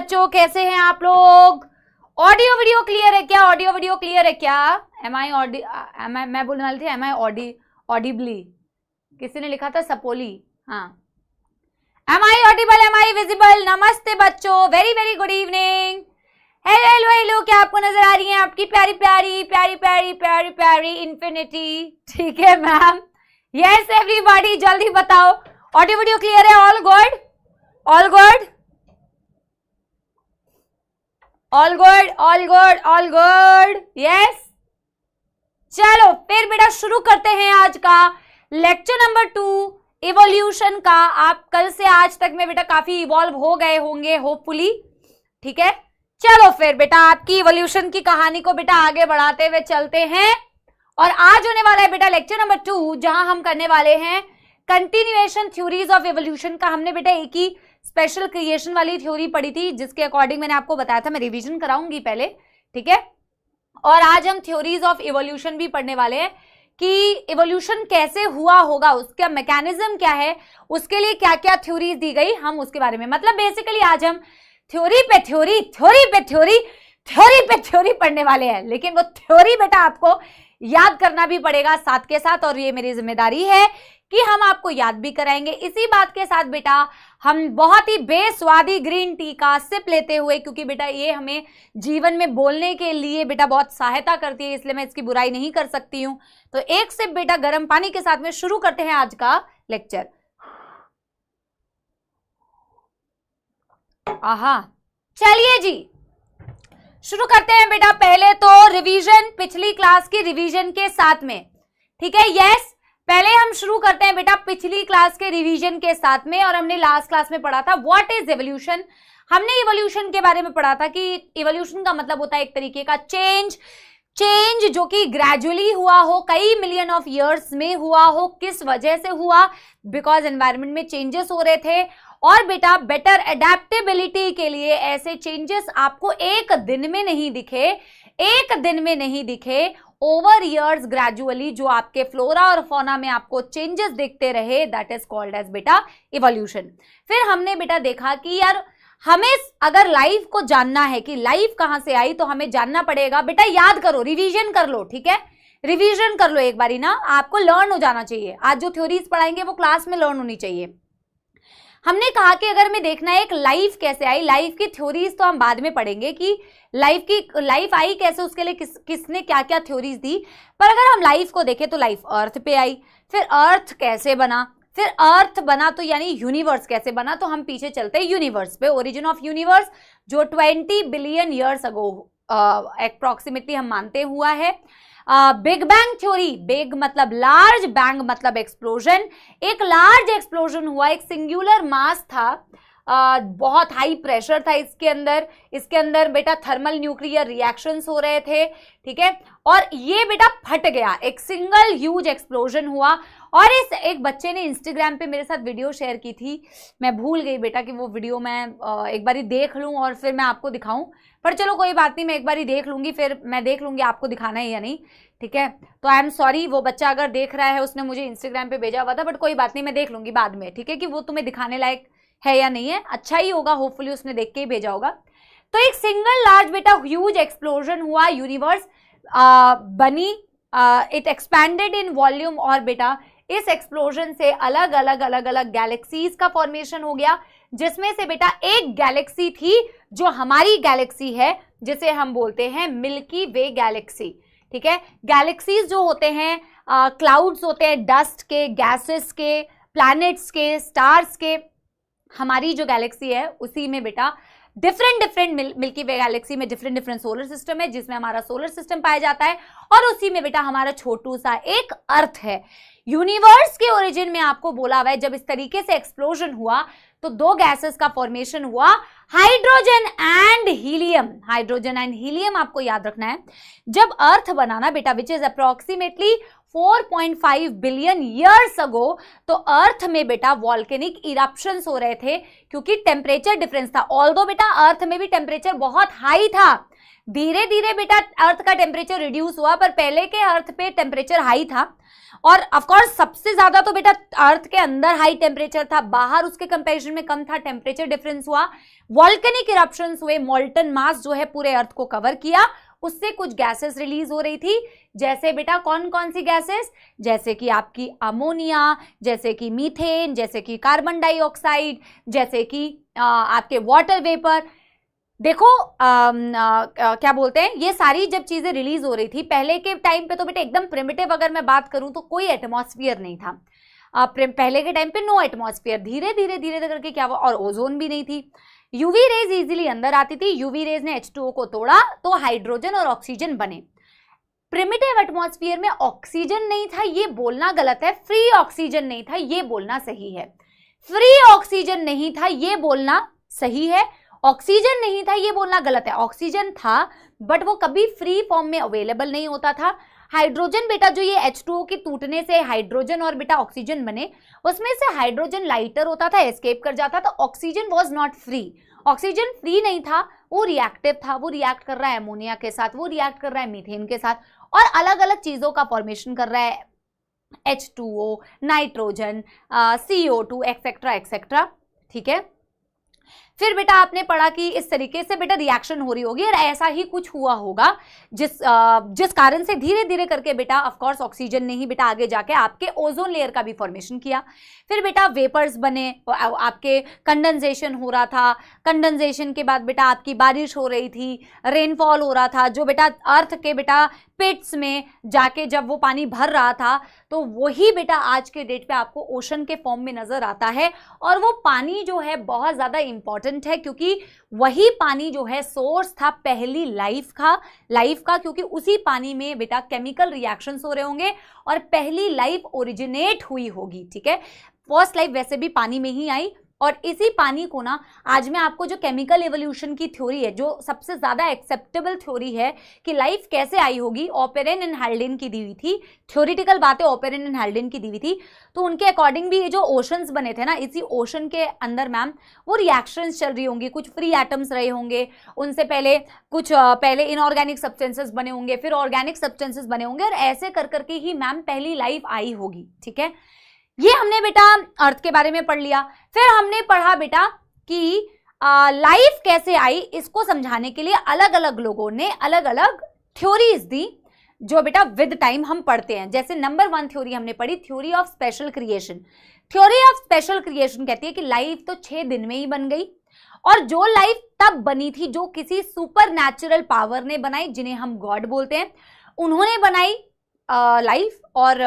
बच्चों, कैसे हैं आप लोग? ऑडियो वीडियो क्लियर है क्या? ऑडियो वीडियो क्लियर है क्या? मैं बोलने वाली थी एम आई ऑडिबली, किसी ने लिखा था सपोली। हाँ, am I audible, am I visible? नमस्ते बच्चों, very very good evening. Hello hello hello, क्या आपको नजर आ रही है आपकी प्यारी प्यारी प्यारी प्यारी प्यारी प्यारी इन्फिनिटी? ठीक है मैम, यस एवरीबॉडी, जल्दी बताओ ऑडियो वीडियो क्लियर है? All good, all good, all good, all good, all good, yes. चलो फिर बेटा शुरू करते हैं आज का लेक्चर नंबर 2 इवोल्यूशन का। आप कल से आज तक में बेटा काफी इवॉल्व हो गए होंगे होपफुली, ठीक है। चलो फिर बेटा आपकी इवोल्यूशन की कहानी को बेटा आगे बढ़ाते हुए चलते हैं, और आज होने वाला है बेटा लेक्चर नंबर 2, जहां हम करने वाले हैं कंटिन्यूएशन थ्योरीज ऑफ इवोल्यूशन का। हमने बेटा एक ही स्पेशल क्रिएशन वाली थ्योरी पढ़ी थी, जिसके अकॉर्डिंग मैंने आपको बताया था मैं रिवीजन कराऊंगी पहले, ठीक है। और आज हम थ्योरीज ऑफ इवोल्यूशन भी पढ़ने वाले हैं कि इवोल्यूशन कैसे हुआ होगा, उसका मैकेनिज्म क्या है, उसके लिए क्या क्या थ्योरीज दी गई, हम उसके बारे में, मतलब बेसिकली आज हम थ्योरी पे थ्योरी, थ्योरी पे थ्योरी, थ्योरी पे थ्योरी पढ़ने वाले हैं। लेकिन वो थ्योरी बेटा आपको याद करना भी पड़ेगा साथ के साथ, और ये मेरी जिम्मेदारी है कि हम आपको याद भी कराएंगे। इसी बात के साथ बेटा हम बहुत ही बेस्वादी ग्रीन टी का सिप लेते हुए, क्योंकि बेटा ये हमें जीवन में बोलने के लिए बेटा बहुत सहायता करती है, इसलिए मैं इसकी बुराई नहीं कर सकती हूँ। तो एक सिप बेटा गर्म पानी के साथ में शुरू करते हैं आज का लेक्चर। आहा, चलिए जी शुरू करते हैं बेटा। पहले तो रिवीजन, पिछली क्लास की रिवीजन के साथ में, ठीक है। यस, पहले हम शुरू करते हैं बेटा पिछली क्लास के रिवीजन के साथ में, और हमने लास्ट क्लास में पढ़ा था व्हाट इज एवोल्यूशन। हमने इवोल्यूशन के बारे में पढ़ा था कि इवोल्यूशन का मतलब होता है एक तरीके का चेंज जो कि ग्रेजुअली हुआ हो, कई मिलियन ऑफ ईयर्स में हुआ हो। किस वजह से हुआ? बिकॉज एनवायरमेंट में चेंजेस हो रहे थे, और बेटा बेटर एडेप्टेबिलिटी के लिए ऐसे चेंजेस आपको एक दिन में नहीं दिखे, एक दिन में नहीं दिखे, ओवर ईयर्स ग्रेजुअली जो आपके फ्लोरा और फौना में आपको चेंजेस दिखते रहे, दैट इज कॉल्ड एज बेटा इवोल्यूशन। फिर हमने बेटा देखा कि यार हमें अगर लाइफ को जानना है कि लाइफ कहां से आई, तो हमें जानना पड़ेगा बेटा, याद करो, रिवीजन कर लो, ठीक है, रिवीजन कर लो एक बारी ना, आपको लर्न हो जाना चाहिए। आज जो थ्योरीज पढ़ाएंगे वो क्लास में लर्न होनी चाहिए। हमने कहा कि अगर हमें देखना है एक लाइफ कैसे आई, लाइफ की थ्योरीज तो हम बाद में पढ़ेंगे कि लाइफ आई कैसे, उसके लिए किसने क्या क्या थ्योरीज दी। पर अगर हम लाइफ को देखें तो लाइफ अर्थ पे आई, फिर अर्थ कैसे बना, फिर अर्थ बना तो यानी यूनिवर्स कैसे बना। तो हम पीछे चलते हैं यूनिवर्स पे, ओरिजिन ऑफ यूनिवर्स जो 20 बिलियन ईयर्स अगो अप्रोक्सीमेटली हम मानते हुआ है। बिग बैंग थ्योरी, बिग मतलब लार्ज, बैंग मतलब एक्सप्लोजन। एक लार्ज एक्सप्लोजन हुआ, एक सिंगुलर मास था, बहुत हाई प्रेशर था इसके अंदर बेटा थर्मल न्यूक्लियर रिएक्शंस हो रहे थे, ठीक है, और ये बेटा फट गया, एक सिंगल ह्यूज एक्सप्लोजन हुआ। और इस एक बच्चे ने इंस्टाग्राम पे मेरे साथ वीडियो शेयर की थी, मैं भूल गई बेटा कि वो वीडियो मैं एक बारी देख लूं और फिर मैं आपको दिखाऊं, पर चलो कोई बात नहीं, मैं एक बारी देख लूंगी, फिर मैं देख लूंगी आपको दिखाना है या नहीं, ठीक है। तो आई एम सॉरी, वो बच्चा अगर देख रहा है, उसने मुझे इंस्टाग्राम पे भेजा हुआ था, बट कोई बात नहीं, मैं देख लूंगी बाद में, ठीक है, कि वो तुम्हें दिखाने लायक है या नहीं है। अच्छा ही होगा, होपफुली उसने देख के ही भेजा होगा। तो एक सिंगल लार्ज बेटा ह्यूज एक्सप्लोजन हुआ, यूनिवर्स बनी, इट एक्सपैंडेड इन वॉल्यूम, और बेटा इस एक्सप्लोजन से अलग अलग गैलेक्सीज का फॉर्मेशन हो गया, जिसमें से बेटा एक गैलेक्सी थी जो हमारी गैलेक्सी है, जिसे हम बोलते हैं मिल्की वे गैलेक्सी, ठीक है। गैलेक्सीज जो होते हैं क्लाउड्स होते हैं, डस्ट के, गैसेस के, प्लैनेट्स के, स्टार्स के। हमारी जो गैलेक्सी है उसी में बेटा डिफरेंट मिल्की वे गैलेक्सी में डिफरेंट सोलर सिस्टम है, जिसमें हमारा सोलर सिस्टम पाया जाता है, और उसी में बेटा हमारा छोटू सा एक अर्थ है। यूनिवर्स के ओरिजिन में आपको बोला हुआ है, जब इस तरीके से एक्सप्लोजन हुआ तो दो गैसेस का फॉर्मेशन हुआ, hydrogen and helium. Hydrogen and helium आपको याद रखना है। जब अर्थ बनाना बेटा, which is approximately 4.5 billion years अगो, तो अर्थ में बेटा वॉल्केनिक इरप्शंस हो रहे थे, क्योंकि टेम्परेचर डिफरेंस था। ऑल्दो बेटा अर्थ में भी टेम्परेचर बहुत हाई था, धीरे धीरे बेटा अर्थ का टेम्परेचर रिड्यूस हुआ, पर पहले के अर्थ पे टेम्परेचर हाई था और ऑफ कोर्स सबसे ज्यादा तो बेटा अर्थ के अंदर हाई टेम्परेचर था, बाहर उसके कंपैरिजन में कम था, टेम्परेचर डिफरेंस हुआ, वॉल्केनिक इरप्शंस हुए, मोल्टन मास जो है पूरे अर्थ को कवर किया, उससे कुछ गैसेस रिलीज हो रही थी, जैसे बेटा कौन कौन सी गैसेस, जैसे कि आपकी अमोनिया, जैसे कि मीथेन, जैसे कि कार्बन डाइऑक्साइड, जैसे कि आपके वाटर वेपर। देखो क्या बोलते हैं, ये सारी जब चीजें रिलीज हो रही थी पहले के टाइम पे तो बेटा एकदम प्रिमिटिव अगर मैं बात करूं तो कोई एटमॉस्फेयर नहीं था, पहले के टाइम पे नो एटमॉस्फेयर, धीरे धीरे धीरे धीरे करके क्या हुआ, और ओजोन भी नहीं थी, यूवी रेज इजीली अंदर आती थी, यूवी रेज ने H2O को तोड़ा तो हाइड्रोजन और ऑक्सीजन बने। प्रिमिटिव एटमॉस्फेयर में ऑक्सीजन नहीं था ये बोलना गलत है, फ्री ऑक्सीजन नहीं था ये बोलना सही है, फ्री ऑक्सीजन नहीं था ये बोलना सही है, ऑक्सीजन नहीं था ये बोलना गलत है, ऑक्सीजन था बट वो कभी फ्री फॉर्म में अवेलेबल नहीं होता था। हाइड्रोजन बेटा जो ये H2O के टूटने से हाइड्रोजन और बेटा ऑक्सीजन बने, उसमें से हाइड्रोजन लाइटर होता था, एस्केप कर जाता था, oxygen was not free, oxygen free नहीं था, वो रिएक्टिव था, वो रिएक्ट कर रहा है अमोनिया के साथ, वो रिएक्ट कर रहा है मीथेन के साथ और अलग अलग चीजों का फॉर्मेशन कर रहा है, H2O, nitrogen, CO2 etcetera etcetera. ठीक है, फिर बेटा आपने पढ़ा कि इस तरीके से बेटा रिएक्शन हो रही होगी और ऐसा ही कुछ हुआ होगा जिस कारण से धीरे धीरे करके बेटा ऑफ कोर्स ऑक्सीजन ने ही बेटा आगे जाके आपके ओजोन लेयर का भी फॉर्मेशन किया। फिर बेटा वेपर्स बने, आपके कंडेंसेशन हो रहा था, कंडेंसेशन के बाद बेटा आपकी बारिश हो रही थी, रेनफॉल हो रहा था, जो बेटा अर्थ के बेटा पिट्स में जाके जब वो पानी भर रहा था तो वही बेटा आज के डेट पे आपको ओशन के फॉर्म में नजर आता है। और वो पानी जो है बहुत ज्यादा इंपॉर्टेंट है क्योंकि वही पानी जो है सोर्स था पहली लाइफ का, क्योंकि उसी पानी में बेटा केमिकल रिएक्शंस हो रहे होंगे और पहली लाइफ ओरिजिनेट हुई होगी। ठीक है, फर्स्ट लाइफ वैसे भी पानी में ही आई और इसी पानी को ना आज मैं आपको जो केमिकल एवोल्यूशन की थ्योरी है, जो सबसे ज्यादा एक्सेप्टेबल थ्योरी है कि लाइफ कैसे आई होगी, ओपेरन एंड हाल्डेन की दी हुई थी, थ्योरेटिकल बातें ओपेरन एंड हाल्डेन की दी हुई थी। तो उनके अकॉर्डिंग भी ये जो ओशंस बने थे ना, इसी ओशन के अंदर मैम वो रिएक्शंस चल रही होंगी, कुछ फ्री एटम्स रहे होंगे, उनसे पहले कुछ पहले इनऑर्गेनिक सब्सटेंसेस बने होंगे, फिर ऑर्गेनिक सब्सटेंसेस बने होंगे और ऐसे कर करके ही मैम पहली लाइफ आई होगी। ठीक है, ये हमने बेटा अर्थ के बारे में पढ़ लिया। फिर हमने पढ़ा बेटा कि लाइफ कैसे आई, इसको समझाने के लिए अलग अलग लोगों ने अलग अलग थ्योरीज दी जो बेटा विद टाइम हम पढ़ते हैं। जैसे नंबर 1 थ्योरी हमने पढ़ी, theory of special creation. Theory of special creation कहती है कि लाइफ तो 6 दिन में ही बन गई और जो लाइफ तब बनी थी, जो किसी सुपर नेचुरल पावर ने बनाई, जिन्हें हम गॉड बोलते हैं, उन्होंने बनाई लाइफ। और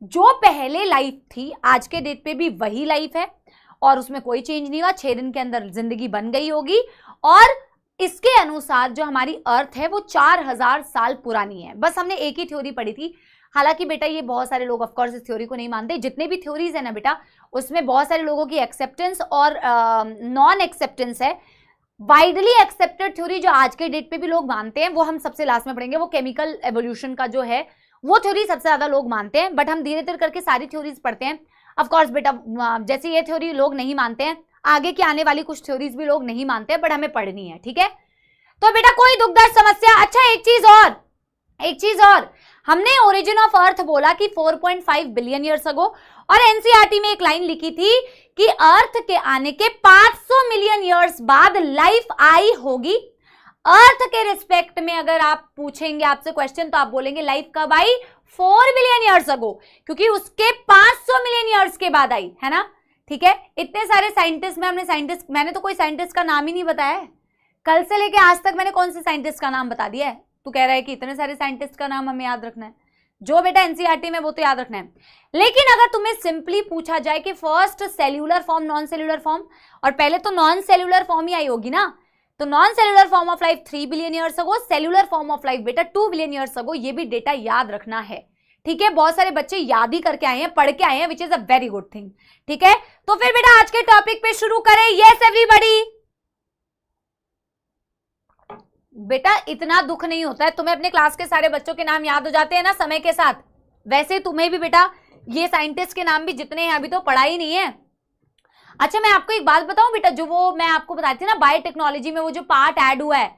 जो पहले लाइफ थी आज के डेट पे भी वही लाइफ है और उसमें कोई चेंज नहीं हुआ, 6 दिन के अंदर जिंदगी बन गई होगी। और इसके अनुसार जो हमारी अर्थ है वो 4000 साल पुरानी है। बस हमने एक ही थ्योरी पढ़ी थी। हालांकि बेटा ये बहुत सारे लोग ऑफ कोर्स इस थ्योरी को नहीं मानते, जितने भी थ्योरीज है ना बेटा उसमें बहुत सारे लोगों की एक्सेप्टेंस और नॉन एक्सेप्टेंस है। वाइडली एक्सेप्टेड थ्योरी जो आज के डेट पे भी लोग मानते हैं वो हम सबसे लास्ट में पढ़ेंगे, वो केमिकल एवोल्यूशन का जो है वो थ्योरी सबसे ज्यादा लोग मानते हैं। बट हम धीरे धीरे करके सारी थ्योरीज पढ़ते हैं। ऑफ कोर्स बेटा जैसे ये थ्योरी लोग नहीं मानते हैं, आगे की आने वाली कुछ थ्योरीज भी लोग नहीं मानते हैं, बट हमें पढ़नी है। ठीक है, तो बेटा कोई दुखदार समस्या। अच्छा एक चीज और हमने ओरिजिन ऑफ अर्थ बोला कि 4.5 बिलियन ईयर्स अगो, और एनसीईआरटी में एक लाइन लिखी थी कि अर्थ के आने के 500 मिलियन ईयर्स बाद लाइफ आई होगी। अर्थ के रिस्पेक्ट में अगर आप पूछेंगे आपसे क्वेश्चन तो आप बोलेंगे लाइफ कब आई, 4 बिलियन ईयर्स अगो, क्योंकि उसके 500 मिलियन ईयर्स के बाद आई है ना। ठीक है, इतने सारे साइंटिस्ट में मैंने तो कोई साइंटिस्ट का नाम ही नहीं बताया है। कल से लेके आज तक मैंने कौन से साइंटिस्ट का नाम बता दिया है? तू कह रहा है कि इतने सारे साइंटिस्ट का नाम हमें याद रखना है, जो बेटा एनसीईआरटी में वो तो याद रखना है। लेकिन अगर तुम्हें सिंपली पूछा जाए कि first cellular form, non cellular form, और पहले तो नॉन सेल्यूलर फॉर्म ही आई होगी ना, तो non cellular form of life 3 billion years ago, cellular form of life बेटा 2 बिलियन ईयर्स अगो। ये भी डेटा याद रखना है। ठीक है, बहुत सारे बच्चे याद ही करके आए हैं, पढ़ के आए हैं, which is a very good thing. ठीक है, तो फिर बेटा आज के टॉपिक पे शुरू करें। यस एवरीबॉडी, बेटा इतना दुख नहीं होता है, तुम्हें अपने क्लास के सारे बच्चों के नाम याद हो जाते हैं ना समय के साथ। वैसे तुम्हें भी बेटा ये साइंटिस्ट के नाम भी जितने हैं अभी तो पढ़ा ही नहीं है। अच्छा मैं आपको एक बात बताऊं बेटा, जो वो मैं आपको बताई थी ना बायोटेक्नोलॉजी में वो जो पार्ट ऐड हुआ है,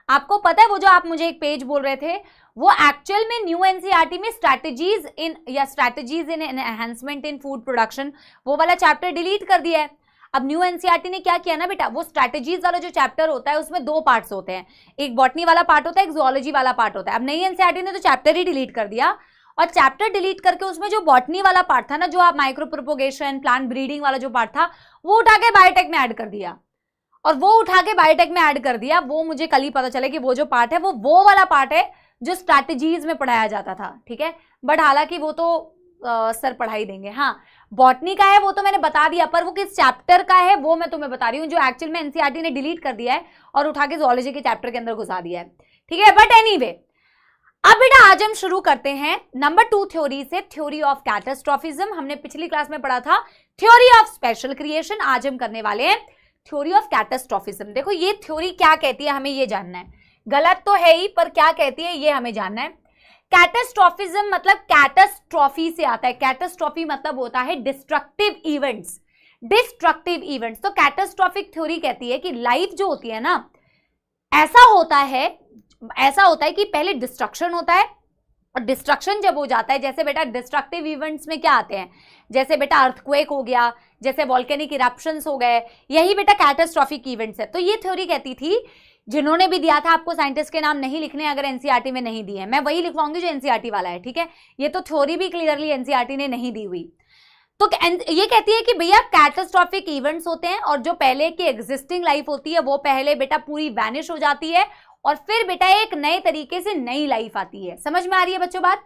आपको पता है वो जो आप मुझे एक पेज बोल रहे थे, वो एक्चुअल में न्यू एनसीईआरटी में स्ट्रैटेजीज इन एनहांसमेंट इन फूड प्रोडक्शन, वो वाला चैप्टर डिलीट कर दिया है। अब न्यू एनसीईआरटी ने क्या किया ना बेटा, वो स्ट्रैटेजीज वाला जो चैप्टर होता है उसमें 2 पार्ट्स होते हैं, एक बॉटनी वाला पार्ट होता है, एक जूलॉजी वाला पार्ट होता है। अब नई एनसीईआरटी ने तो चैप्टर ही डिलीट कर दिया, और चैप्टर डिलीट करके उसमें जो बॉटनी वाला पार्ट था ना, जो आप माइक्रो प्रोपोगेशन प्लांट ब्रीडिंग वाला जो पार्ट था, वो उठा के बायोटेक में ऐड कर दिया। और वो उठा के बायोटेक में ऐड कर दिया, वो मुझे कल ही पता चला कि वो जो पार्ट है वो वाला पार्ट है जो स्ट्रैटेजीज में पढ़ाया जाता था, ठीक है। बट हालांकि वो तो सर पढ़ाई देंगे। हाँ, बॉटनी का है वो तो मैंने बता दिया, पर वो किस चैप्टर का है वो मैं तुम्हें बता रही हूँ, जो एक्चुअल में एनसीईआरटी ने डिलीट कर दिया है और उठा के जूलॉजी के चैप्टर के अंदर घुसा दिया है, ठीक है। बट एनीवे, अब बेटा आज हम शुरू करते हैं नंबर 2 थ्योरी से, थ्योरी ऑफ कैटास्ट्रोफिज्म। हमने पिछली क्लास में पढ़ा था थ्योरी ऑफ स्पेशल क्रिएशन, आज हम करने वाले हैं थ्योरी ऑफ कैटास्ट्रोफिज्म। देखो ये थ्योरी क्या कहती है, हमें ये जानना है, गलत तो है ही पर क्या कहती है ये हमें जानना है। कैटास्ट्रोफिज्म मतलब कैटास्ट्रॉफी से आता है, कैटास्ट्रॉफी मतलब होता है डिस्ट्रक्टिव इवेंट्स, डिस्ट्रक्टिव इवेंट्स। तो कैटास्ट्रॉफिक थ्योरी कहती है कि लाइफ जो होती है ना, ऐसा होता है कि पहले डिस्ट्रक्शन होता है, और डिस्ट्रक्शन जब हो जाता है, जैसे बेटा डिस्ट्रक्टिव इवेंट्स में क्या आते हैं, जैसे बेटा अर्थक्वेक हो गया, जैसे वॉल्केनिक इरप्शंस हो गए, यही बेटा कैटास्ट्रॉफिक इवेंट्स है। तो ये थ्योरी कहती थी, जिन्होंने भी दिया था आपको साइंटिस्ट के नाम नहीं लिखने अगर एनसीईआरटी में नहीं दिए हैं, मैं वही लिखवाऊंगी जो एनसीईआरटी वाला है, ठीक है। ये तो थ्योरी भी क्लियरली एनसीईआरटी ने नहीं दी हुई। तो ये कहती है कि भैया कैटास्ट्रॉफिक इवेंट्स होते हैं, और जो पहले की एग्जिस्टिंग लाइफ होती है वो पहले बेटा पूरी वैनिश हो जाती है, और फिर बेटा एक नए तरीके से नई लाइफ आती है। समझ में आ रही है बच्चों बात?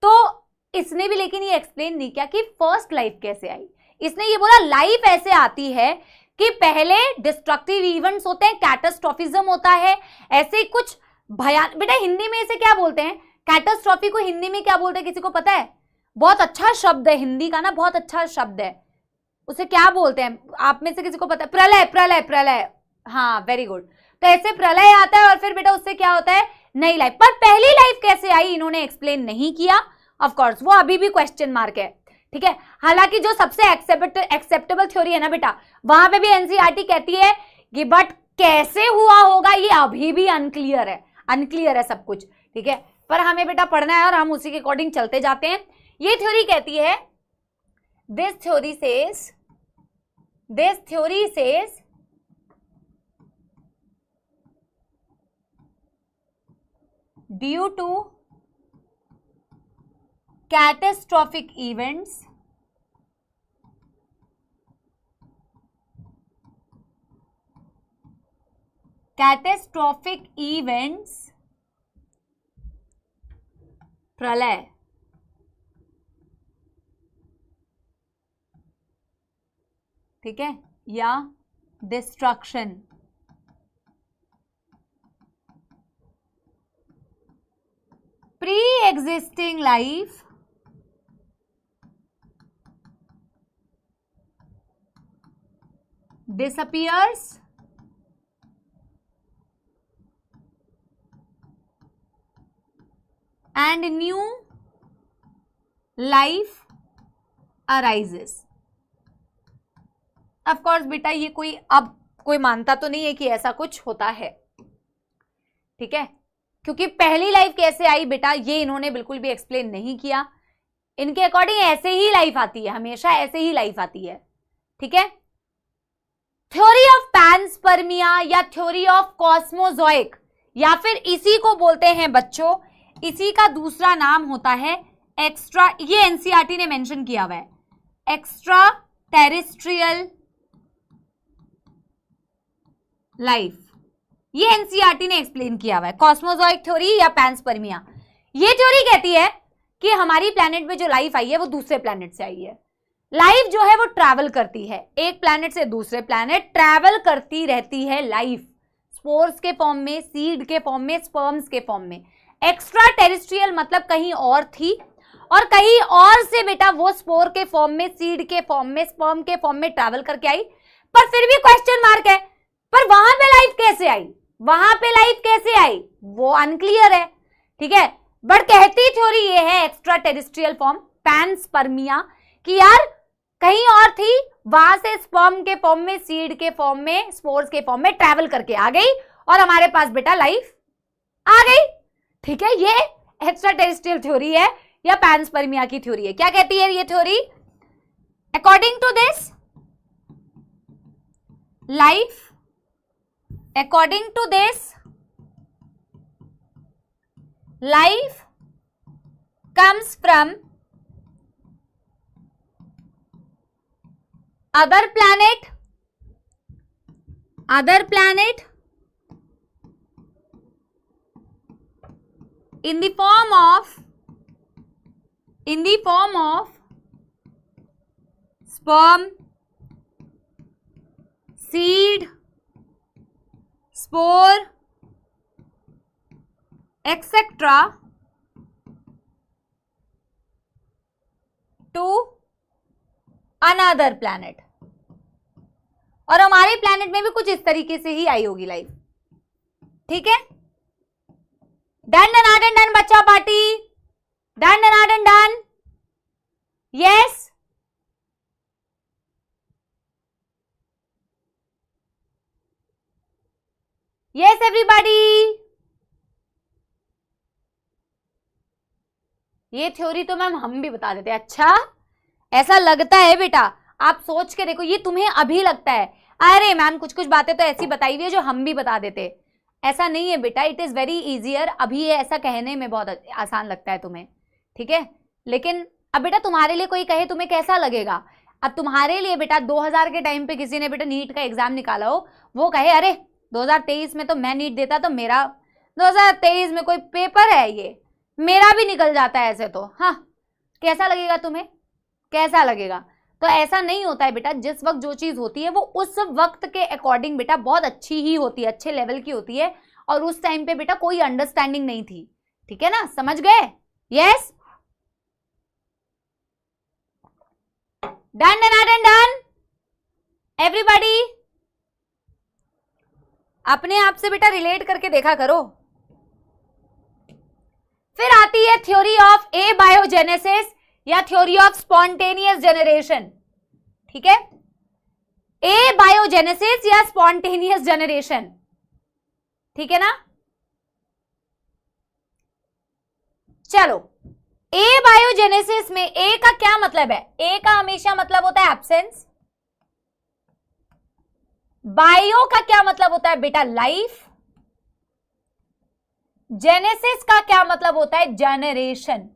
तो इसने भी लेकिन ये एक्सप्लेन नहीं किया कि फर्स्ट लाइफ कैसे आई। इसने ये बोला लाइफ ऐसे आती है कि पहले डिस्ट्रक्टिव इवेंट्स होते हैं, कैटास्ट्रोफिज्म होता है, ऐसे कुछ भयानक। बेटा हिंदी में इसे क्या बोलते हैं, कैटास्ट्रॉफी को हिंदी में क्या बोलते हैं, किसी को पता है? बहुत अच्छा शब्द है हिंदी का ना, बहुत अच्छा शब्द है, उसे क्या बोलते हैं आप में से किसी को पता है? प्रलय, प्रलय, प्रलय, हाँ वेरी गुड। तो ऐसे प्रलय आता है और फिर बेटा उससे क्या होता है, नई लाइफ। पर पहली लाइफ कैसे आई इन्होंने एक्सप्लेन नहीं किया, ऑफ कोर्स वो अभी भी क्वेश्चन मार्क है, ठीक है। हालांकि जो सबसे एक्सेप्टेबल थ्योरी है ना बेटा, वहां पे भी एनसीईआरटी कहती है कि बट कैसे हुआ होगा ये अभी भी अनक्लियर है सब कुछ, ठीक है। पर हमें बेटा पढ़ना है और हम उसी के अकॉर्डिंग चलते जाते हैं। ये थ्योरी कहती है, this theory says due to catastrophic events प्रलय, ठीक है, या destruction, pre existing life disappears and new life arises। of course बेटा ये अब कोई मानता तो नहीं है कि ऐसा कुछ होता है, ठीक है, क्योंकि पहली लाइफ कैसे आई बेटा ये इन्होंने बिल्कुल भी एक्सप्लेन नहीं किया। इनके अकॉर्डिंग ऐसे ही लाइफ आती है, हमेशा ऐसे ही लाइफ आती है, ठीक है। थ्योरी ऑफ पैनस्पर्मिया या थ्योरी ऑफ कॉस्मोजोइक, या फिर इसी को बोलते हैं बच्चों, इसी का दूसरा नाम होता है एक्स्ट्रा, ये एनसीईआरटी ने मेंशन किया हुआ है, एक्स्ट्रा टेरेस्ट्रियल लाइफ, ये एनसीईआरटी ने एक्सप्लेन किया हुआ है, कॉस्मोजोइक थ्योरी या पैनस्पर्मिया। ये थ्योरी कहती है कि हमारी प्लैनेट में जो लाइफ आई है वो दूसरे प्लैनेट से आई है। लाइफ जो है वो ट्रैवल करती है, एक प्लैनेट से दूसरे प्लैनेट ट्रैवल करती रहती है लाइफ, स्पोर्स के फॉर्म में, सीड के फॉर्म में, स्पर्म्स के फॉर्म में। एक्स्ट्रा टेरेस्ट्रियल मतलब कहीं और थी और कहीं और से बेटा वो स्पोर के फॉर्म में, सीड के फॉर्म में, स्पर्म के फॉर्म में ट्रैवल करके आई। पर फिर भी क्वेश्चन मार्क है, पर वहां पे लाइफ कैसे आई, वहां पे लाइफ कैसे आई वो अनक्लियर है, ठीक है। बट कहती थ्योरी ये है एक्स्ट्रा टेरेस्ट्रियल फॉर्म, पैनस्पर्मिया, कि यार कहीं और थी, वहां से स्पर्म के फॉर्म में, सीड के फॉर्म में, स्पोर्स के फॉर्म में ट्रैवल करके आ गई और हमारे पास बेटा लाइफ आ गई, ठीक है। ये एक्स्ट्रा टेरेस्ट्रियल थ्योरी है या पैन्सपर्मिया की थ्योरी है। क्या कहती है ये theory? According to this life, according to this life comes from other planet in the form of sperm, seed, spore, etc. to another planet। और हमारे प्लैनेट में भी कुछ इस तरीके से ही आई होगी लाइफ, ठीक है। डन डन डन बच्चा party, done done done, yes yes everybody. ये थ्योरी तो मैम हम भी बता देते हैं। अच्छा ऐसा लगता है बेटा, आप सोच के देखो, ये तुम्हें अभी लगता है अरे मैम कुछ कुछ बातें तो ऐसी बताई हुई है जो हम भी बता देते। ऐसा नहीं है बेटा, इट इज वेरी इजियर। अभी ये ऐसा कहने में बहुत आसान लगता है तुम्हें, ठीक है, लेकिन अब बेटा तुम्हारे लिए कोई कहे तुम्हें कैसा लगेगा? अब तुम्हारे लिए बेटा 2000 के टाइम पे किसी ने बेटा नीट का एग्जाम निकाला हो, वो कहे अरे 2023 में तो मैं नीट देता तो मेरा 2023 में कोई पेपर है ये मेरा भी निकल जाता है ऐसे तो, हाँ कैसा लगेगा तुम्हें? कैसा लगेगा? तो ऐसा नहीं होता है बेटा। जिस वक्त जो चीज होती है वो उस वक्त के अकॉर्डिंग बेटा बहुत अच्छी ही होती है, अच्छे लेवल की होती है। और उस टाइम पे बेटा कोई अंडरस्टैंडिंग नहीं थी, ठीक है ना, समझ गए? Yes done done done done everybody. अपने आप से बेटा रिलेट करके देखा करो। फिर आती है थ्योरी ऑफ ए बायोजेनेसिस या थ्योरी ऑफ स्पॉन्टेनियस जनरेशन, ठीक है। ए बायोजेनेसिस या स्पॉन्टेनियस जनरेशन, ठीक है ना। चलो ए बायोजेनेसिस में ए का क्या मतलब है? ए का हमेशा मतलब होता है एब्सेंस। बायो का क्या मतलब होता है बेटा? लाइफ। जेनेसिस का क्या मतलब होता है? जनरेशन।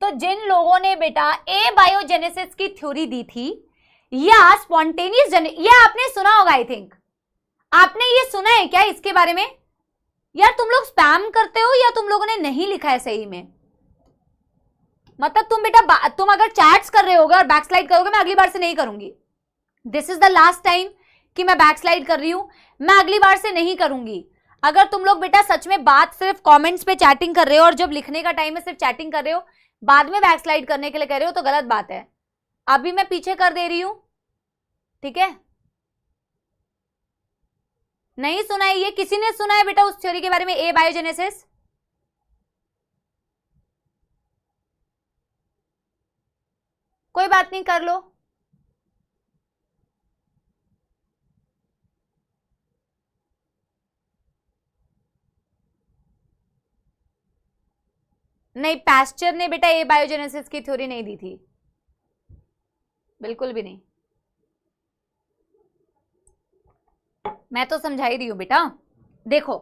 तो जिन लोगों ने बेटा ए बायोजेनेसिस की थ्योरी दी थी या स्पॉन्टेनियस ये आपने सुना होगा, आई थिंक आपने ये सुना है क्या इसके बारे में? यार तुम लोग स्पैम करते हो या तुम लोगों ने नहीं लिखा है सही में? मतलब तुम बेटा तुम अगर चैट्स कर रहे होगे और बैकस्लाइड करोगे, मैं अगली बार से नहीं करूंगी। This is the last time कि मैं बैकस्लाइड कर रही हूं, मैं अगली बार से नहीं करूंगी। अगर तुम लोग बेटा सच में बात सिर्फ कमेंट्स पे चैटिंग कर रहे हो और जब लिखने का टाइम है सिर्फ चैटिंग कर रहे हो, बाद में बैकस्लाइड करने के लिए कह रहे हो तो गलत बात है। अभी मैं पीछे कर दे रही हूं, ठीक है। नहीं सुना है ये? किसी ने सुना है बेटा उस थ्योरी के बारे में, ए बायोजेनेसिस? कोई बात नहीं, कर लो। नहीं, पास्चर ने बेटा ए बायोजेनेसिस की थ्योरी नहीं दी थी, बिल्कुल भी नहीं। मैं तो समझा ही रही हूं बेटा। देखो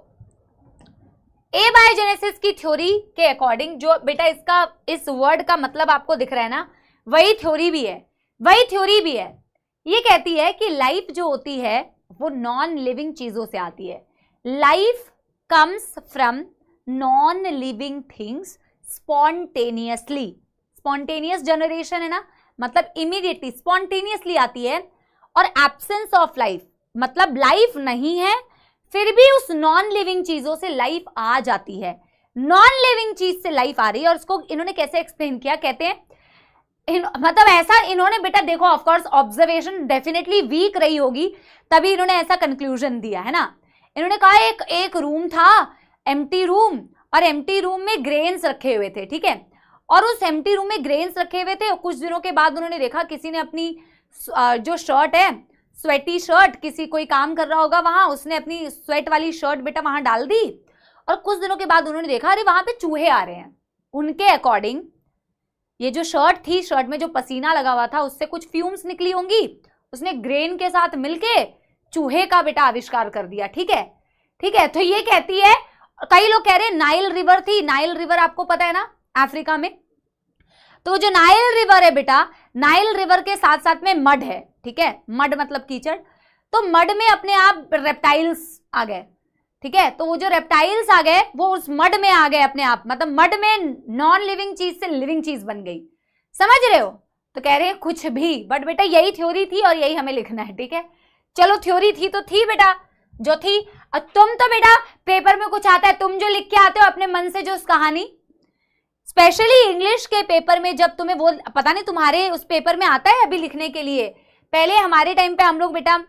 ए बायोजेनेसिस की थ्योरी के अकॉर्डिंग जो बेटा इसका इस वर्ड का मतलब आपको दिख रहा है ना, वही थ्योरी भी है, वही थ्योरी भी है। ये कहती है कि लाइफ जो होती है वो नॉन लिविंग चीजों से आती है। Life comes from non living things spontaneously. Spontaneous generation है ना, मतलब इमीडिएटली स्पॉन्टेनियसली आती है। और एब्सेंस ऑफ लाइफ मतलब लाइफ नहीं है फिर भी उस नॉन लिविंग चीजों से लाइफ आ जाती है। नॉन लिविंग चीज से लाइफ आ रही है। और उसको इन्होंने कैसे एक्सप्लेन किया? कहते हैं मतलब ऐसा इन्होंने बेटा देखो, ऑफकोर्स ऑब्जर्वेशन डेफिनेटली वीक रही होगी तभी इन्होंने ऐसा कंक्लूजन दिया है ना। इन्होंने कहा एक रूम था, एम्प्टी रूम, और एम्प्टी रूम में ग्रेन्स रखे हुए थे, ठीक है। और उस एम्प्टी रूम में ग्रेन्स रखे हुए थे। कुछ दिनों के बाद उन्होंने देखा किसी ने अपनी जो शर्ट है स्वेटी शर्ट, किसी कोई काम कर रहा होगा वहां, उसने अपनी स्वेट वाली शर्ट बेटा वहां डाल दी और कुछ दिनों के बाद उन्होंने देखा अरे वहां पे चूहे आ रहे हैं। उनके अकॉर्डिंग ये जो शर्ट थी, शर्ट में जो पसीना लगा हुआ था उससे कुछ फ्यूम्स निकली होंगी, उसने ग्रेन के साथ मिलके चूहे का बेटा आविष्कार कर दिया। ठीक है, ठीक है। तो ये कहती है, कई लोग कह रहे हैं नाइल रिवर थी। नाइल रिवर आपको पता है ना अफ्रीका में, तो जो नाइल रिवर है बेटा, नाइल रिवर के साथ साथ में मड है। ठीक है, मड मतलब कीचड़, तो मड में अपने आप रेप्टाइल्स आ गए। ठीक है, तो वो जो रेप्टाइल्स आ गए वो उस मड में आ गए अपने आप, मतलब मड में नॉन लिविंग चीज से लिविंग चीज बन गई। समझ रहे हो? तो कह रहे हैं कुछ भी, बट बेटा यही थ्योरी थी और यही हमें लिखना है। ठीक है, चलो थ्योरी थी तो थी बेटा, जो थी। और तुम तो बेटा पेपर में कुछ आता है, तुम जो लिख के आते हो अपने मन से जो उस कहानी, स्पेशली इंग्लिश के पेपर में, जब तुम्हें वो पता नहीं तुम्हारे उस पेपर में आता है अभी लिखने के लिए, पहले हमारे टाइम पे हम लोग बेटा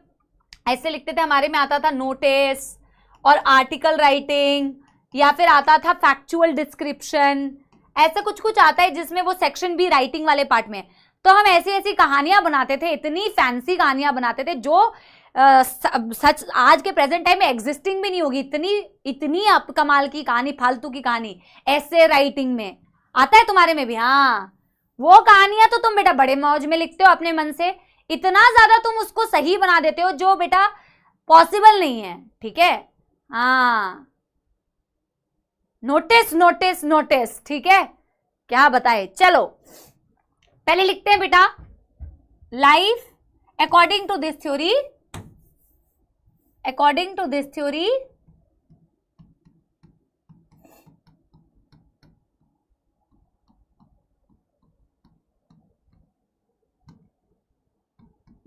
ऐसे लिखते थे, हमारे में आता था नोटिस और आर्टिकल राइटिंग, या फिर आता था फैक्चुअल डिस्क्रिप्शन, ऐसा कुछ कुछ आता है जिसमें वो सेक्शन भी राइटिंग वाले पार्ट में। तो हम ऐसी ऐसी कहानियां बनाते थे, इतनी फैंसी कहानियां बनाते थे जो सच आज के प्रेजेंट टाइम में एग्जिस्टिंग भी नहीं होगी। इतनी इतनी आप कमाल की कहानी, फालतू की कहानी, ऐसे राइटिंग में आता है तुम्हारे में भी। हाँ, वो कहानियां तो तुम बेटा बड़े मौज में लिखते हो अपने मन से, इतना ज्यादा तुम उसको सही बना देते हो जो बेटा पॉसिबल नहीं है। ठीक है, हाँ, नोटिस नोटिस नोटिस। ठीक है, क्या बताए। चलो पहले लिखते हैं बेटा, life according to this theory, according to this theory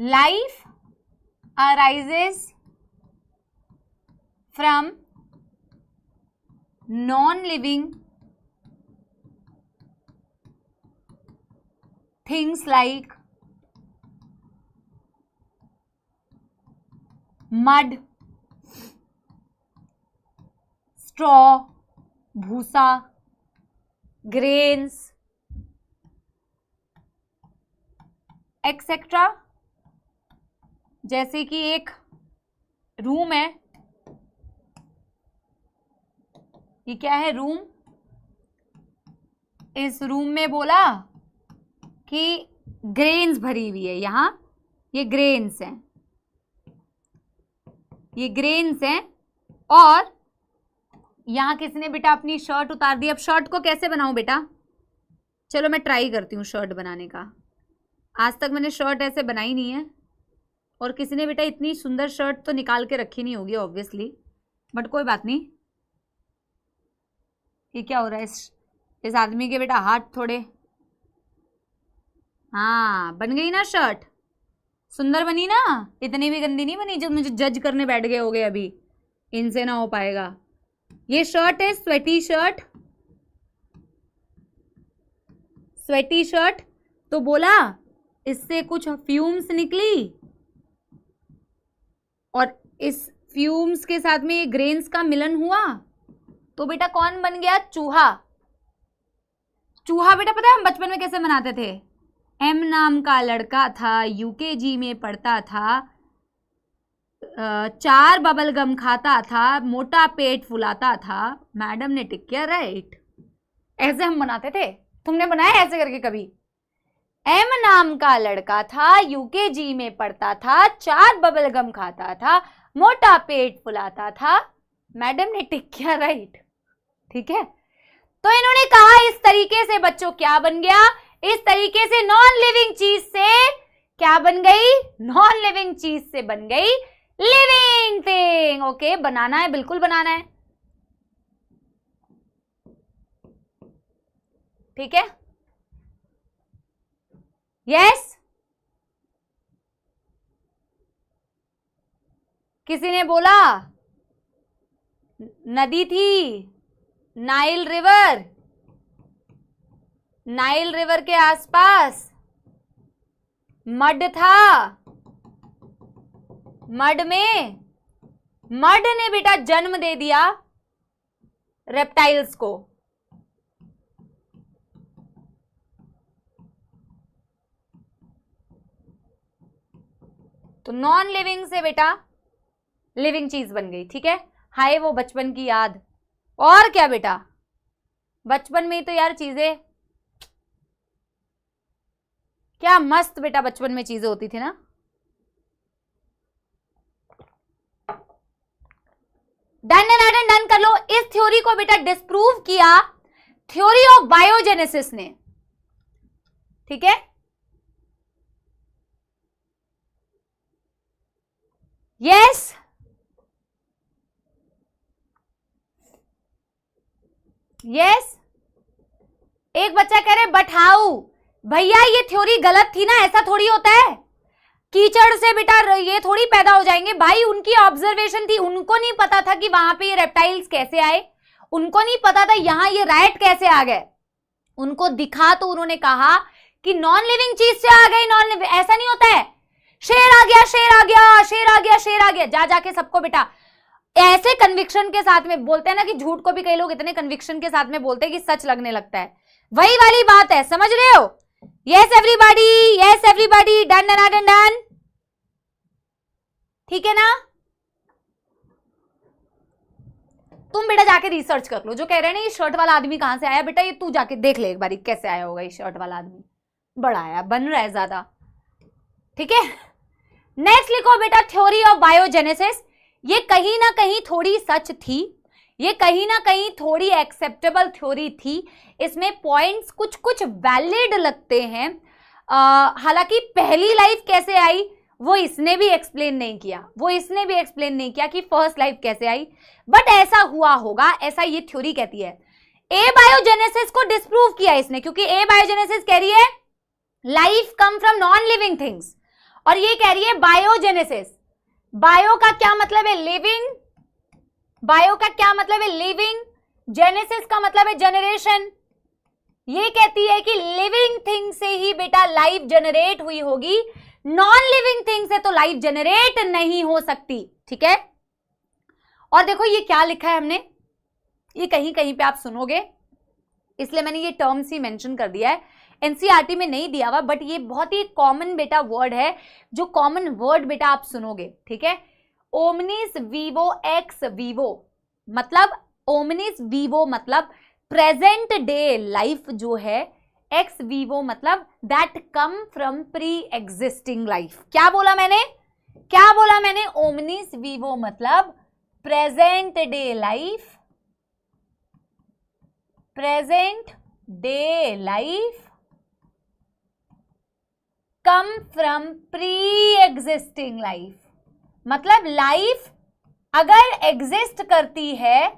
life arises from non-living things like mud, straw, भूसा, grains, एक्सेट्रा। जैसे कि एक रूम है, ये क्या है रूम, इस रूम में बोला कि ग्रेन्स भरी हुई है, यहां ये ग्रेन्स हैं, ये ग्रेन्स हैं, और यहां किसने बेटा अपनी शर्ट उतार दी। अब शर्ट को कैसे बनाऊं बेटा, चलो मैं ट्राई करती हूँ शर्ट बनाने का। आज तक मैंने शर्ट ऐसे बनाई नहीं है, और किसी ने बेटा इतनी सुंदर शर्ट तो निकाल के रखी नहीं होगी ऑब्वियसली, बट कोई बात नहीं। ये क्या हो रहा है, इस आदमी के बेटा हाथ थोड़े, हाँ बन गई ना शर्ट, सुंदर बनी ना, इतनी भी गंदी नहीं बनी जो मुझे जज करने बैठ गए होगे अभी, इनसे ना हो पाएगा। ये शर्ट है स्वेटी शर्ट, स्वेटी शर्ट। तो बोला इससे कुछ फ्यूम्स निकली, और इस फ्यूम्स के साथ में ये ग्रेन्स का मिलन हुआ, तो बेटा कौन बन गया, चूहा। चूहा बेटा पता है हम बचपन में कैसे बनाते थे, एम नाम का लड़का था, यूकेजी में पढ़ता था, 4 बबल गम खाता था, मोटा पेट फुलाता था, मैडम ने टिक किया राइट। ऐसे हम बनाते थे, तुमने बनाया ऐसे करके कभी। एम नाम का लड़का था, यूकेजी में पढ़ता था, 4 बबल गम खाता था, मोटा पेट फुलाता था, मैडम ने टिक किया राइट। ठीक है, तो इन्होंने कहा इस तरीके से बच्चों क्या बन गया, इस तरीके से नॉन लिविंग चीज से क्या बन गई, नॉन लिविंग चीज से बन गई लिविंग थिंग। ओके, बनाना है, बिल्कुल बनाना है। ठीक है, यस। किसी ने बोला नदी थी, नाइल रिवर, नाइल रिवर के आसपास मड था, मड में मड ने बेटा जन्म दे दिया रेप्टाइल्स को। तो नॉन लिविंग से बेटा लिविंग चीज बन गई। ठीक है, हाय वो बचपन की याद। और क्या बेटा, बचपन में ही तो यार चीजें क्या मस्त बेटा बचपन में चीजें होती थी ना। डन डन डन डन कर लो। इस थ्योरी को बेटा डिस्प्रूव किया थ्योरी ऑफ बायोजेनेसिस ने। ठीक है, यस यस। एक बच्चा कह रहे बट हाउ, भैया ये थ्योरी गलत थी ना, ऐसा थोड़ी होता है। कीचड़ से बेटा ये थोड़ी पैदा हो जाएंगे भाई, उनकी ऑब्जर्वेशन थी, उनको नहीं पता था कि वहां पे ये रेप्टाइल्स कैसे आए, उनको नहीं पता था यहां ये रैट कैसे आ गए, उनको दिखा तो उन्होंने कहा कि नॉन लिविंग चीज से आ गई। नॉन लिविंग ऐसा नहीं होता है, शेर आ गया शेर आ गया शेर आ गया शेर आ गया, जा जाके सबको बेटा ऐसे कन्विक्शन के साथ में बोलते हैं ना कि झूठ को भी कई लोग इतने कन्विक्शन के साथ में बोलते हैं कि सच लगने लगता है। वही वाली बात है, समझ रहे हो? Yes everybody, done done done done. ठीक है ना, तुम बेटा जाके रिसर्च कर लो। जो कह रहे हैं ना ये शर्ट वाला आदमी कहां से आया, बेटा ये तू जाके देख ले एक बारी कैसे आया होगा ये शर्ट वाला आदमी, बड़ा आया बन रहा है ज्यादा। ठीक है, नेक्स्ट लिखो बेटा थ्योरी ऑफ बायोजेनेसिस। ये कहीं ना कहीं थोड़ी सच थी, ये कहीं ना कहीं थोड़ी एक्सेप्टेबल थ्योरी थी, इसमें पॉइंट्स कुछ कुछ वैलिड लगते हैं। हालांकि पहली लाइफ कैसे आई वो इसने भी एक्सप्लेन नहीं किया, कि फर्स्ट लाइफ कैसे आई, बट ऐसा हुआ होगा, ऐसा ये थ्योरी कहती है। ए बायोजेनेसिस को डिस्प्रूव किया इसने, क्योंकि ए बायोजेनेसिस कह रही है life come from non living things, और ये कह रही है बायोजेनेसिस। बायो का क्या मतलब है? लिविंग। बायो का क्या मतलब है? लिविंग। जेनेसिस का मतलब है जनरेशन। ये कहती है कि लिविंग थिंग से ही बेटा लाइफ जनरेट हुई होगी, नॉन लिविंग थिंग से तो लाइफ जनरेट नहीं हो सकती। ठीक है, और देखो ये क्या लिखा है हमने, ये कहीं कहीं पे आप सुनोगे, इसलिए मैंने ये टर्म्स ही मेंशन कर दिया है, एनसीईआरटी में नहीं दिया हुआ, बट ये बहुत ही कॉमन बेटा वर्ड है, जो कॉमन वर्ड बेटा आप सुनोगे। ठीक है, ओमनिस वीवो एक्स वीवो, मतलब ओमनिस वीवो मतलब प्रेजेंट डे लाइफ जो है, एक्स वीवो मतलब that come from pre existing life. क्या बोला मैंने? ओमनिस वीवो मतलब present day life, present day life come from pre existing life, मतलब लाइफ अगर एग्जिस्ट करती है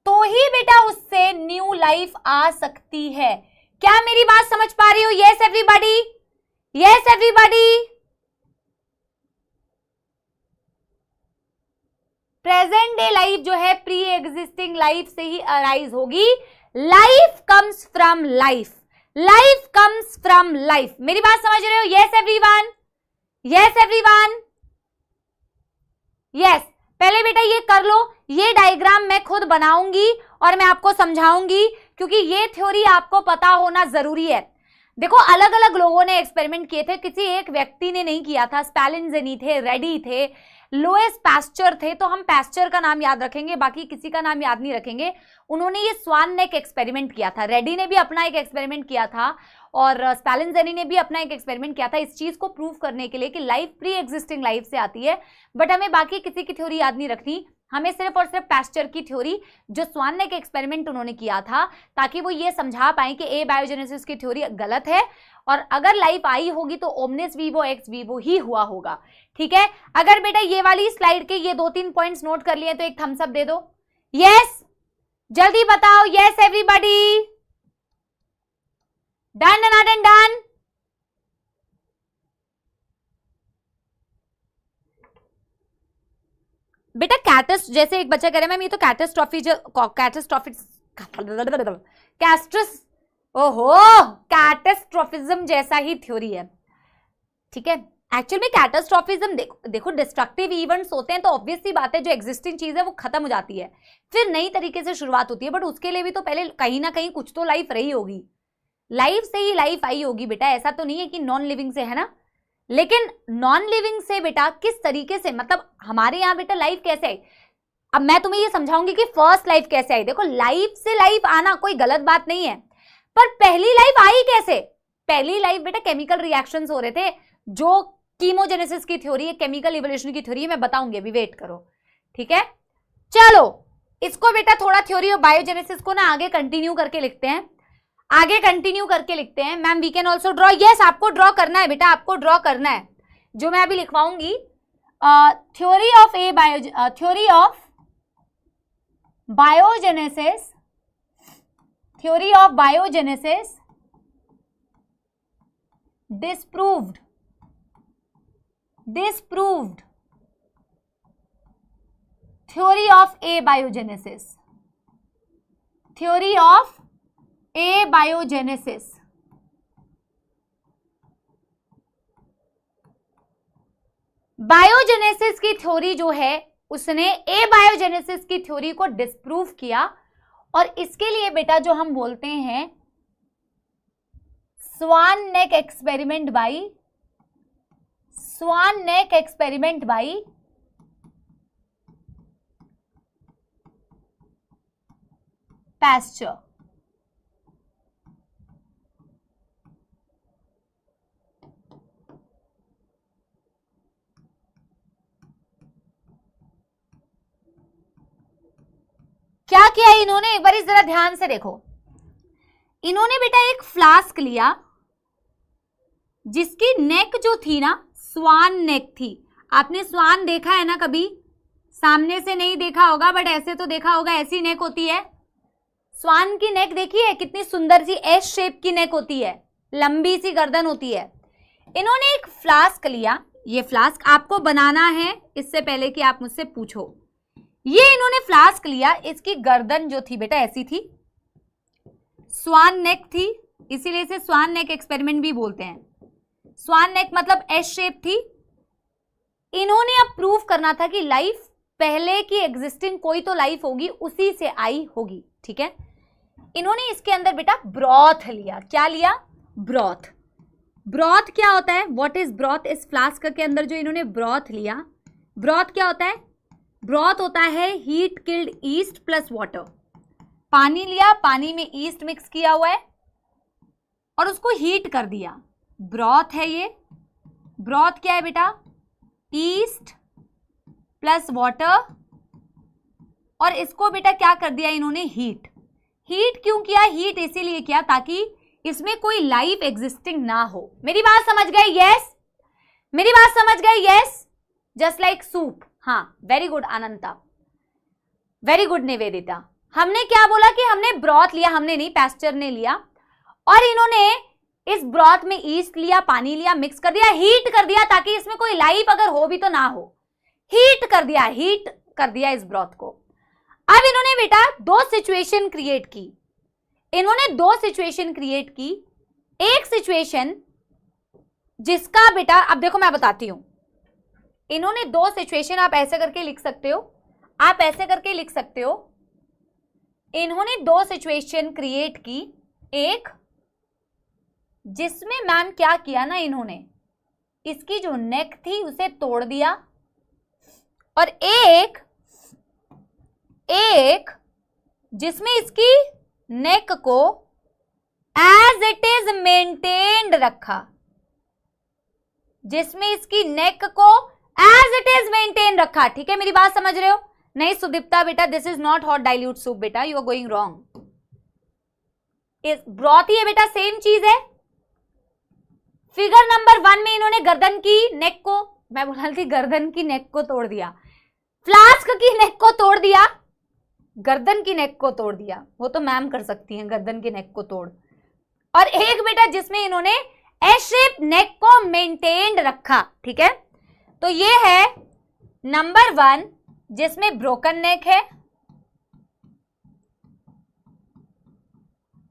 तो ही बेटा उससे न्यू लाइफ आ सकती है। क्या मेरी बात समझ पा रही हो? Yes everybody, yes everybody. Present day life जो है प्री एग्जिस्टिंग लाइफ से ही अराइज होगी। Life comes from life, life comes from life. मेरी बात समझ रहे हो? Yes everyone, yes everyone, yes. पहले बेटा ये कर लो, ये डायग्राम मैं खुद बनाऊंगी और मैं आपको समझाऊंगी, क्योंकि ये थ्योरी आपको पता होना जरूरी है। देखो अलग अलग लोगों ने एक्सपेरिमेंट किए थे, किसी एक व्यक्ति ने नहीं किया था। स्पैलिंजेनी थे, रेडी थे, लोएस पास्चर थे, तो हम पास्चर का नाम याद रखेंगे, बाकी किसी का नाम याद नहीं रखेंगे। उन्होंने ये स्वान नेक एक्सपेरिमेंट किया था, रेडी ने भी अपना एक एक्सपेरिमेंट किया था और स्पैलिंजेनी ने भी अपना एक एक्सपेरिमेंट किया था, इस चीज को प्रूव करने के लिए कि लाइफ प्री एग्जिस्टिंग लाइफ से आती है। बट हमें बाकी किसी की थ्योरी याद नहीं रखनी, हमें सिर्फ और सिर्फ पास्चर की थ्योरी, जो स्वान नेक एक्सपेरिमेंट उन्होंने किया था, ताकि वो ये समझा पाए कि ए बायोजेनेसिस की थ्योरी गलत है, और अगर लाइफ आई होगी तो ओमनिस वीवो एक्स वीवो ही हुआ होगा। ठीक है, अगर बेटा ये वाली स्लाइड के ये 2-3 पॉइंट्स नोट कर लिए तो एक थम्स अप दे दो। यस, जल्दी बताओ। Yes everybody, done done done done. बेटा कैटस, जैसे एक बच्चा कह रहा है मैम ये तो कैटास्ट्रोफिज्म जैसा ही थ्योरी है। ठीक है, एक्चुअल में कैटास्ट्रोफिज्म देखो डिस्ट्रक्टिव इवेंट्स होते हैं तो ऑब्वियस सी बात है, जो एग्जिस्टिंग चीज है वो खत्म हो जाती है, फिर नई तरीके से शुरुआत होती है, बट उसके लिए भी तो पहले कहीं ना कहीं कुछ तो लाइफ रही होगी, लाइफ से ही लाइफ आई होगी बेटा। ऐसा तो नहीं है कि नॉन लिविंग से, है ना, लेकिन नॉन लिविंग से बेटा किस तरीके से, मतलब हमारे यहाँ बेटा लाइफ कैसे आई, अब मैं तुम्हें ये समझाऊंगी कि फर्स्ट लाइफ कैसे आई। देखो लाइफ से लाइफ आना कोई गलत बात नहीं है, पर पहली लाइफ आई कैसे? पहली लाइफ बेटा केमिकल रिएक्शंस हो रहे थे, जो कीमोजेनेसिस की थ्योरी है, केमिकल इवोल्यूशन की थ्योरी है, मैं बताऊंगी, अभी वेट करो, ठीक है। चलो इसको बेटा थोड़ा थ्योरी ऑफ बायोजेनेसिस को ना आगे कंटिन्यू करके लिखते हैं, आगे कंटिन्यू करके लिखते हैं। Ma'am we can also draw, yes आपको ड्रॉ करना है बेटा, आपको ड्रॉ करना है, जो मैं अभी लिखवाऊंगी। Theory of theory of biogenesis, theory of biogenesis disproved theory of abiogenesis, theory of abiogenesis, biogenesis की थ्योरी जो है उसने एबायोजेनेसिस की थ्योरी को डिस्प्रूव किया, और इसके लिए बेटा जो हम बोलते हैं स्वान नेक एक्सपेरिमेंट बाई पैस्चर। क्या किया इन्होंने, एक बार जरा ध्यान से देखो। इन्होंने बेटा एक फ्लास्क लिया जिसकी नेक जो थी ना स्वान नेक थी। आपने स्वान देखा है ना कभी, सामने से नहीं देखा होगा बट ऐसे तो देखा होगा, ऐसी नेक होती है स्वान की नेक, देखी है कितनी सुंदर सी एस शेप की नेक होती है, लंबी सी गर्दन होती है। इन्होंने एक फ्लास्क लिया, ये फ्लास्क आपको बनाना है इससे पहले कि आप मुझसे पूछो। ये इन्होंने फ्लास्क लिया, इसकी गर्दन जो थी बेटा ऐसी थी, स्वान नेक थी, इसीलिए इसे स्वान नेक एक्सपेरिमेंट भी बोलते हैं। स्वान नेक मतलब एस शेप थी। इन्होंने अब प्रूव करना था कि लाइफ पहले की एग्जिस्टिंग कोई तो लाइफ होगी, उसी से आई होगी, ठीक है। इन्होंने इसके अंदर बेटा ब्रॉथ लिया। क्या लिया? ब्रॉथ। ब्रॉथ क्या होता है? What is broth? इस फ्लास्क के अंदर जो इन्होंने ब्रॉथ लिया, ब्रॉथ क्या होता है? ब्रॉथ होता है heat killed east plus water. पानी लिया, पानी में ईस्ट मिक्स किया हुआ है और उसको हीट कर दिया, ब्रॉथ है ये। ब्रॉथ क्या है बेटा? ईस्ट प्लस वाटर, और इसको बेटा क्या कर दिया इन्होंने? हीट। हीट क्यों किया? हीट इसीलिए किया ताकि इसमें कोई लाइफ एग्जिस्टिंग ना हो। मेरी बात समझ गए? यस, मेरी बात समझ गए? Yes, just like soup. हाँ, वेरी गुड अनंता, वेरी गुड निवेदिता। हमने क्या बोला कि हमने ब्रॉथ लिया, हमने नहीं, पैस्चर ने लिया, और इन्होंने इस ब्रॉथ में ईस्ट लिया, पानी लिया, मिक्स कर दिया, हीट कर दिया ताकि इसमें कोई लाइफ अगर हो भी तो ना हो। हीट कर दिया, हीट कर दिया इस ब्रॉथ को। अब इन्होंने बेटा दो सिचुएशन क्रिएट की। इन्होंने दो सिचुएशन क्रिएट की। एक सिचुएशन जिसका बेटा, अब देखो मैं बताती हूं, इन्होंने दो सिचुएशन, आप ऐसे करके लिख सकते हो, आप ऐसे करके लिख सकते हो। इन्होंने दो सिचुएशन क्रिएट की, एक जिसमें मैम क्या किया ना, इन्होंने इसकी जो नेक थी उसे तोड़ दिया, और एक जिसमें इसकी नेक को एज इट इज मेंटेन्ड रखा, जिसमें इसकी नेक को एज इट इज मेंटेन रखा। ठीक है, मेरी बात समझ रहे हो? नहीं सुदीप्ता बेटा, this is not hot dilute soup बेटा, यू आर गोइंग रॉन्ग। इस ब्रॉथ ही है बेटा, सेम चीज है। फिगर नंबर 1 में इन्होंने गर्दन की नेक को, मैं बोल थी गर्दन की नेक को तोड़ दिया, फ्लास्क की नेक को तोड़ दिया, गर्दन की नेक को तोड़ दिया, वो तो मैम कर सकती हैं गर्दन की नेक को तोड़। और एक बेटा जिसमें इन्होंने एस शेप नेक को मेंटेन्ड रखा। ठीक है, तो ये है नंबर 1 जिसमें ब्रोकन नेक है,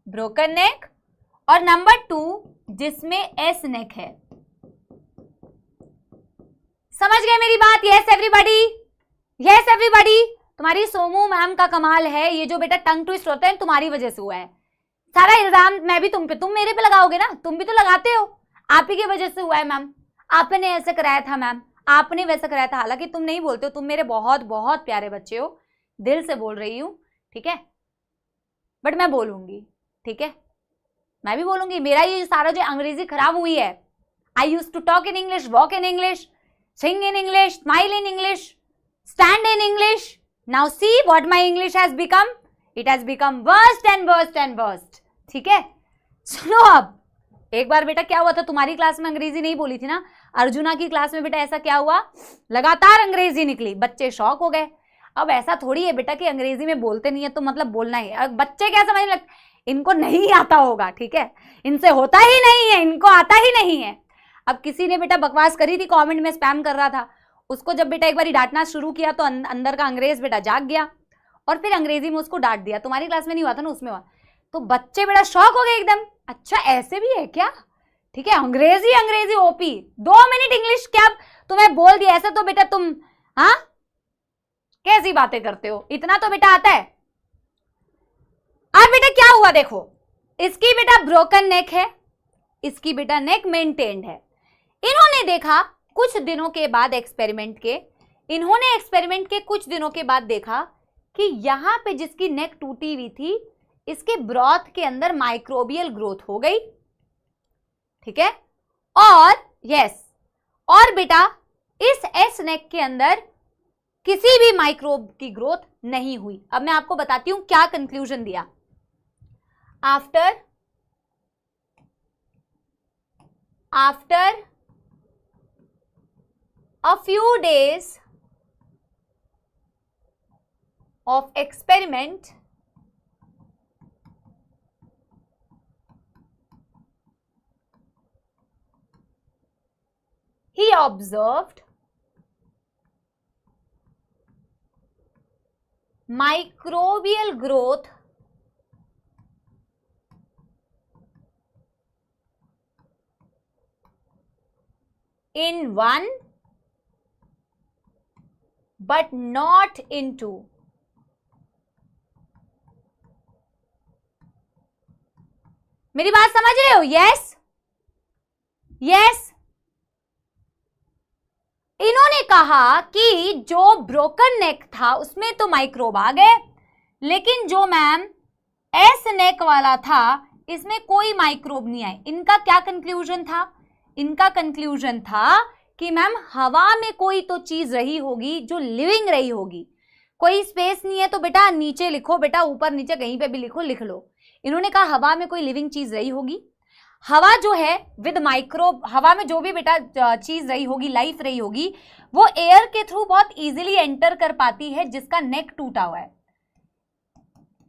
ब्रोकन नेक, और नंबर 2 जिसमें एस नेक है। समझ गए मेरी बात? Yes everybody, yes everybody. तुम्हारी सोमू मैम का कमाल है, ये जो बेटा टंग ट्विस्ट होता है तुम्हारी वजह से हुआ है। सारा इल्जाम मैं भी तुम पे, तुम मेरे पे लगाओगे ना, तुम भी तो लगाते हो, आप ही की वजह से हुआ है मैम। आपने ऐसे कराया था मैम, आपने वैसे कराया था। हालांकि तुम नहीं बोलते हो, तुम मेरे बहुत बहुत प्यारे बच्चे हो, दिल से बोल रही हूं, ठीक है, बट मैं बोलूंगी, ठीक है, मैं भी बोलूंगी। मेरा ये सारा जो अंग्रेजी खराब हुई है, I use to talk in English, walk in English, sing in English, smile in English, stand in English, now see what my English has become, it has become worst and worst and worst, ठीक है। सुनो, अब एक बार बेटा क्या हुआ था, तुम्हारी क्लास में अंग्रेजी नहीं बोली थी ना, अर्जुना की क्लास में बेटा ऐसा क्या हुआ, लगातार अंग्रेजी निकली, बच्चे शॉक हो गए। अब ऐसा थोड़ी है बेटा कि अंग्रेजी में बोलते नहीं है तो मतलब बोलना ही है। बच्चे क्या समझने लगते, इनको नहीं आता होगा, ठीक है, इनसे होता ही नहीं है, इनको आता ही नहीं है। अब किसी ने बेटा बकवास करी थी, कमेंट में स्पैम कर रहा था, उसको जब बेटा एक बार डांटना शुरू किया तो अंदर का अंग्रेज बेटा जाग गया और फिर अंग्रेजी में उसको डांट दिया। तुम्हारी क्लास में नहीं हुआ था ना, उसमें हुआ। तो बच्चे बेटा शॉक हो गए एकदम, अच्छा ऐसे भी है क्या, ठीक है, अंग्रेजी अंग्रेजी ओपी, 2 मिनट इंग्लिश क्या तुम्हें बोल दिया, ऐसे तो बेटा तुम, हाँ कैसी बातें करते हो, इतना तो बेटा आता है। अब बेटा क्या हुआ देखो, इसकी बेटा ब्रोकन नेक है, इसकी बेटा नेक मेंटेन्ड है। इन्होंने देखा कुछ दिनों के बाद एक्सपेरिमेंट के, इन्होंने एक्सपेरिमेंट के कुछ दिनों के बाद देखा कि यहां पे जिसकी नेक टूटी हुई थी, इसके ब्रॉथ के अंदर माइक्रोबियल ग्रोथ हो गई, ठीक है, और यस, और बेटा इस एस नेक के अंदर किसी भी माइक्रोब की ग्रोथ नहीं हुई। अब मैं आपको बताती हूं क्या कंक्लूजन दिया। After a few days of experiment, he observed microbial growth in one but not in two. मेरी बात समझ रहे हो? Yes yes. इन्होंने कहा कि जो ब्रोकन नेक था उसमें तो माइक्रोब आ गए, लेकिन जो मैम एस नेक वाला था इसमें कोई माइक्रोब नहीं आए। इनका क्या कंक्लूजन था? इनका कंक्लूजन था कि मैम हवा में कोई तो चीज रही होगी जो लिविंग रही होगी। कोई स्पेस नहीं है तो बेटा नीचे लिखो, बेटा ऊपर नीचे कहीं पे भी लिखो, लिख लो। इन्होंने कहा हवा में कोई लिविंग चीज रही होगी। हवा जो है विद माइक्रोब, हवा में जो भी बेटा चीज रही होगी, लाइफ रही होगी, वो एयर के थ्रू बहुत इजीली एंटर कर पाती है जिसका नेक टूटा हुआ है,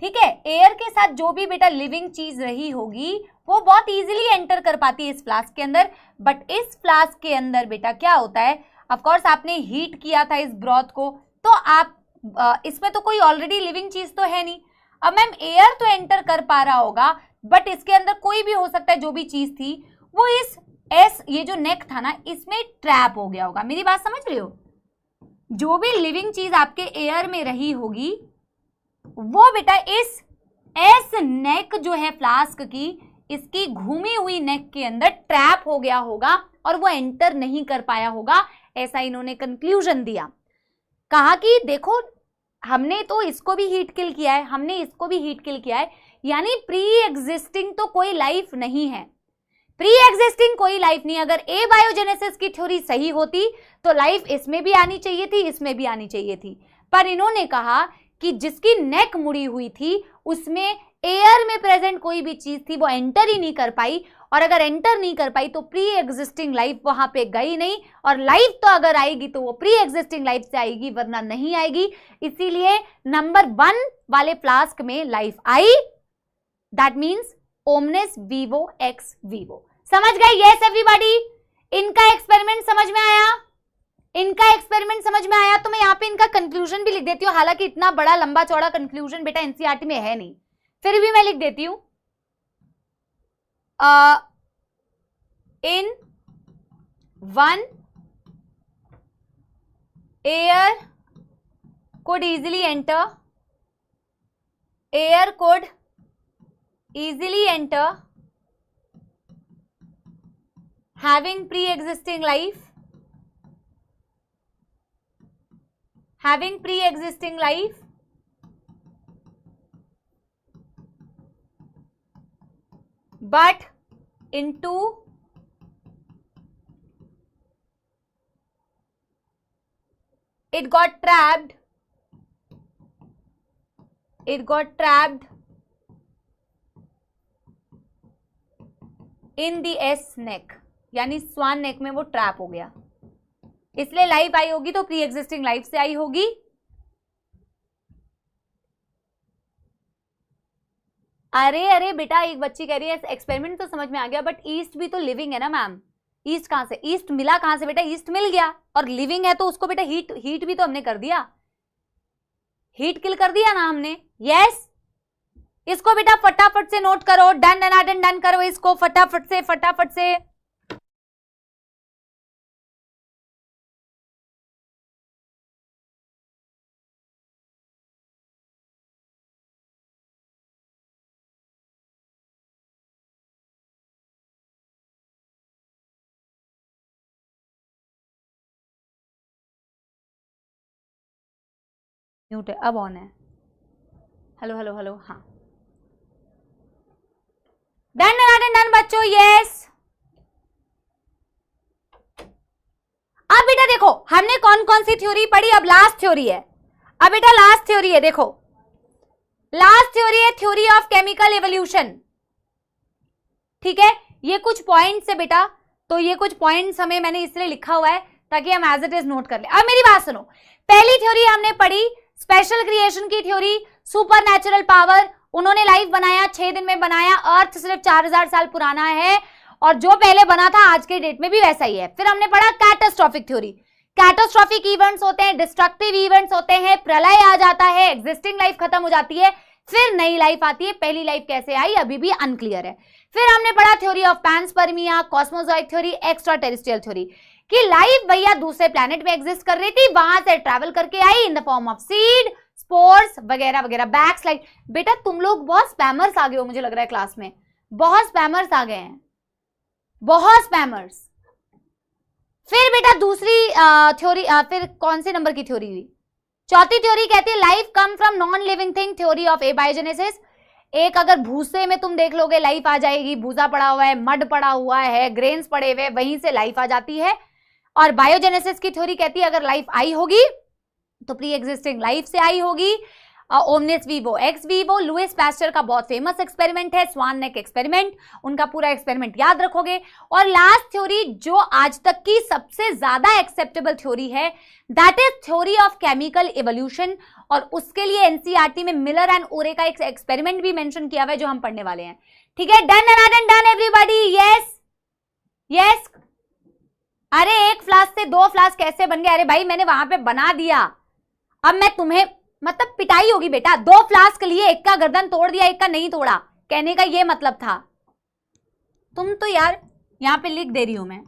ठीक है। एयर के साथ जो भी बेटा लिविंग चीज रही होगी वो बहुत इजीली एंटर कर पाती है इस फ्लास्क के अंदर। बट इस फ्लास्क के अंदर बेटा क्या होता है, ऑफ कोर्स आपने हीट किया था इस ब्रॉथ को, तो आप इसमें तो कोई ऑलरेडी लिविंग चीज तो है नहीं। अब मैम एयर तो एंटर कर पा रहा होगा, बट इसके अंदर कोई भी हो सकता है, जो भी चीज थी वो इस ये जो नेक था ना इसमें ट्रैप हो गया होगा। मेरी बात समझ रहे हो? जो भी लिविंग चीज आपके एयर में रही होगी वो बेटा इस एस नेक जो है फ्लास्क की, इसकी घूमी हुई नेक के अंदर ट्रैप हो गया होगा और वो एंटर नहीं कर पाया होगा। ऐसा इन्होंने कंक्लूजन दिया। कहा कि देखो हमने तो इसको भी हीट किल किया है, हमने इसको भी हीट किल किया है, यानी प्री एग्जिस्टिंग तो कोई लाइफ नहीं है, प्री एग्जिस्टिंग कोई लाइफ नहीं। अगर ए बायोजेनेसिस की थ्योरी सही होती तो लाइफ इसमें भी आनी चाहिए थी, इसमें भी आनी चाहिए थी। पर इन्होंने कहा कि जिसकी नेक मुड़ी हुई थी उसमें एयर में प्रेजेंट कोई भी चीज थी वो एंटर ही नहीं कर पाई, और अगर एंटर नहीं कर पाई तो प्री एग्जिस्टिंग लाइफ वहां पे गई नहीं, और लाइफ तो अगर आएगी तो वो प्री एग्जिस्टिंग लाइफ से आएगी वरना नहीं आएगी। इसीलिए नंबर 1 वाले फ्लास्क में लाइफ आई, that means omnes vivo ex vivo. समझ गए? यस एवरीबॉडी, इनका एक्सपेरिमेंट समझ में आया? इनका एक्सपेरिमेंट समझ में आया? तो मैं यहाँ पे इनका कंक्लूजन भी लिख देती हूँ, हालांकि इतना बड़ा लंबा चौड़ा कंक्लूजन बेटा एनसीईआरटी में है नहीं, फिर भी मैं लिख देती हूं। इन 1 air could easily enter, air could easily enter having pre-existing life, having pre-existing life, but into it got trapped in the S neck, यानी स्वान नेक में वो ट्रैप हो गया, इसलिए लाइफ आई होगी तो प्री एग्जिस्टिंग लाइफ से आई होगी। अरे बेटा, एक बच्ची कह रही है एक्सपेरिमेंट तो समझ में आ गया, बट ईस्ट भी तो लिविंग है ना मैम। ईस्ट कहां से, ईस्ट मिला कहां से बेटा, ईस्ट मिल गया, और लिविंग है तो उसको बेटा हीट भी तो हमने कर दिया, हीट किल कर दिया ना हमने। यस, इसको बेटा फटाफट से नोट करो, डन डन डन करो इसको फटाफट से। म्यूट है, अब ऑन है। हेलो हाँ, डन बच्चों। यस, अब बेटा देखो हमने कौन कौन सी थ्योरी पढ़ी, अब लास्ट थ्योरी है। अब बेटा लास्ट थ्योरी है, देखो लास्ट थ्योरी है थ्योरी ऑफ केमिकल एवोल्यूशन। ठीक है, ये कुछ पॉइंट्स है बेटा, तो ये कुछ पॉइंट्स हमें मैंने इसलिए लिखा हुआ है ताकि हम एज इट इज नोट कर ले। अब मेरी बात सुनो, पहली थ्योरी हमने पढ़ी स्पेशल क्रिएशन की थ्योरी, सुपर नेचुरल पावर, उन्होंने लाइफ बनाया 6 दिन में बनाया, अर्थ सिर्फ 4000 साल पुराना है, और जो पहले बना था आज के डेट में भी वैसा ही है। फिर हमने पढ़ा कैटास्ट्रोफिक थ्योरी, कैटास्ट्रोफिक इवेंट्स होते हैं, डिस्ट्रक्टिव इवेंट्स होते हैं, प्रलय आ जाता है, एग्जिस्टिंग लाइफ खत्म हो जाती है, फिर नई लाइफ आती है, पहली लाइफ कैसे आई अभी भी अनक्लियर है। फिर हमने पढ़ा theory of panspermia, cosmozoic theory, extra terrestrial theory, कि लाइफ भैया दूसरे प्लैनेट में एग्जिस्ट कर रही थी, वहां से ट्रैवल करके आई in the form of seed, spores वगैरह वगैरह, बैकस्लाइड। बेटा तुम लोग बहुत स्पैमर्स आ गए हो, मुझे लग रहा है क्लास में बहुत स्पैमर्स आ गए हैं, बहुत स्पैमर्स। फिर बेटा दूसरी थ्योरी, फिर कौन से नंबर की थ्योरी हुई, चौथी थ्योरी कहती है life come from non living thing, theory of abiogenesis. एक अगर भूसे में तुम देख लोगे लाइफ आ जाएगी, भूसा पड़ा हुआ है, मड पड़ा हुआ है, ग्रेन्स पड़े हुए, वहीं से लाइफ आ जाती है। और बायोजेनेसिस की थ्योरी कहती है अगर लाइफ आई होगी तो प्री एग्जिस्टिंग लाइफ से आई होगी। Omnis vivo ex vivo, Louis Pasteur का बहुत फेमस एक्सपेरिमेंट है, स्वान नेक एक्सपेरिमेंट, उनका पूरा एक्सपेरिमेंट याद रखोगे। और लास्ट थ्योरी जो आज तक की सबसे ज्यादा एक्सेप्टेबल थ्योरी है, that is theory of chemical evolution, और उसके लिए एनसीईआरटी में मिलर एंड ओरे का एक एक्सपेरिमेंट भी मेंशन किया हुआ है जो हम पढ़ने वाले हैं। ठीक है, डन एवरीबॉडी। यस यस, अरे एक फ्लास्क से 2 फ्लास्क कैसे बन गए, अरे भाई मैंने वहां पे बना दिया, अब मैं तुम्हें मतलब पिटाई होगी बेटा। 2 फ्लास्क लिए, एक का गर्दन तोड़ दिया, एक का नहीं तोड़ा, कहने का ये मतलब था। तुम तो यार यहां पे लिख दे रही हूं मैं,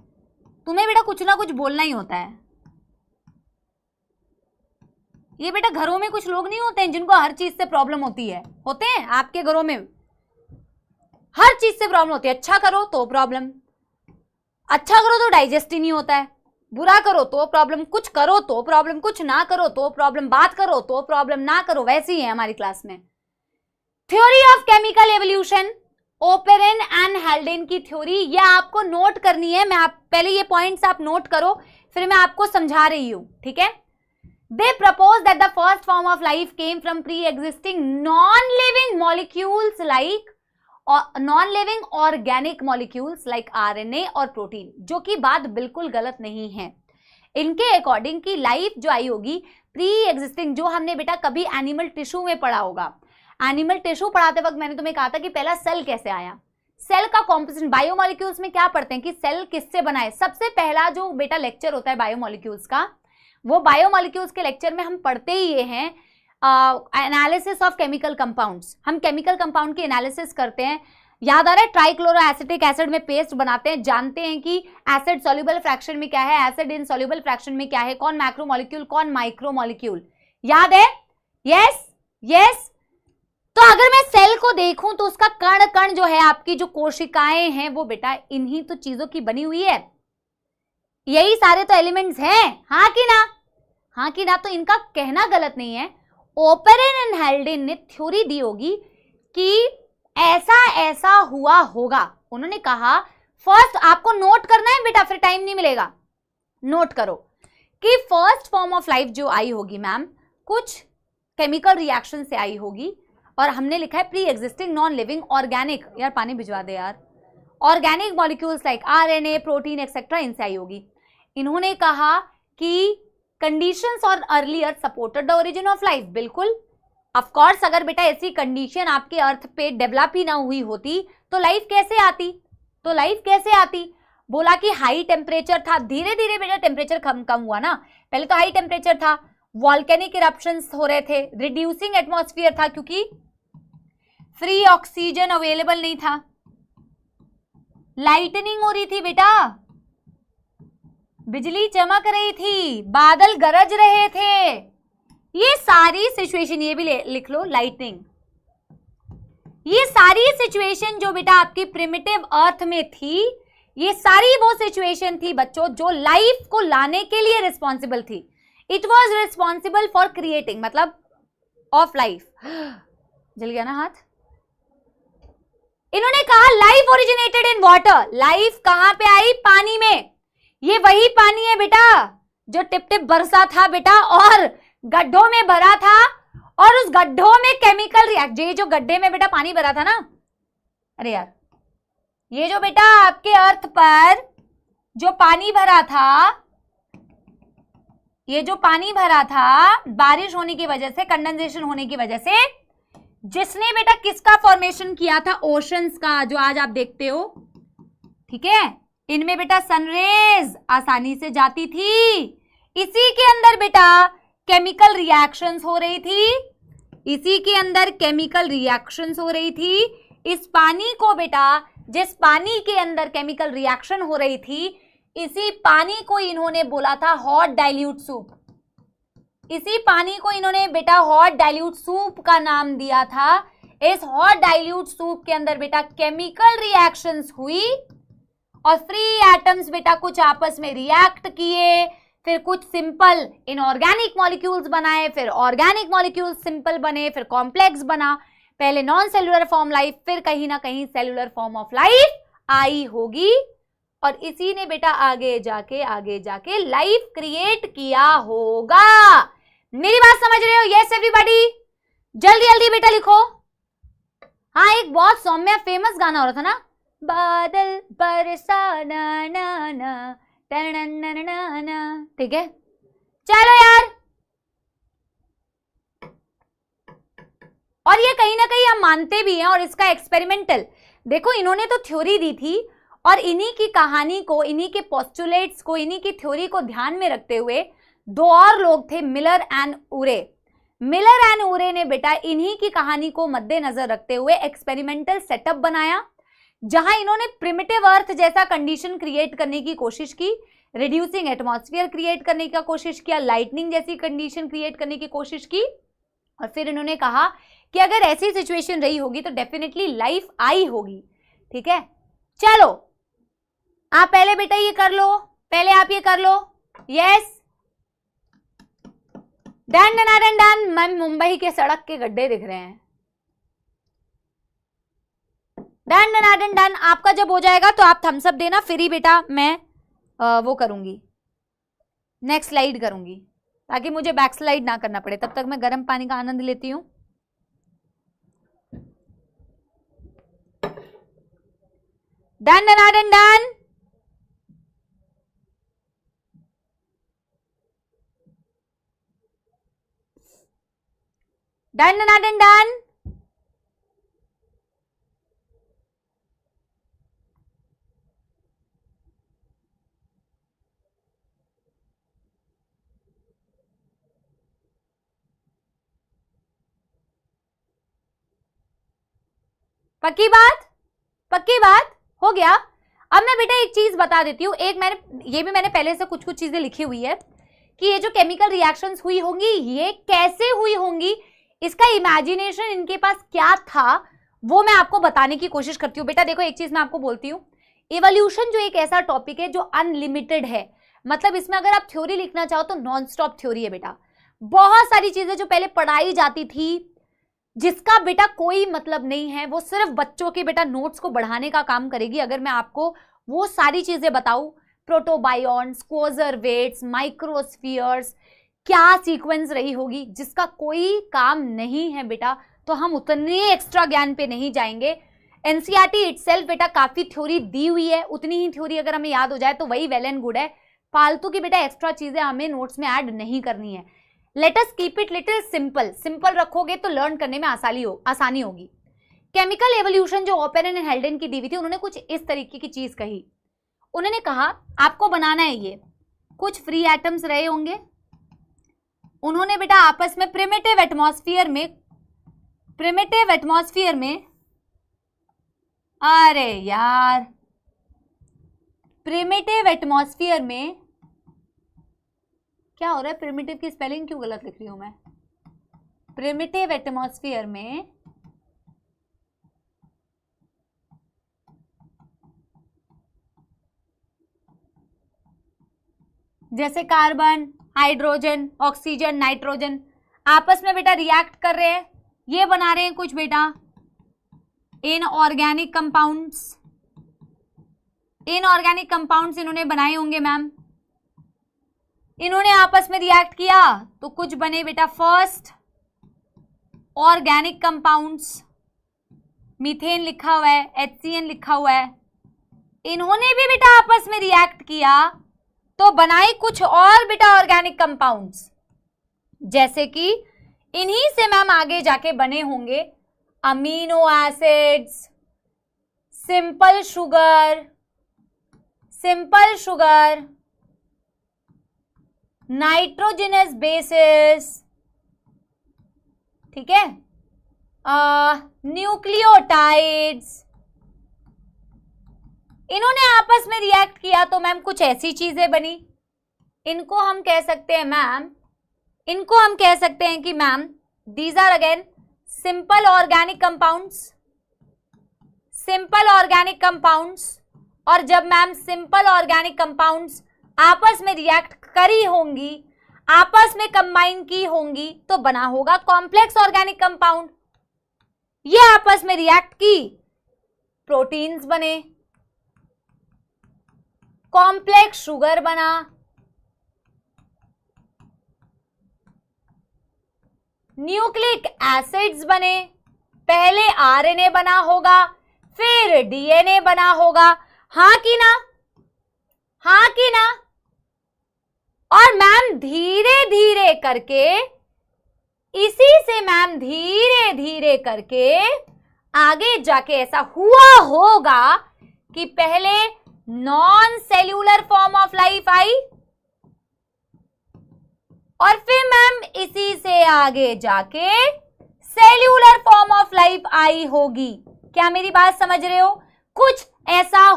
तुम्हें बेटा कुछ ना कुछ बोलना ही होता है। ये बेटा घरों में कुछ लोग नहीं होते हैं जिनको हर चीज से प्रॉब्लम होती है, होते हैं आपके घरों में हर चीज से प्रॉब्लम होती है। अच्छा करो तो प्रॉब्लम, अच्छा करो तो डाइजेस्ट ही नहीं होता है, बुरा करो तो प्रॉब्लम, कुछ करो तो प्रॉब्लम, कुछ ना करो तो प्रॉब्लम, बात करो तो प्रॉब्लम, ना करो वैसी है हमारी क्लास में। Theory of chemical evolution, operon and हेल्डेन की थ्योरी, ये आपको नोट करनी है। मैं पहले ये पॉइंट्स आप नोट करो, फिर मैं आपको समझा रही हूं। ठीक है, they propose that the first form of life came from pre existing non living molecules like non living organic molecules like RNA और प्रोटीन, जो कि बात बिल्कुल गलत नहीं है। इनके अकॉर्डिंग की लाइफ जो आई होगी प्री एग्जिस्टिंग, जो हमने बेटा कभी एनिमल टिश्यू में पढ़ा होगा, एनिमल टिश्यू पढ़ाते वक्त मैंने तुम्हें कहा था कि पहला सेल कैसे आया, सेल का कॉम्पोजिशन, बायोमॉलिक्यूल्स में क्या पढ़ते हैं कि सेल किससे बना है। सबसे पहला जो बेटा लेक्चर होता है बायोमॉलिक्यूल्स का, वो बायोमॉलिक्यूल्स के लेक्चर में हम पढ़ते ही ये हैं एनालिसिस ऑफ केमिकल कंपाउंड्स। हम केमिकल कंपाउंड की एनालिसिस करते हैं, याद आ रहा है, ट्राइक्लोरो एसिटिक एसिड में पेस्ट बनाते हैं, जानते हैं कि एसिड सॉल्युबल फ्रैक्शन में क्या है, एसिड इनसॉल्युबल फ्रैक्शन में क्या है, कौन मैक्रोमोलिक्यूल कौन माइक्रोमोलिक्यूल, याद है। यस यस, तो अगर मैं सेल को देखूं तो उसका कण कण जो है, आपकी जो कोशिकाएं हैं वो बेटा इन्हीं तो चीजों की बनी हुई है, यही सारे तो एलिमेंट्स हैं, हाँ कि ना, हाँ कि ना। तो इनका कहना गलत नहीं है। ओपेरन एंड हेल्डेन ने थ्योरी दी होगी कि ऐसा ऐसा हुआ होगा। उन्होंने कहा, फर्स्ट आपको नोट करना है बेटा, फिर टाइम नहीं मिलेगा, नोट करो कि फर्स्ट फॉर्म ऑफ लाइफ जो आई होगी मैम, कुछ केमिकल रिएक्शन से आई होगी, और हमने लिखा है pre existing non living organic, यार पानी भिजवा दे यार, organic molecules like RNA, protein etcetera, इनसे आई होगी। इन्होंने कहा कि कंडीशंस और earlier supported the origin of life. बिल्कुल, ऑफ कोर्स, अगर बेटा ऐसी कंडीशन आपके अर्थ पे डेवलप ही ना हुई होती तो लाइफ कैसे आती, तो लाइफ कैसे आती। बोला कि हाई टेम्परेचर था, धीरे धीरे बेटा टेम्परेचर कम हुआ ना, पहले तो हाई टेम्परेचर था, वॉल्केनिक इरप्शंस हो रहे थे, रिड्यूसिंग एटमॉस्फेयर था क्योंकि फ्री ऑक्सीजन अवेलेबल नहीं था, लाइटनिंग हो रही थी बेटा, बिजली चमक रही थी, बादल गरज रहे थे, ये सारी सिचुएशन, ये भी लिख लो लाइटनिंग, ये सारी सिचुएशन जो बेटा आपकी प्रिमिटिव अर्थ में थी, ये सारी वो सिचुएशन थी बच्चों जो लाइफ को लाने के लिए रिस्पॉन्सिबल थी। It was responsible for creating, मतलब ऑफ लाइफ। जल गया ना हाथ। इन्होंने कहा life originated in water, life कहां पे आई, पानी में। ये वही पानी है बेटा जो टिप टिप बरसा था बेटा और गड्ढों में भरा था, और उस गड्ढों में केमिकल रिएक्ट, ये जो गड्ढे में बेटा पानी भरा था ना, अरे यार, ये जो बेटा आपके अर्थ पर जो पानी भरा था, ये जो पानी भरा था बारिश होने की वजह से, कंडेंसेशन होने की वजह से, जिसने बेटा किसका फॉर्मेशन किया था, ओशंस का, जो आज आप देखते हो, ठीक है। इनमें बेटा सनरेज आसानी से जाती थी, इसी के अंदर बेटा केमिकल रिएक्शंस हो रही थी, इसी के अंदर केमिकल रिएक्शंस हो रही थी। इस पानी को बेटा, जिस पानी के अंदर केमिकल रिएक्शन हो रही थी, इसी पानी को इन्होंने बोला था हॉट डाइल्यूट सूप, इसी पानी को इन्होंने बेटा हॉट डाइल्यूट सूप का नाम दिया था। इस हॉट डाइल्यूट सूप के अंदर बेटा केमिकल रिएक्शंस हुई और फ्री एटम्स बेटा कुछ आपस में रिएक्ट किए, फिर कुछ सिंपल इनऑर्गेनिक मॉलिक्यूल्स बनाए, फिर ऑर्गेनिक मॉलिक्यूल्स सिंपल बने, फिर कॉम्प्लेक्स बना, पहले नॉन सेलुलर फॉर्म लाइफ, फिर कहीं ना कहीं cellular form of life I होगी, और इसी ने बेटा आगे जाके लाइफ क्रिएट किया होगा। मेरी बात समझ रहे हो? यस एवरीबॉडी, जल्दी जल्दी बेटा लिखो। हाँ, एक बहुत सौम्य फेमस गाना हो रहा था ना, बादल बरसा ना ना ना ना, ठीक है। चलो यार, और ये कहीं ना कहीं हम मानते भी हैं, और इसका एक्सपेरिमेंटल देखो, इन्होंने तो थ्योरी दी थी, और इन्हीं की कहानी को, इन्हीं के पोस्टुलेट्स को, इन्हीं की थ्योरी को ध्यान में रखते हुए दो और लोग थे, मिलर एंड उरे। मिलर एंड उरे ने बेटा इन्हीं की कहानी को मद्देनजर रखते हुए एक्सपेरिमेंटल सेटअप बनाया, जहां इन्होंने प्रिमिटिव अर्थ जैसा कंडीशन क्रिएट करने की कोशिश की, रिड्यूसिंग एटमॉस्फेयर क्रिएट करने की कोशिश किया, लाइटनिंग जैसी कंडीशन क्रिएट करने की कोशिश की, और फिर इन्होंने कहा कि अगर ऐसी सिचुएशन रही होगी तो डेफिनेटली लाइफ आई होगी, ठीक है। चलो आप पहले बेटा ये कर लो, पहले आप ये कर लो, yes, done done done done. Ma'am Mumbai के सड़क के गड्ढे दिख रहे हैं, डन डन डन डन। आपका जब हो जाएगा तो आप थम्स अप देना, फिर ही बेटा मैं वो करूंगी, नेक्स्ट स्लाइड करूंगी, ताकि मुझे बैक स्लाइड ना करना पड़े। तब तक मैं गर्म पानी का आनंद लेती हूं। Done done done done. Done done done done. पक्की बात, पक्की बात, हो गया। अब मैं बेटा एक चीज बता देती हूँ, एक मैंने पहले से कुछ चीजें लिखी हुई है कि ये जो केमिकल रिएक्शंस हुई होंगी ये कैसे हुई होंगी, इसका इमेजिनेशन इनके पास क्या था वो मैं आपको बताने की कोशिश करती हूँ। बेटा देखो एक चीज मैं आपको बोलती हूँ, इवोल्यूशन जो एक ऐसा टॉपिक है जो अनलिमिटेड है, मतलब इसमें अगर आप थ्योरी लिखना चाहो तो नॉन स्टॉप थ्योरी है बेटा। बहुत सारी चीजें जो पहले पढ़ाई जाती थी जिसका बेटा कोई मतलब नहीं है, वो सिर्फ बच्चों के बेटा नोट्स को बढ़ाने का काम करेगी। अगर मैं आपको वो सारी चीजें बताऊं, प्रोटोबायोन्स, क्वोजरवेट्स, माइक्रोस्फीयर्स, क्या सीक्वेंस रही होगी जिसका कोई काम नहीं है बेटा, तो हम उतने एक्स्ट्रा ज्ञान पे नहीं जाएंगे। एनसीईआरटी इटसेल्फ बेटा काफी थ्योरी दी हुई है, उतनी ही थ्योरी अगर हमें याद हो जाए तो वही वेल एंड गुड है। फालतू की बेटा एक्स्ट्रा चीजें हमें नोट्स में ऐड नहीं करनी है। Let us keep it little simple, simple रखोगे तो लर्न करने में आसानी होगी। केमिकल एवोल्यूशन जो ओपेरन एंड हेल्डेन की दी हुई थी, उन्होंने कुछ इस तरीके की चीज कही। उन्होंने कहा आपको बनाना है ये, कुछ फ्री एटम्स रहे होंगे, उन्होंने बेटा आपस में प्रिमिटिव एटमॉस्फेयर में अरे यार, प्रिमिटिव एटमॉस्फेयर में क्या हो रहा है, प्रिमिटिव की स्पेलिंग क्यों गलत लिख रही हूं मैं, प्रिमिटिव एटमॉस्फेयर में जैसे कार्बन, हाइड्रोजन, ऑक्सीजन, नाइट्रोजन आपस में बेटा रिएक्ट कर रहे हैं, ये बना रहे हैं कुछ बेटा इनऑर्गेनिक कंपाउंड्स। इनऑर्गेनिक कंपाउंड्स इन्होंने बनाए होंगे मैम, इन्होंने आपस में रिएक्ट किया तो कुछ बने बेटा फर्स्ट ऑर्गेनिक कंपाउंड्स। मीथेन लिखा हुआ है, HCN लिखा हुआ है, इन्होंने भी बेटा आपस में रिएक्ट किया तो बनाए कुछ और बेटा ऑर्गेनिक कंपाउंड्स, जैसे कि इन्हीं से मैम आगे जाके बने होंगे amino acids, simple sugar, nitrogenous bases, ठीक है, न्यूक्लियोटाइड्स, इन्होंने आपस में रिएक्ट किया तो मैम कुछ ऐसी चीजें बनी। इनको हम कह सकते हैं मैम, इनको हम कह सकते हैं कि ma'am these are again simple organic compounds. और जब मैम सिंपल ऑर्गेनिक कंपाउंड्स आपस में रिएक्ट करी होंगी, आपस में कंबाइन की होंगी तो बना होगा कॉम्प्लेक्स ऑर्गेनिक कंपाउंड। ये आपस में रिएक्ट की, प्रोटीन्स बने, कॉम्प्लेक्स शुगर बना, न्यूक्लिक एसिड्स बने, पहले आरएनए बना होगा फिर डीएनए बना होगा, हाँ कि ना, हाँ कि ना। और मैम धीरे धीरे करके, इसी से मैम धीरे धीरे करके आगे जाके ऐसा हुआ होगा कि पहले non cellular form of life I और फिर मैम इसी से आगे जाके cellular form of life I होगी। क्या मेरी बात समझ रहे हो? कुछ ऐसा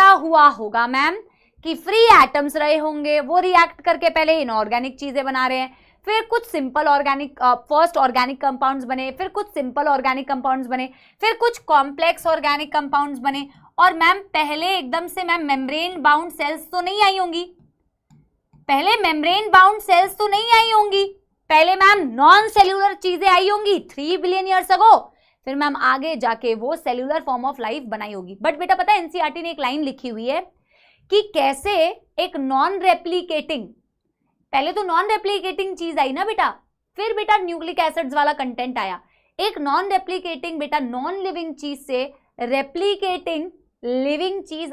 हुआ होगा मैम कि फ्री एटम्स रहे होंगे, वो रिएक्ट करके पहले इनऑर्गेनिक चीजें बना रहे हैं, फिर कुछ simple organic first organic compounds बने, फिर कुछ सिंपल ऑर्गेनिक कंपाउंड्स बने, फिर कुछ कॉम्प्लेक्स ऑर्गेनिक कंपाउंड्स बने। और मैम पहले एकदम से मैम मेम्ब्रेन बाउंड सेल्स तो नहीं आई होंगी, पहले मैम नॉन सेल्यूलर चीजें आई होंगी 3 बिलियन ईयर्स अगो, फिर मैम आगे जाके वो सेल्यूलर फॉर्म ऑफ लाइफ बनाई होगी। बट बेटा पता है एनसीईआरटी ने एक लाइन लिखी हुई है कि कैसे एक नॉन रेप्लिकेटिंग, पहले तो नॉन रेप्लिकेटिंग चीज आई ना बेटा, फिर बेटा न्यूक्लिक एसिड्स वाला कंटेंट आया, एक नॉन रेप्लिकेटिंग बेटा नॉन लिविंग चीज से रेप्लिकेटिंग लिविंग चीज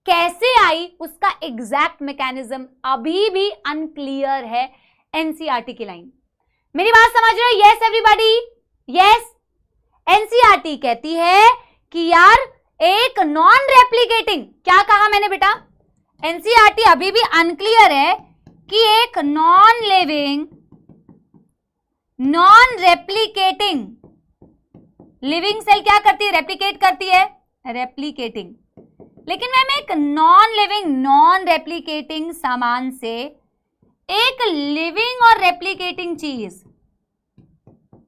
कैसे आई, उसका एग्जैक्ट मैकेनिज्म अभी भी अनक्लियर है। एनसीईआरटी की लाइन, मेरी बात समझ रहे हो? Yes everybody, yes. एनसीईआरटी कहती है कि यार एक नॉन रेप्लिकेटिंग, क्या कहा मैंने बेटा? एनसीईआरटी अभी भी अनक्लियर है कि एक non living non replicating living cell क्या करती है? रेप्लिकेट करती है, रेप्लिकेटिंग। लेकिन मैम एक नॉन लिविंग नॉन रेप्लिकेटिंग सामान से एक लिविंग और रेप्लिकेटिंग चीज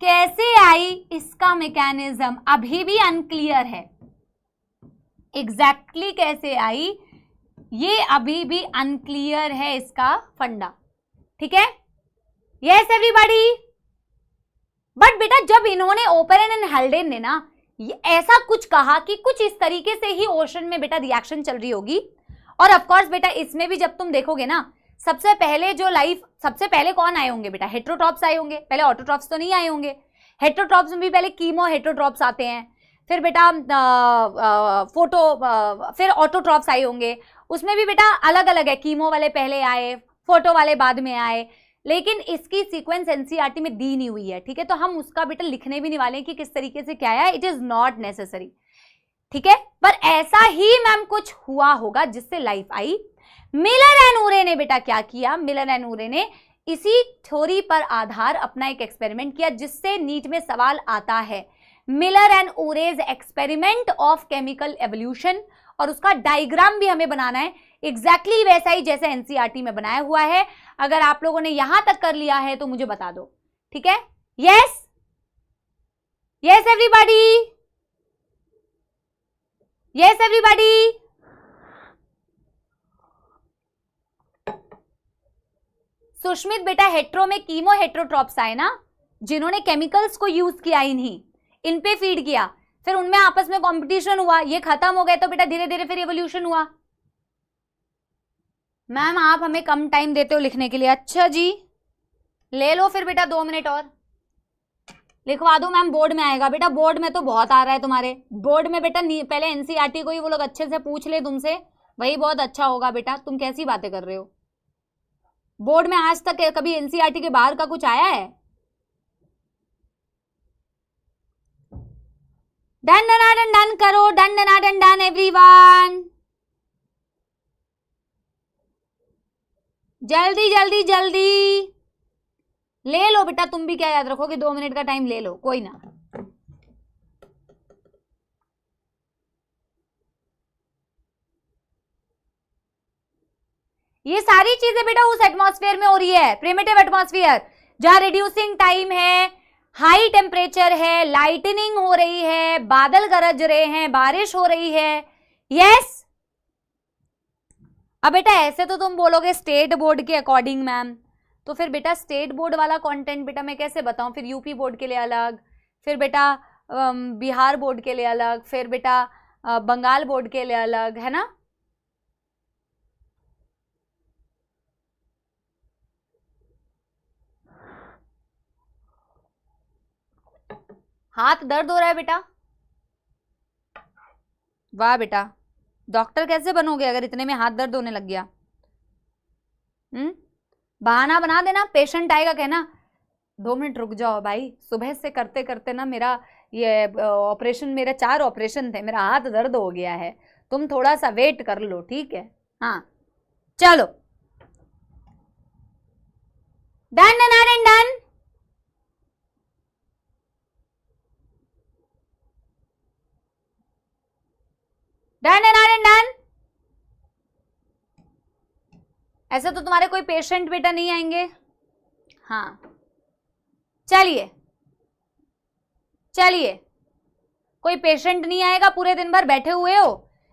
कैसे आई, इसका मैकेनिज्म अभी भी अनक्लियर है। एग्जैक्टली कैसे आई ये अभी भी अनक्लियर है, इसका फंडा। ठीक है, यस एवरीबॉडी। बट बेटा जब इन्होंने ओपेरन एंड हेल्डेन ने ना ऐसा कुछ कहा कि कुछ इस तरीके से ही ओशन में बेटा रिएक्शन चल रही होगी, और ऑफ कोर्स बेटा इसमें भी जब तुम देखोगे ना, सबसे पहले जो लाइफ, सबसे पहले कौन आए होंगे बेटा, हेटेरोट्रॉप्स आए होंगे, पहले ऑटोट्रॉप्स तो नहीं आए होंगे। हेटेरोट्रॉप्स में भी पहले कीमो हेटेरोट्रॉप्स आते हैं, फिर बेटा फिर ऑटोट्रॉप्स आए होंगे, उसमें भी बेटा अलग अलग है, कीमो वाले पहले आए, फोटो वाले बाद में आए, लेकिन इसकी सीक्वेंस एनसीईआरटी में दी नहीं हुई है। ठीक है, तो हम उसका बेटा लिखने भी नहीं वाले कि किस तरीके से क्या है, इट इज नॉट नेसेसरी। ठीक है, पर ऐसा ही मैम कुछ हुआ होगा जिससे लाइफ आई। मिलर एंड उरे ने बेटा क्या किया, मिलर एंड उरे ने इसी थ्योरी पर आधार अपना एक एक्सपेरिमेंट किया जिससे नीट में सवाल आता है, Miller and Urey experiment of chemical evolution, और उसका डायग्राम भी हमें बनाना है एग्जैक्टली वैसा ही जैसे एनसीईआरटी में बनाया हुआ है। अगर आप लोगों ने यहां तक कर लिया है तो मुझे बता दो। ठीक है, yes yes everybody, yes everybody. Sushmit बेटा हेट्रो में कीमो हेट्रोट्रॉप्स आए ना, जिन्होंने केमिकल्स को यूज किया, इन्हीं इन पे फीड किया, फिर उनमें आपस में कंपटीशन हुआ, ये खत्म हो गए तो बेटा धीरे धीरे फिर एवोल्यूशन हुआ। मैम आप हमें कम टाइम देते हो लिखने के लिए, अच्छा जी ले लो फिर बेटा 2 मिनट और लिखवा दो मैम, बोर्ड में आएगा बेटा, बोर्ड में तो बहुत आ रहा है तुम्हारे, बोर्ड में बेटा पहले एनसीईआरटी को ही वो लोग अच्छे से पूछ ले तुमसे, वही बहुत अच्छा होगा बेटा। तुम कैसी बातें कर रहे हो, बोर्ड में आज तक कभी एनसीईआरटी के बाहर का कुछ आया है? डन डन डन करो, डन डन डन एवरीवन, जल्दी जल्दी जल्दी ले लो बेटा। तुम भी क्या याद रखोगे, 2 मिनट का टाइम ले लो, कोई ना। ये सारी चीजें बेटा उस एटमॉस्फेयर में हो रही है, प्रिमिटिव एटमॉस्फेयर, जहां रिड्यूसिंग टाइम है, हाई टेम्परेचर है, लाइटनिंग हो रही है, बादल गरज रहे हैं, बारिश हो रही है। यस अब बेटा ऐसे तो तुम बोलोगे स्टेट बोर्ड के अकॉर्डिंग मैम, तो फिर बेटा स्टेट बोर्ड वाला कंटेंट बेटा मैं कैसे बताऊं, फिर यूपी बोर्ड के लिए अलग, फिर बेटा बिहार बोर्ड के लिए अलग, फिर बेटा बंगाल बोर्ड के लिए अलग, है ना। हाथ दर्द हो रहा है बेटा, वाह बेटा, डॉक्टर कैसे बनोगे अगर इतने में हाथ दर्द होने लग गया। बहाना बना देना, पेशेंट आएगा कहना 2 मिनट रुक जाओ भाई, सुबह से करते करते ना मेरा ये ऑपरेशन, मेरे 4 ऑपरेशन थे, मेरा हाथ दर्द हो गया है, तुम थोड़ा सा वेट कर लो, ठीक है। हाँ चलो, done done done, done done done. ऐसा तो तुम्हारे कोई पेशेंट बेटा नहीं आएंगे। हाँ चलिए चलिए, कोई पेशेंट नहीं आएगा, पूरे दिन भर बैठे हुए हो,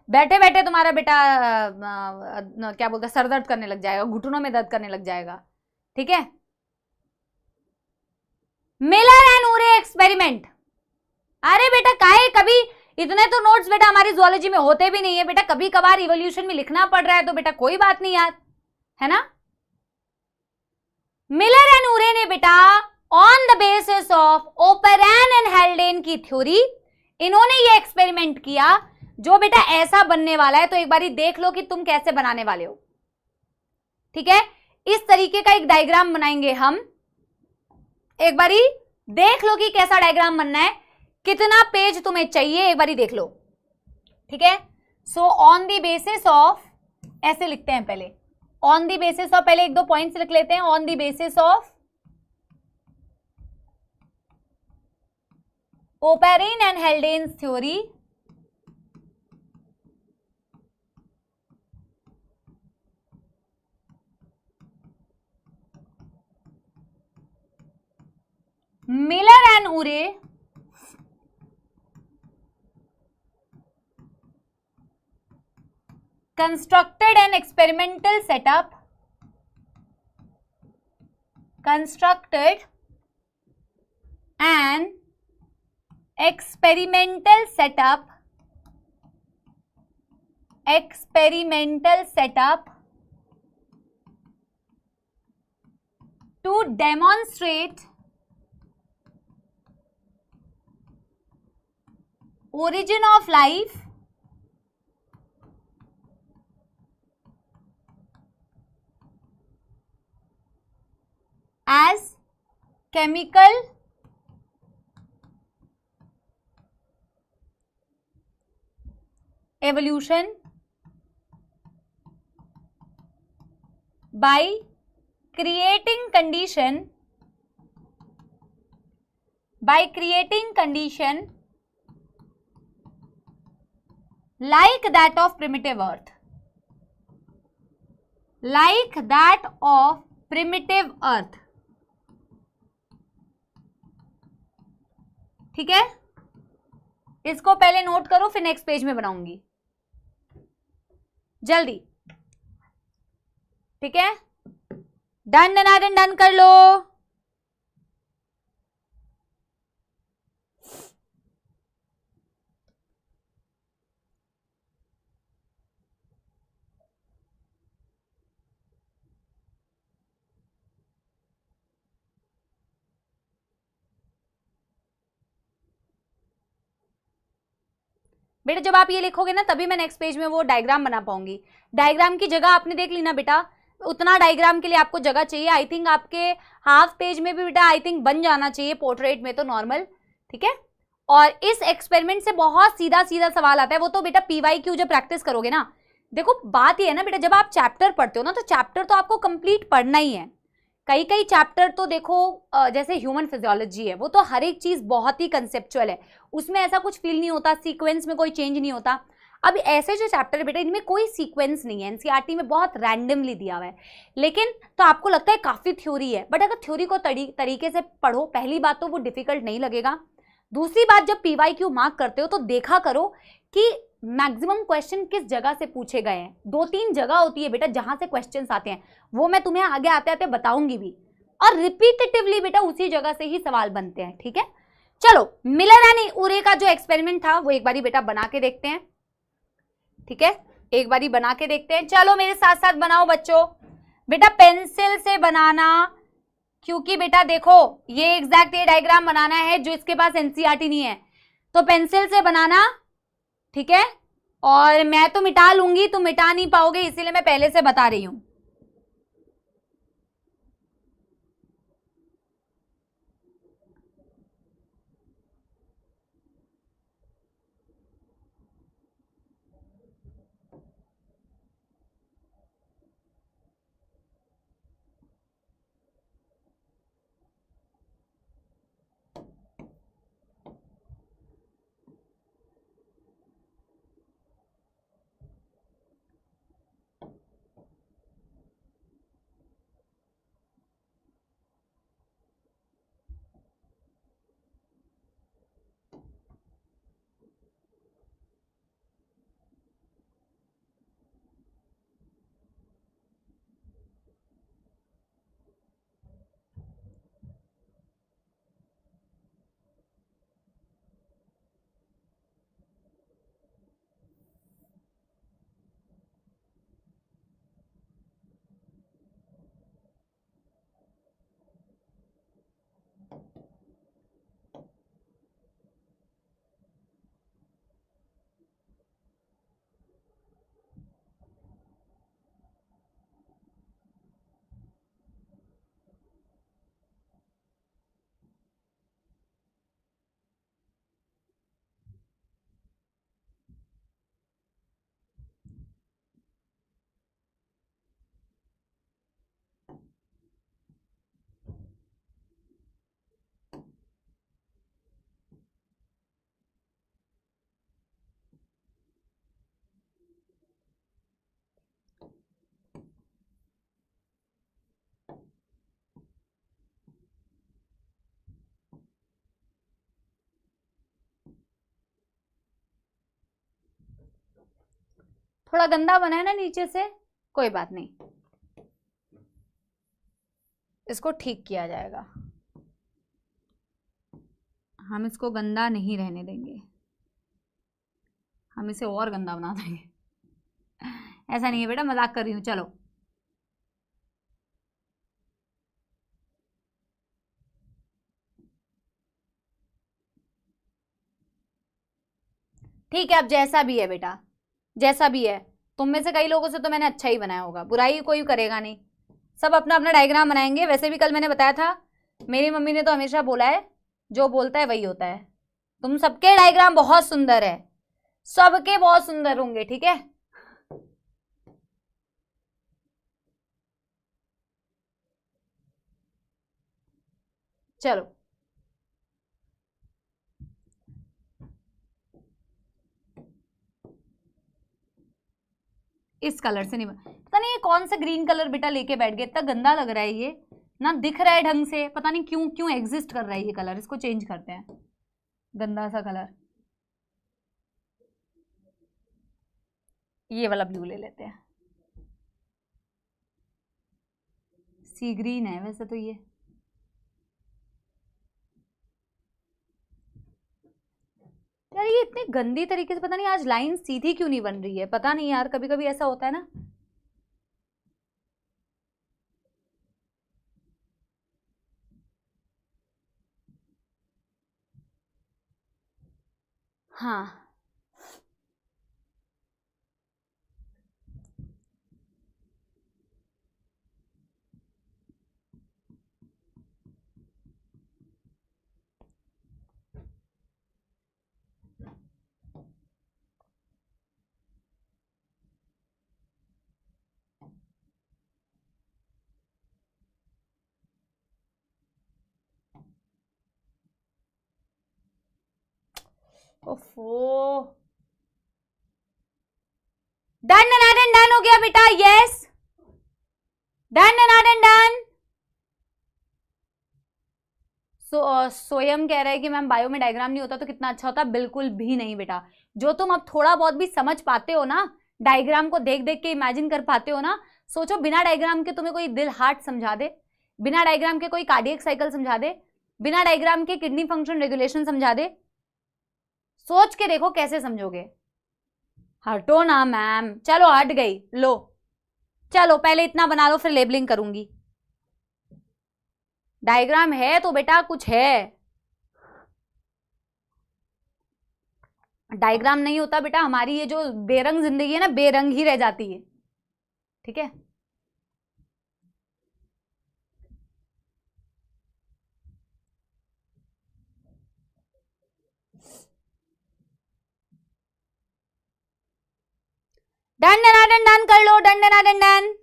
बैठे बैठे तुम्हारा बेटा क्या बोलते हैं, सर दर्द करने लग जाएगा, घुटनों में दर्द करने लग जाएगा। ठीक है, मिलर एंड उरे एक्सपेरिमेंट, अरे बेटा काहे, कभी इतने तो नोट्स बेटा हमारी जूलॉजी में होते भी नहीं है बेटा, कभी कभार इवोल्यूशन में लिखना पड़ रहा है तो बेटा कोई बात नहीं यार, है ना। मिलर एंड उरे ने बेटा on the basis of operon and हेल्डेन की थ्योरी, इन्होंने ये एक्सपेरिमेंट किया जो बेटा ऐसा बनने वाला है, तो एक बारी देख लो कि तुम कैसे बनाने वाले हो। ठीक है, इस तरीके का एक डायग्राम बनाएंगे हम, एक बारी देख लो कि कैसा डायग्राम बनना है, कितना पेज तुम्हें चाहिए एक बारी देख लो। ठीक है, so on the basis of, ऐसे लिखते हैं पहले, ऑन द बेसिस ऑफ, पहले 1-2 पॉइंट्स लिख लेते हैं, on the basis of Oparin and Haldane's theory, Miller and Urey constructed an experimental setup to demonstrate origin of life as chemical evolution by creating condition like that of primitive earth, ठीक है, इसको पहले note करो फिर next page में बनाऊंगी जल्दी, ठीक है। डन डन डन कर लो। बेटा जब आप ये लिखोगे ना तभी मैं नेक्स्ट पेज में वो डायग्राम बना पाऊंगी। डायग्राम की जगह आपने देख ली ना बेटा, उतना डायग्राम के लिए आपको जगह चाहिए। आई थिंक आपके हाफ पेज में भी बेटा आई थिंक बन जाना चाहिए, पोर्ट्रेट में तो नॉर्मल, ठीक है। और इस एक्सपेरिमेंट से बहुत सीधा सीधा सवाल आता है, वो तो बेटा PYQ जब प्रैक्टिस करोगे ना। देखो बात ये है ना बेटा, जब आप चैप्टर पढ़ते हो ना तो चैप्टर तो आपको कंप्लीट पढ़ना ही है। कई कई चैप्टर तो देखो जैसे ह्यूमन फिजियोलॉजी है, वो तो हर एक चीज बहुत ही कंसेप्चुअल है, उसमें ऐसा कुछ फील नहीं होता, सीक्वेंस में कोई चेंज नहीं होता। अब ऐसे जो चैप्टर है बेटा इनमें कोई सीक्वेंस नहीं है, एनसीईआरटी में बहुत रैंडमली दिया हुआ है, लेकिन तो आपको लगता है काफी थ्योरी है, बट अगर थ्योरी को तरीके से पढ़ो, पहली बात तो वो डिफिकल्ट नहीं लगेगा। दूसरी बात जब PYQ मार्क करते हो तो देखा करो कि मैक्सिमम क्वेश्चन किस जगह से पूछे गए हैं। 2-3 जगह होती है बेटा जहां से क्वेश्चंस आते हैं, वो मैं तुम्हें आगे आते आते बताऊंगी भी, और रिपीटेटिवली बेटा उसी जगह से ही सवाल बनते हैं, ठीक है। चलो मिलर एंड उरे का जो एक्सपेरिमेंट था वो एक बारी बेटा बना के देखते हैं, ठीक है, एक बारी बना के देखते हैं। चलो मेरे साथ साथ बनाओ बच्चों, बेटा पेंसिल से बनाना, क्योंकि बेटा देखो ये एग्जैक्ट ये डायग्राम बनाना है जो इसके पास एनसीईआरटी नहीं है, तो पेंसिल से बनाना, ठीक है। और मैं तो मिटा लूंगी, तुम मिटा नहीं पाओगे, इसीलिए मैं पहले से बता रही हूं। थोड़ा गंदा बना है ना नीचे से, कोई बात नहीं, इसको ठीक किया जाएगा, हम इसको गंदा नहीं रहने देंगे, हम इसे और गंदा बना देंगे। ऐसा नहीं है बेटा, मजाक कर रही हूं। चलो ठीक है, अब जैसा भी है बेटा, जैसा भी है, तुम में से कई लोगों से तो मैंने अच्छा ही बनाया होगा, बुराई कोई करेगा नहीं, सब अपना अपना डायग्राम बनाएंगे। वैसे भी कल मैंने बताया था, मेरी मम्मी ने तो हमेशा बोला है, जो बोलता है वही होता है। तुम सबके डायग्राम बहुत सुंदर है, सबके बहुत सुंदर होंगे, ठीक है। चलो इस कलर से नहीं, पता नहीं ये कौन सा ग्रीन कलर बेटा लेके बैठ गया, इतना गंदा लग रहा है ये, ना दिख रहा है ढंग से, पता नहीं क्यों क्यों एग्जिस्ट कर रहा है ये कलर। इसको चेंज करते हैं, गंदा सा कलर, ये वाला ब्लू ले लेते हैं, सी ग्रीन है वैसे तो ये। यार ये इतनी गंदी तरीके से, पता नहीं आज लाइन सीधी क्यों नहीं बन रही है, पता नहीं यार, कभी कभी ऐसा होता है ना। हाँ ओफो, डन डन डन हो गया बेटा, यस डन डन डन। स्वयं कह रहा है कि मैम बायो में डायग्राम नहीं होता तो कितना अच्छा होता। बिल्कुल भी नहीं बेटा, जो तुम अब थोड़ा बहुत भी समझ पाते हो ना, डायग्राम को देख देख के इमेजिन कर पाते हो ना, सोचो बिना डायग्राम के तुम्हें कोई दिल हार्ट समझा दे, बिना डायग्राम के कोई कार्डियक साइकिल समझा दे, बिना डायग्राम के किडनी फंक्शन रेगुलेशन समझा दे, सोच के देखो कैसे समझोगे। हटो ना मैम, चलो हट गई, लो चलो पहले इतना बना लो फिर लेबलिंग करूंगी। डायग्राम है तो बेटा कुछ है, डायग्राम नहीं होता बेटा हमारी ये जो बेरंग जिंदगी है ना, बेरंग ही रह जाती है, ठीक है। डन डन डन डन कर लो, done done done done.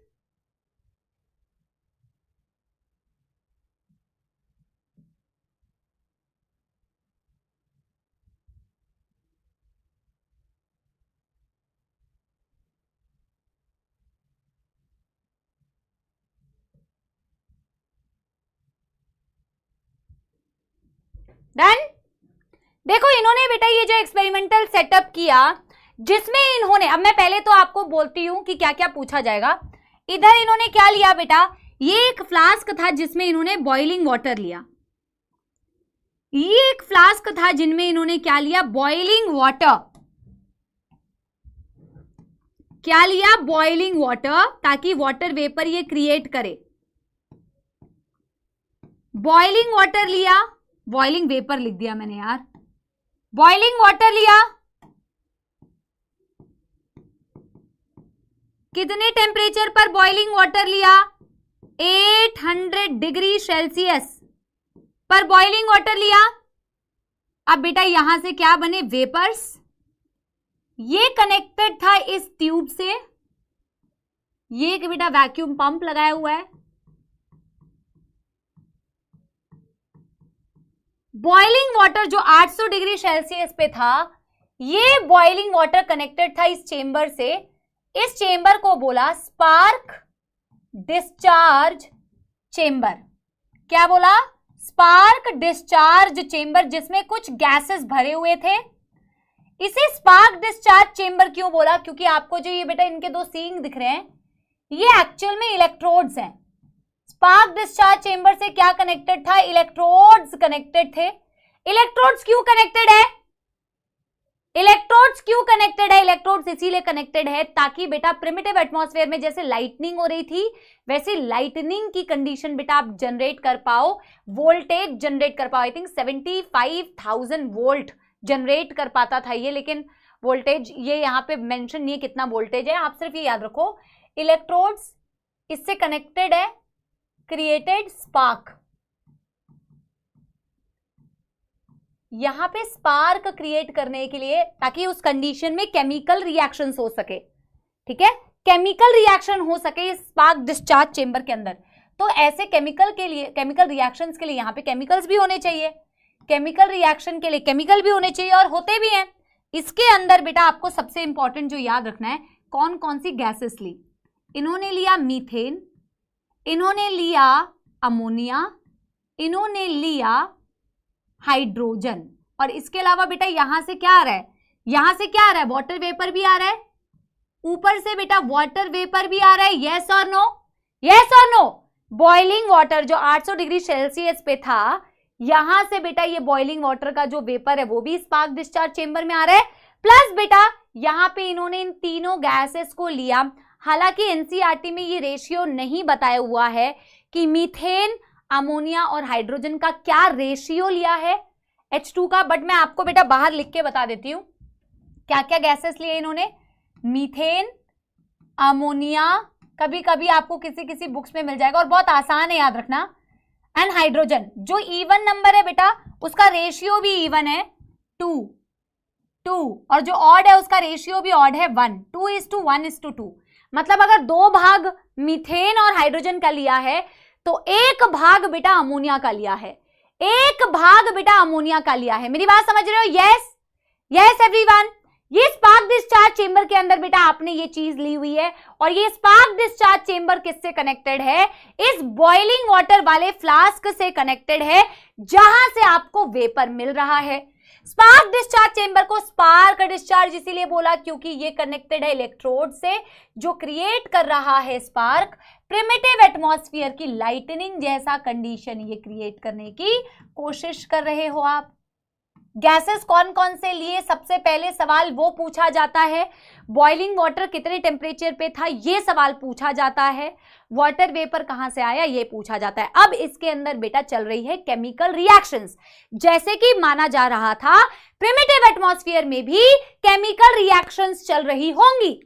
Done. देखो इन्होंने बेटा ये जो एक्सपेरिमेंटल सेटअप किया, जिसमें इन्होंने, अब मैं पहले तो आपको बोलती हूं कि क्या क्या पूछा जाएगा। इधर इन्होंने क्या लिया बेटा, ये एक फ्लास्क था जिसमें इन्होंने बॉइलिंग वाटर लिया, ये एक फ्लास्क था जिनमें इन्होंने क्या लिया, बॉइलिंग वाटर। क्या लिया, बॉइलिंग वाटर, ताकि वाटर वेपर ये क्रिएट करे। बॉइलिंग वाटर लिया, बॉइलिंग वेपर लिख दिया मैंने यार, बॉइलिंग वाटर लिया, कितने टेम्परेचर पर बॉइलिंग वाटर लिया, 800 डिग्री सेल्सियस पर बॉइलिंग वाटर लिया। अब बेटा यहां से क्या बने, वेपर्स, ये कनेक्टेड था इस ट्यूब से, ये कि बेटा वैक्यूम पंप लगाया हुआ है, बॉइलिंग वाटर जो 800 डिग्री सेल्सियस पे था, ये बॉइलिंग वाटर कनेक्टेड था इस चेंबर से, इस चेंबर को बोला स्पार्क डिस्चार्ज चेंबर। क्या बोला, स्पार्क डिस्चार्ज चेंबर, जिसमें कुछ गैसेस भरे हुए थे। इसे स्पार्क डिस्चार्ज चेंबर क्यों बोला? क्योंकि आपको जो ये बेटा इनके दो सींग दिख रहे हैं, ये एक्चुअल में इलेक्ट्रोड्स हैं। स्पार्क डिस्चार्ज चेंबर से क्या कनेक्टेड था? इलेक्ट्रोड्स कनेक्टेड थे। इलेक्ट्रोड्स क्यों कनेक्टेड है? इलेक्ट्रोड्स क्यों कनेक्टेड है? इलेक्ट्रोड्स इसीलिए कनेक्टेड है ताकि बेटा प्रिमिटिव एटमॉस्फेयर में जैसे लाइटनिंग हो रही थी, वैसे लाइटनिंग की कंडीशन बेटा आप जनरेट कर पाओ, वोल्टेज जनरेट कर पाओ। आई थिंक 75,000 वोल्ट जनरेट कर पाता था ये, लेकिन वोल्टेज ये यहाँ पे मेंशन नहीं है कितना वोल्टेज है। आप सिर्फ ये याद रखो, इलेक्ट्रोड्स इससे कनेक्टेड है, क्रिएटेड स्पार्क। यहां पे स्पार्क क्रिएट करने के लिए, ताकि उस कंडीशन में केमिकल रिएक्शंस हो सके, ठीक है, केमिकल रिएक्शन हो सके इस स्पार्क डिस्चार्ज चेंबर के अंदर। तो ऐसे केमिकल के लिए, केमिकल रिएक्शंस के लिए यहां पे केमिकल्स भी होने चाहिए, केमिकल रिएक्शन के लिए केमिकल भी होने चाहिए, और होते भी हैं। इसके अंदर बेटा आपको सबसे इंपॉर्टेंट जो याद रखना है, कौन कौन सी गैसेस ली। इन्होंने लिया मीथेन, इन्होंने लिया अमोनिया, इन्होंने लिया हाइड्रोजन, और इसके अलावा बेटा यहां से क्या आ रहा है? यहां से क्या आ रहा है? वाटर वेपर भी आ रहा है, ऊपर से बेटा वाटर वेपर भी आ रहा है। यस और नो? यस और नो? बॉइलिंग वाटर जो 800 डिग्री सेल्सियस पे था, यहां से बेटा ये बॉइलिंग वाटर का जो वेपर है वो भी स्पार्क डिस्चार्ज चेंबर में आ रहा है। प्लस बेटा यहां पे इन्होंने इन तीनों गैसेस को लिया। हालांकि एनसीईआरटी में ये रेशियो नहीं बताया हुआ है कि मीथेन, अमोनिया और हाइड्रोजन का क्या रेशियो लिया है H2 का, बट मैं आपको बेटा बाहर लिख के बता देती हूं क्या क्या गैसेस लिए इन्होंने। मीथेन, अमोनिया, कभी कभी आपको किसी किसी बुक्स में मिल जाएगा और बहुत आसान है याद रखना, एंड हाइड्रोजन। जो इवन नंबर है बेटा उसका रेशियो भी इवन है 2, और जो ऑड है उसका रेशियो भी ऑड है 1, 2:1:2। मतलब अगर 2 भाग मीथेन और हाइड्रोजन का लिया है तो 1 भाग बेटा अमोनिया का लिया है, 1 भाग बेटा अमोनिया का लिया है। मेरी बात समझ रहे हो? Yes, yes everyone. ये स्पार्क डिस्चार्ज चेंबर के अंदर बेटा आपने ये चीज ली हुई है, और ये स्पार्क डिस्चार्ज चेंबर किससे कनेक्टेड है? इस बॉइलिंग वाटर वाले फ्लास्क से कनेक्टेड है, जहां से आपको वेपर मिल रहा है। स्पार्क डिस्चार्ज चेंबर को स्पार्क डिस्चार्ज इसीलिए बोला क्योंकि ये कनेक्टेड है इलेक्ट्रोड से, जो क्रिएट कर रहा है स्पार्क। प्रिमिटिव एटमॉस्फेयर की लाइटनिंग जैसा कंडीशन ये क्रिएट करने की कोशिश कर रहे हो आप। गैसेस कौन कौन से लिए? सबसे पहले सवाल वो पूछा जाता है, बॉइलिंग वाटर कितने टेम्परेचर पे था, ये सवाल पूछा जाता है। वाटर वेपर कहां से आया, ये पूछा जाता है। अब इसके अंदर बेटा चल रही है केमिकल रिएक्शंस, जैसे कि माना जा रहा था प्रिमिटिव एटमॉस्फेयर में भी केमिकल रिएक्शंस चल रही होंगी।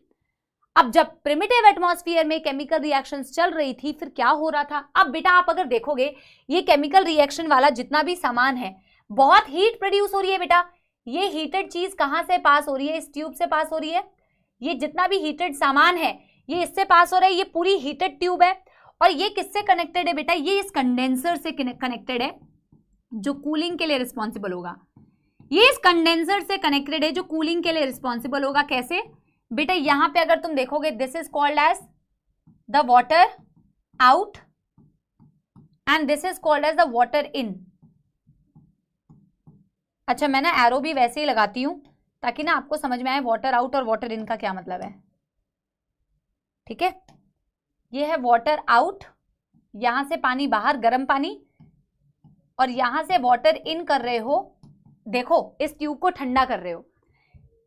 अब जब प्रिमिटिव एटमॉस्फेयर में केमिकल रिएक्शंस चल रही थी, फिर क्या हो रहा था? अब बेटा आप अगर देखोगे, ये केमिकल रिएक्शन वाला जितना भी सामान है, बहुत हीट प्रोड्यूस हो रही है बेटा। ये हीटेड चीज कहां से पास हो रही है? इस ट्यूब से पास हो रही है। ये जितना भी हीटेड सामान है ये इससे पास हो रहा है, ये पूरी हीटेड ट्यूब है। और ये किससे कनेक्टेड है बेटा? ये इस कंडेंसर से कनेक्टेड है जो कूलिंग के लिए रिस्पॉन्सिबल होगा। ये इस कंडेंसर से कनेक्टेड है जो कूलिंग के लिए रिस्पॉन्सिबल होगा। कैसे बेटा? यहां पे अगर तुम देखोगे, this is called as the water out and this is called as the water in. अच्छा, मैं ना एरो भी वैसे ही लगाती हूं ताकि ना आपको समझ में आए वाटर आउट और वाटर इन का क्या मतलब है, ठीक है? ये है वाटर आउट, यहां से पानी बाहर, गर्म पानी, और यहां से वाटर इन कर रहे हो। देखो, इस ट्यूब को ठंडा कर रहे हो।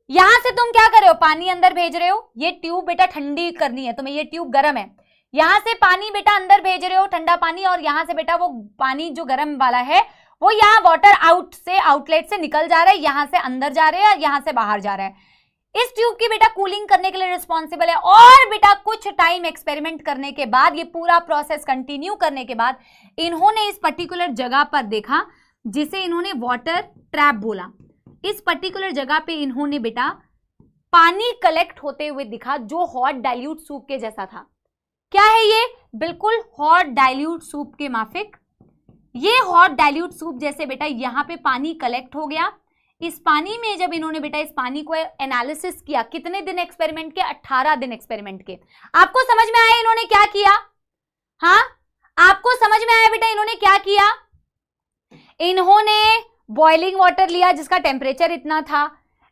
यहां से तुम क्या कर रहे हो? पानी अंदर भेज रहे हो। ये ट्यूब बेटा ठंडी करनी है तुम्हें, ये ट्यूब गर्म है। यहां से पानी बेटा अंदर भेज रहे हो, ठंडा पानी, और यहां से बेटा वो पानी जो गर्म वाला है वो यहाँ वाटर आउट से, आउटलेट से निकल जा रहा है, यहां से अंदर जा रहा है, यहां से बाहर जा रहा है। इस ट्यूब की बेटा कूलिंग करने के लिए रिस्पॉन्सिबल है। और बेटा कुछ टाइम एक्सपेरिमेंट करने के बाद, ये पूरा प्रोसेस कंटिन्यू करने के बाद, इन्होंने इस पर्टिकुलर जगह पर देखा जिसे इन्होंने वाटर ट्रैप बोला। इस पर्टिकुलर जगह पे इन्होंने बेटा पानी कलेक्ट होते हुए दिखा जो हॉट डाइल्यूट सूप के जैसा था। क्या है ये? बिल्कुल हॉट डाइल्यूट सूप के माफिक। ये हॉट डाइल्यूट सूप जैसे बेटा यहां पे पानी कलेक्ट हो गया। इस पानी में जब इन्होंने बेटा इस पानी को एनालिसिस किया, कितने दिन एक्सपेरिमेंट के? 18 दिन एक्सपेरिमेंट के। आपको समझ में आया इन्होंने क्या किया? हाँ, आपको समझ में आया बेटा इन्होंने क्या किया? इन्होंने बॉइलिंग वाटर लिया जिसका टेम्परेचर इतना था,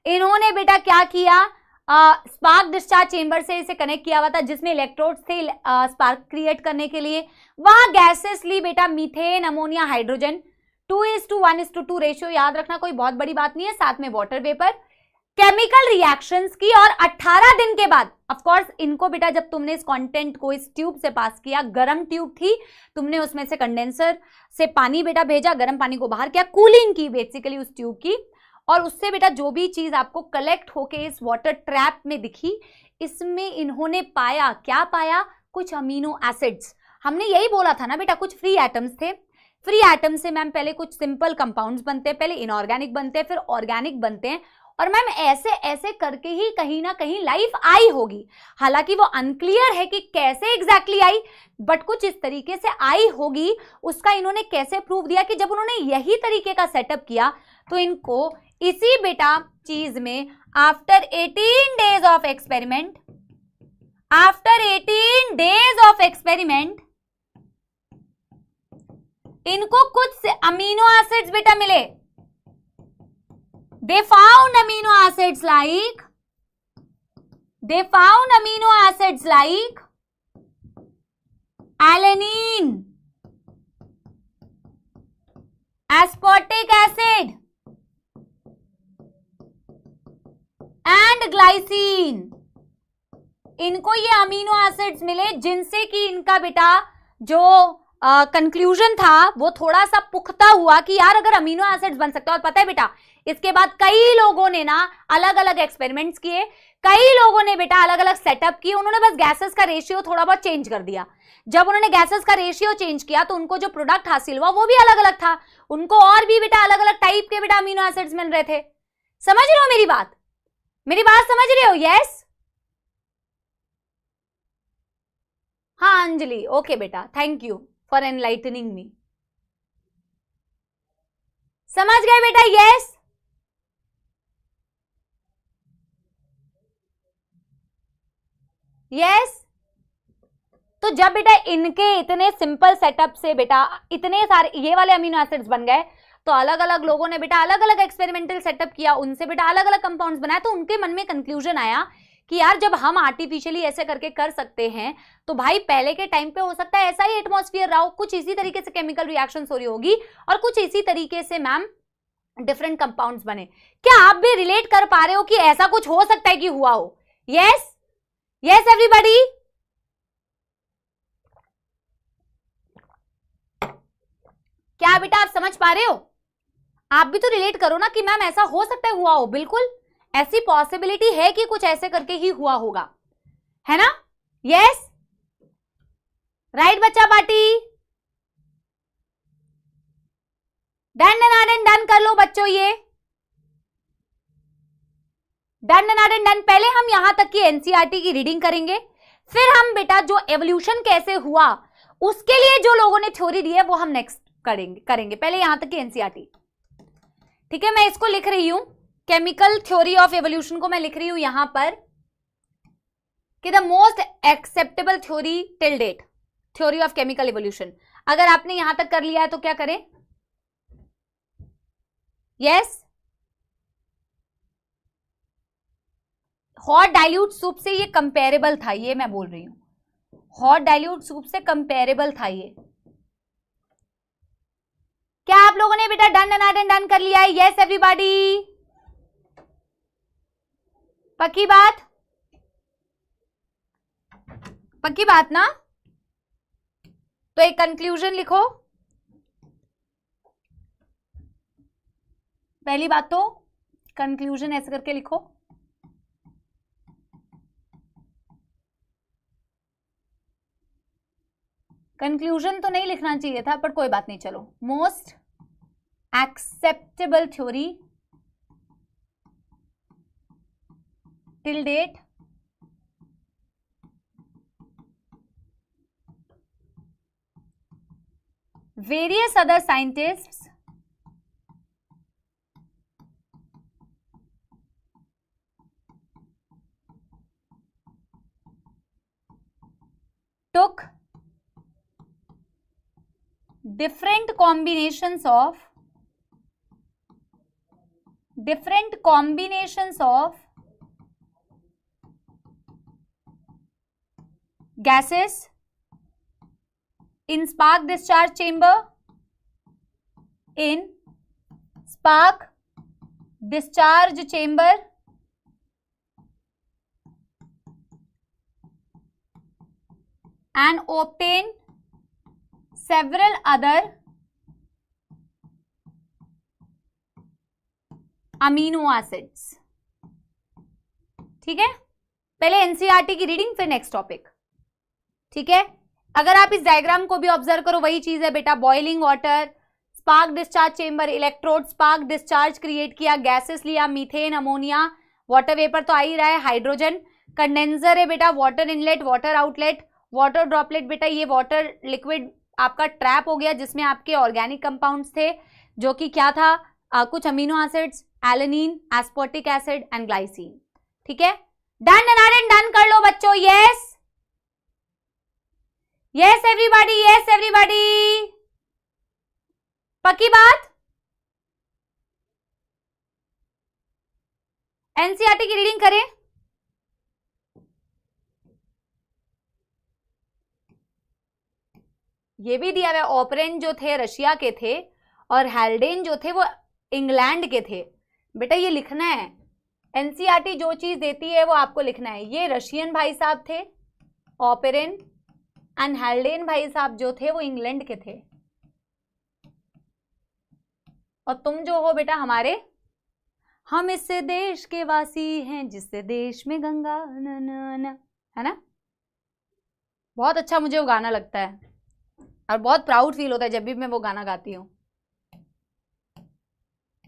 इन्होंने बेटा क्या किया, स्पार्क डिस्चार्ज चेंबर से इसे कनेक्ट किया हुआ था जिसमें इलेक्ट्रोड्स थे स्पार्क क्रिएट करने के लिए। वहां गैसेस ली बेटा, मीथेन, अमोनिया, हाइड्रोजन, 2:1:2 रेशियो, याद रखना कोई बहुत बड़ी बात नहीं है, साथ में वाटर वेपर। केमिकल रिएक्शंस की और 18 दिन के बाद, ऑफ कोर्स इनको बेटा जब तुमने इस कंटेंट को इस ट्यूब से पास किया, गर्म ट्यूब थी, तुमने उसमें से कंडेंसर से पानी बेटा भेजा, गर्म पानी को बाहर किया, कूलिंग की बेसिकली उस ट्यूब की, और उससे बेटा जो भी चीज आपको कलेक्ट होके इस वाटर ट्रैप में दिखी, इसमें इन्होंने पाया, क्या पाया, कुछ अमीनो एसिड्स। हमने यही बोला था ना बेटा, कुछ फ्री एटम्स थे। फ्री एटम से मैम पहले कुछ सिंपल कंपाउंड्स बनते हैं, पहले इनऑर्गेनिक बनते हैं, फिर ऑर्गेनिक बनते हैं, और मैम ऐसे ऐसे करके ही कहीं ना कहीं लाइफ आई होगी। हालांकि वो अनक्लियर है कि कैसे एग्जैक्टली आई, बट कुछ इस तरीके से आई होगी। उसका इन्होंने कैसे प्रूव दिया कि जब उन्होंने यही तरीके का सेटअप किया तो इनको इसी बेटा चीज में after 18 days of experiment, after 18 days of experiment इनको कुछ अमीनो एसिड्स बेटा मिले। They found amino acids like alanine, aspartic acid and glycine। इनको ये अमीनो एसिड्स मिले जिनसे कि इनका बेटा जो कंक्लूजन था वो थोड़ा सा पुख्ता हुआ कि यार अगर अमीनो एसिड्स बन सकते हैं। और पता है बेटा इसके बाद कई लोगों ने ना अलग अलग एक्सपेरिमेंट्स किए, कई लोगों ने बेटा अलग अलग सेटअप किए, उन्होंने बस गैसेस का रेशियो थोड़ा बहुत चेंज कर दिया। जब उन्होंने गैसेस का रेशियो चेंज किया तो उनको जो प्रोडक्ट हासिल हुआ वो भी अलग अलग था, उनको और भी बेटा अलग अलग टाइप के बेटा अमीनो एसिड्स मिल रहे थे। समझ रहे हो मेरी बात, मेरी बात समझ रहे हो? यस हाँ अंजलि, ओके बेटा, थैंक यू फॉर एनलाइटनिंग मी। समझ गए बेटा? Yes yes. तो जब बेटा इनके इतने सिंपल सेटअप से बेटा इतने सारे ये वाले अमीनो एसिड्स बन गए, तो अलग अलग लोगों ने बेटा अलग अलग एक्सपेरिमेंटल सेटअप किया, उनसे बेटा अलग अलग कंपाउंड्स बनाए, तो उनके मन में कंक्लूजन आया कि यार जब हम आर्टिफिशियली ऐसे करके कर सकते हैं तो भाई पहले के टाइम पे हो सकता है ऐसा ही एटमॉस्फेयर रहा हो, कुछ इसी तरीके से केमिकल रिएक्शंस हो रही होगी और कुछ इसी तरीके से मैम डिफरेंट कंपाउंड्स बने। क्या आप भी रिलेट कर पा रहे हो कि ऐसा कुछ हो सकता है कि हुआ हो? Yes yes everybody. क्या बेटा आप समझ पा रहे हो? आप भी तो रिलेट करो ना कि मैम ऐसा हो सकता है हुआ हो। बिल्कुल ऐसी पॉसिबिलिटी है कि कुछ ऐसे करके ही हुआ होगा, है ना? यस राइट बच्चा पार्टी, डन डन कर लो बच्चों, ये डन डन। पहले हम यहां तक की एनसीईआरटी की रीडिंग करेंगे, फिर हम बेटा जो एवोल्यूशन कैसे हुआ उसके लिए जो लोगों ने थ्योरी दी है वो हम नेक्स्ट करेंगे। पहले यहां तक की एनसीईआरटी, ठीक है? मैं इसको लिख रही हूं, केमिकल थ्योरी ऑफ एवोल्यूशन को मैं लिख रही हूं यहां पर कि the most acceptable theory till date, theory of chemical evolution. अगर आपने यहां तक कर लिया है तो क्या करें? यस हॉट डाइल्यूट सूप से ये कंपेरेबल था, ये मैं बोल रही हूं, हॉट डाइल्यूट सूप से कंपेरेबल था ये। क्या आप लोगों ने बेटा डन कर लिया है? यस एवरीबॉडी, पक्की बात, पक्की बात ना? तो एक कंक्लूजन लिखो। पहली बात तो कंक्लूजन ऐसे करके लिखो, कंक्लूजन तो नहीं लिखना चाहिए था पर कोई बात नहीं, चलो। Most acceptable theory till date various other scientists took different combinations of different combinations of gases in spark discharge chamber, in spark discharge chamber and obtain several other amino acids. ठीक है, पहले एनसीईआरटी की reading फिर next topic. ठीक है, अगर आप इस डायग्राम को भी ऑब्जर्व करो वही चीज है बेटा, boiling water, spark discharge chamber, electrode, spark discharge create किया, गैसेस लिया, मीथेन, अमोनिया, वाटर वेपर तो आ ही रहा है, हाइड्रोजन, कंडेंसर है बेटा, water inlet, water outlet, water droplet बेटा ये वाटर लिक्विड आपका ट्रैप हो गया जिसमें आपके ऑर्गेनिक कंपाउंड्स थे जो कि क्या था, कुछ amino acids, alanine, एस्पर्टिक acid and glycine. ठीक है, डन डन कर लो बच्चों। Yes yes everybody, yes everybody, पक्की बात। एनसीईआरटी की रीडिंग करें। ये भी दिया हुआ, ऑपरेंट जो थे रशिया के थे और हैल्डेन जो थे वो इंग्लैंड के थे। बेटा ये लिखना है, एनसीईआरटी जो चीज देती है वो आपको लिखना है। ये रशियन भाई साहब थे, ऑपरेन एंड हैल्डेन भाई साहब जो थे वो इंग्लैंड के थे, और तुम जो हो बेटा हमारे, हम इस देश के वासी हैं जिस देश में गंगा न न न, है ना। बहुत अच्छा मुझे वो गाना लगता है और बहुत प्राउड फील होता है जब भी मैं वो गाना गाती हूँ।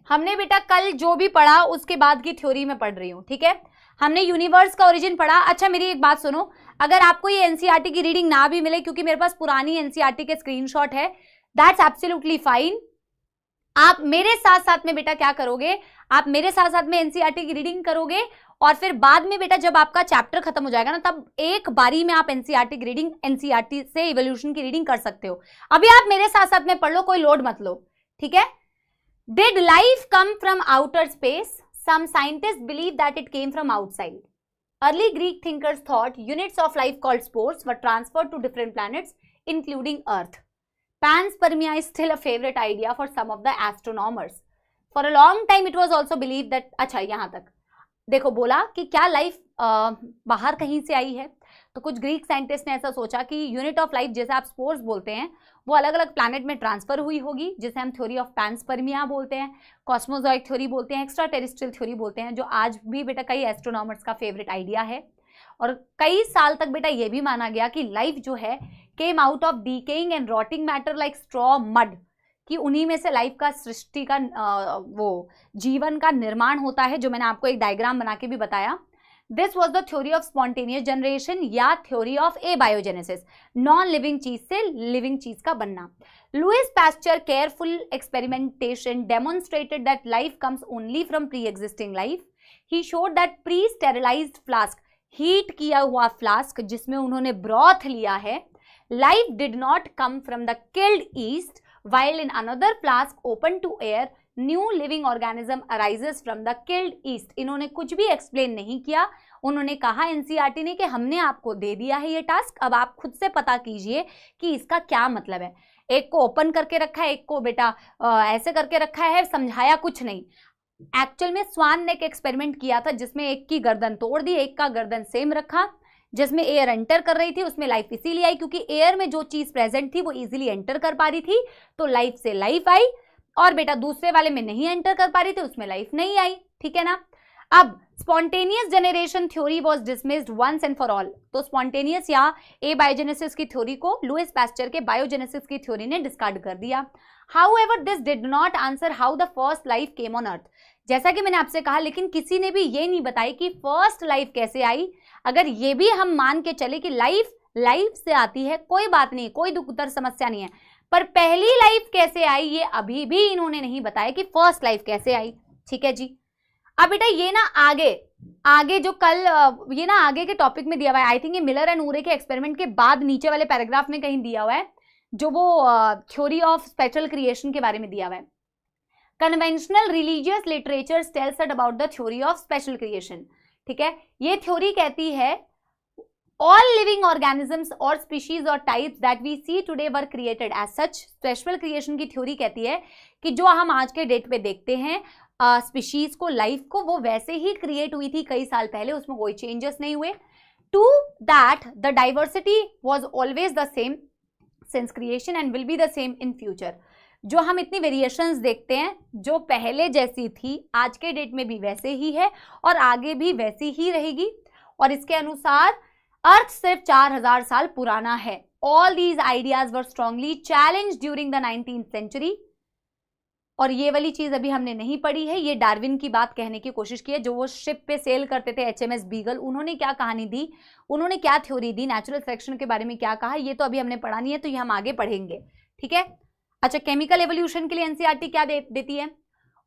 हमने बेटा कल जो भी पढ़ा उसके बाद की थ्योरी में पढ़ रही हूँ। ठीक है, हमने यूनिवर्स का ओरिजिन पढ़ा। अच्छा मेरी एक बात सुनो, अगर आपको ये एनसीईआरटी की रीडिंग ना भी मिले क्योंकि मेरे पास पुरानी एनसीईआरटी के स्क्रीनशॉट है, दैट्स एब्सोल्युटली फाइन। आप मेरे साथ साथ में बेटा क्या करोगे, आप मेरे साथ साथ में एनसीईआरटी की रीडिंग करोगे और फिर बाद में बेटा जब आपका चैप्टर खत्म हो जाएगा ना तब एक बारी में आप एनसीईआरटी की रीडिंग, एनसीईआरटी से इवोल्यूशन की रीडिंग कर सकते हो। अभी आप मेरे साथ साथ में पढ़ लो, कोई लोड मत लो। ठीक है, Did life come from outer space? Some scientists believe that it came from outside. Early Greek thinkers thought units of life called spores were transferred to different planets, including Earth. Panspermia is still a favorite idea for some of the astronomers. For a long time, it was also believed that अच्छा यहाँ तक देखो बोला कि क्या life बाहर कहीं से आई है, तो कुछ ग्रीक साइंटिस्ट ने ऐसा सोचा कि यूनिट ऑफ लाइफ जैसे आप स्पोर्स बोलते हैं वो अलग अलग प्लैनेट में ट्रांसफर हुई होगी, जिसे हम थ्योरी ऑफ पैंसपर्मिया बोलते हैं, कॉस्मोजॉइक थ्योरी बोलते हैं, एक्स्ट्रा टेरेस्ट्रियल थ्योरी बोलते हैं, जो आज भी बेटा कई एस्ट्रोनॉमर्स का फेवरेट आइडिया है। और कई साल तक बेटा ये भी माना गया कि लाइफ जो है came out of decaying and rotting matter like straw mud, कि उन्हीं में से लाइफ का सृष्टि का वो जीवन का निर्माण होता है, जो मैंने आपको एक डायग्राम बना के भी बताया। This was the theory of spontaneous generation या theory of abiogenesis, non living चीज से लिविंग चीज का बनना। Louis Pasteur careful experimentation demonstrated that life comes only from pre existing life. He showed that pre sterilised flask, हीट किया हुआ flask जिसमें उन्होंने ब्रॉथ लिया है, life did not come from the killed yeast, while in another flask open to air new living organism arises from the killed east। इन्होंने कुछ भी एक्सप्लेन नहीं किया, उन्होंने कहा एनसीईआरटी ने कि हमने आपको दे दिया है ये टास्क, अब आप खुद से पता कीजिए कि इसका क्या मतलब है। एक को ओपन करके रखा है, एक को बेटा ऐसे करके रखा है, समझाया कुछ नहीं। एक्चुअल में स्वान ने एक एक्सपेरिमेंट किया था जिसमें एक की गर्दन तोड़ दी, एक का गर्दन सेम रखा, जिसमें एयर एंटर कर रही थी उसमें लाइफ इसीलिए आई क्योंकि एयर में जो चीज प्रेजेंट थी वो इजीली एंटर कर पा रही थी, तो लाइफ से लाइफ आई, और बेटा दूसरे वाले में नहीं एंटर कर पा रही थी उसमें लाइफ नहीं आई। ठीक है ना। अब spontaneous generation theory was dismissed once and for all, तो स्पॉन्टेनियस या एबायोजेनेसिस की थ्योरी को लुइस पास्चर के बायोजेनेसिस की थ्योरी ने डिस्कार्ड कर दिया। However this did not answer how the first life came on earth, जैसा कि मैंने आपसे कहा, लेकिन किसी ने भी ये नहीं बताया कि फर्स्ट लाइफ कैसे आई। अगर ये भी हम मान के चले कि लाइफ से आती है, कोई बात नहीं, कोई दुख दर्द समस्या नहीं है, पर पहली लाइफ कैसे आई ये अभी भी इन्होंने नहीं बताया कि फर्स्ट लाइफ कैसे आई। ठीक है जी। अब बेटा ये ना आगे जो कल ये ना आगे के टॉपिक में दिया हुआ है, आई थिंक ये मिलर एंड ऊरे के एक्सपेरिमेंट के बाद नीचे वाले पैराग्राफ में कहीं दिया हुआ है, जो वो थ्योरी ऑफ स्पेशल क्रिएशन के बारे में दिया हुआ है। Conventional religious literature tells us about the theory of special creation. ठीक है, ये थ्योरी कहती है all living organisms or species or types that we see today were created as such। Special creation की थ्योरी कहती है कि जो हम आज के डेट पे देखते हैं स्पीशीज को, लाइफ को, वो वैसे ही क्रिएट हुई थी कई साल पहले, उसमें कोई चेंजेस नहीं हुए। To that the diversity was always the same since creation and will be the same in future. जो हम इतनी वेरिएशंस देखते हैं, जो पहले जैसी थी आज के डेट में भी वैसे ही है और आगे भी वैसी ही रहेगी। और इसके अनुसार अर्थ सिर्फ 4000 साल पुराना है। All these ideas were strongly challenge during the 19th century. और ये वाली चीज अभी हमने नहीं पढ़ी है, ये डार्विन की बात कहने की कोशिश की है, जो वो शिप पे सेल करते थे HMS बीगल। उन्होंने क्या कहानी दी, उन्होंने क्या थ्योरी दी, नेचुरल सिलेक्शन के बारे में क्या कहा, ये तो अभी हमने पढ़ा नहीं है, तो ये हम आगे पढ़ेंगे। ठीक है, अच्छा, केमिकल एवोल्यूशन के लिए एनसीईआरटी क्या देती है?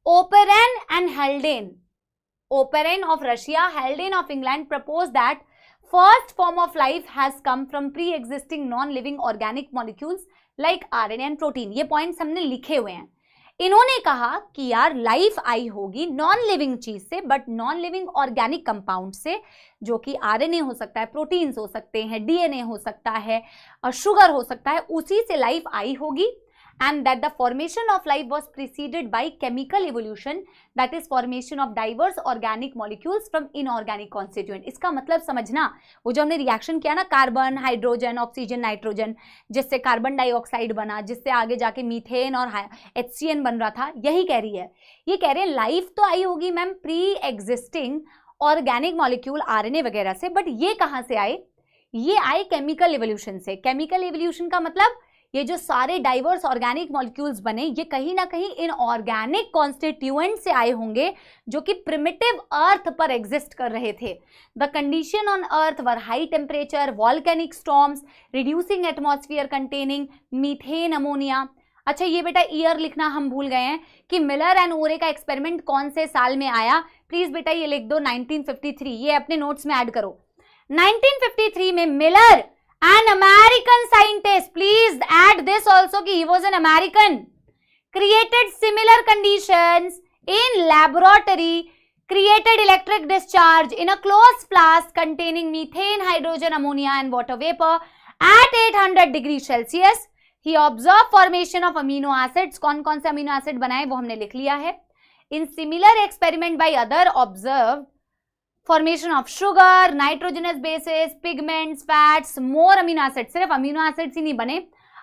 Operon and हेल्डेन, operon of Russia, हेल्डेन of England propose that first form of life has come from pre-existing non-living organic molecules like RNA and protein। ये पॉइंट्स हमने लिखे हुए हैं। इन्होंने कहा कि यार लाइफ आई होगी नॉन लिविंग चीज से, but non living organic compound से, जो कि RNA हो सकता है, प्रोटीन्स हो सकते हैं, DNA हो सकता है, शुगर हो सकता है, उसी से लाइफ आई होगी। and that the formation of life was preceded by chemical evolution, that is formation of diverse organic molecules from inorganic constituent। इसका मतलब समझना, वो जो हमने रिएक्शन किया ना, कार्बन, हाइड्रोजन, ऑक्सीजन, नाइट्रोजन, जिससे कार्बन डाइऑक्साइड बना, जिससे आगे जाके मीथेन और HCN बन रहा था, यही कह रही है। ये कह रहे हैं लाइफ तो आई होगी ma'am pre existing organic molecule RNA वगैरह से, बट ये कहाँ से आए? ये आए केमिकल एवोल्यूशन से। केमिकल एवोल्यूशन का मतलब ये जो सारे डाइवर्स ऑर्गेनिक मॉलिक्यूल्स बने, ये कहीं ना कहीं इन ऑर्गेनिक कॉन्स्टिट्यूएंट से आए होंगे, जो कि प्रिमिटिव अर्थ पर एग्जिस्ट कर रहे थे। The condition on earth were high temperature, volcanic storms, reducing atmosphere containing methane, ammonia. अच्छा, ये बेटा ईयर लिखना हम भूल गए हैं कि मिलर एंड ओरे का एक्सपेरिमेंट कौन से साल में आया। प्लीज बेटा ये लिख दो 1953, ये अपने नोट्स में ऐड करो। 1953 में Miller, an American scientist, please add this also कि he was an American, created similar conditions in laboratory, created electric discharge in a closed flask containing methane, hydrogen, ammonia and water vapor at 800 degrees Celsius। He observed formation of amino acids। कौन कौन से amino acid बनाए वो हमने लिख लिया है। In similar experiment by other observed formation of sugar, nitrogenous bases, pigments, fats, more amino acid. सिर्फ अमीनो एसिड्स ही नहीं बने,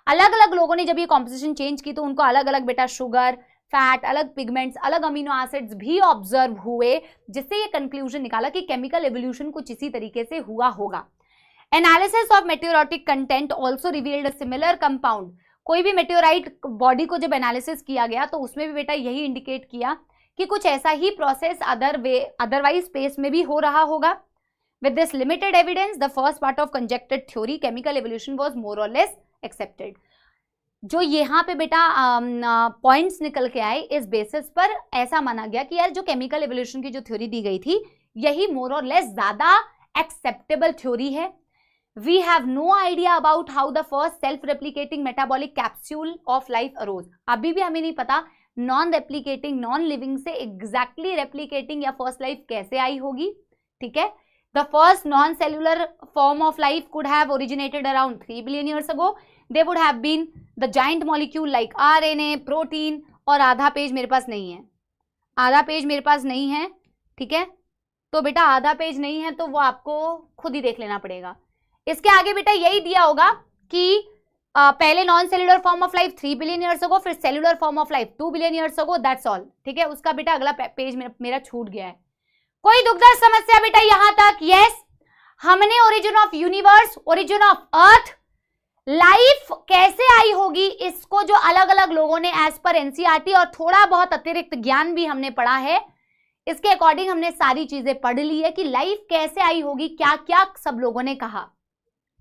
अलग अलग लोगों ने जब ये कॉम्पोजिशन चेंज की तो उनको अलग अलग बेटा शुगर, फैट, अलग पिगमेंट्स, अलग अमीनो एसिड्स भी ऑब्जर्व हुए, जिससे ये कंक्लूजन निकाला कि केमिकल एवोल्यूशन कुछ इसी तरीके से हुआ होगा। Analysis of meteoritic content also revealed a similar compound. कोई भी मेटेओराइट बॉडी को जब एनालिसिस किया गया तो उसमें भी बेटा यही इंडिकेट किया कि कुछ ऐसा ही प्रोसेस अदरवाइज स्पेस में भी हो रहा होगा। With this limited evidence the first part of conjectured theory chemical evolution was more और लेस एक्सेप्टेड। जो यहाँ पे बेटा पॉइंट्स निकल के आए, इस बेसिस पर ऐसा माना गया कि यार जो केमिकल एवोल्यूशन की जो थ्योरी दी गई थी, यही मोर और लेस ज्यादा एक्सेप्टेबल थ्योरी है। We have no idea about how the first self replicating metabolic capsule of life arose. अभी भी हमें नहीं पता नॉन रेप्लिकेटिंग, नॉन लिविंग से एग्जैक्टली रेप्लिकेटिंग या फर्स्ट लाइफ कैसे आई होगी। ठीक है, the first non cellular form of life could have originated around 3 billion years ago. They would have been the giant molecule like RNA, protein. और आधा page मेरे पास नहीं है, आधा पेज मेरे पास नहीं है। ठीक है, तो बेटा आधा पेज नहीं है तो वो आपको खुद ही देख लेना पड़ेगा। इसके आगे बेटा यही दिया होगा कि पहले non cellular form of life 3 billion years ago, फिर cellular form of life 2 billion years ago, that's all. ठीक है, उसका बेटा अगला पेज मेरा छूट गया है। कोई दुखद समस्या बेटा यहां तक? यस, हमने origin of universe, origin of earth, life कैसे आई होगी, इसको जो अलग अलग लोगों ने एज पर एनसीईआरटी और थोड़ा बहुत अतिरिक्त ज्ञान भी हमने पढ़ा है, इसके अकॉर्डिंग हमने सारी चीजें पढ़ ली है कि लाइफ कैसे आई होगी, क्या क्या सब लोगों ने कहा।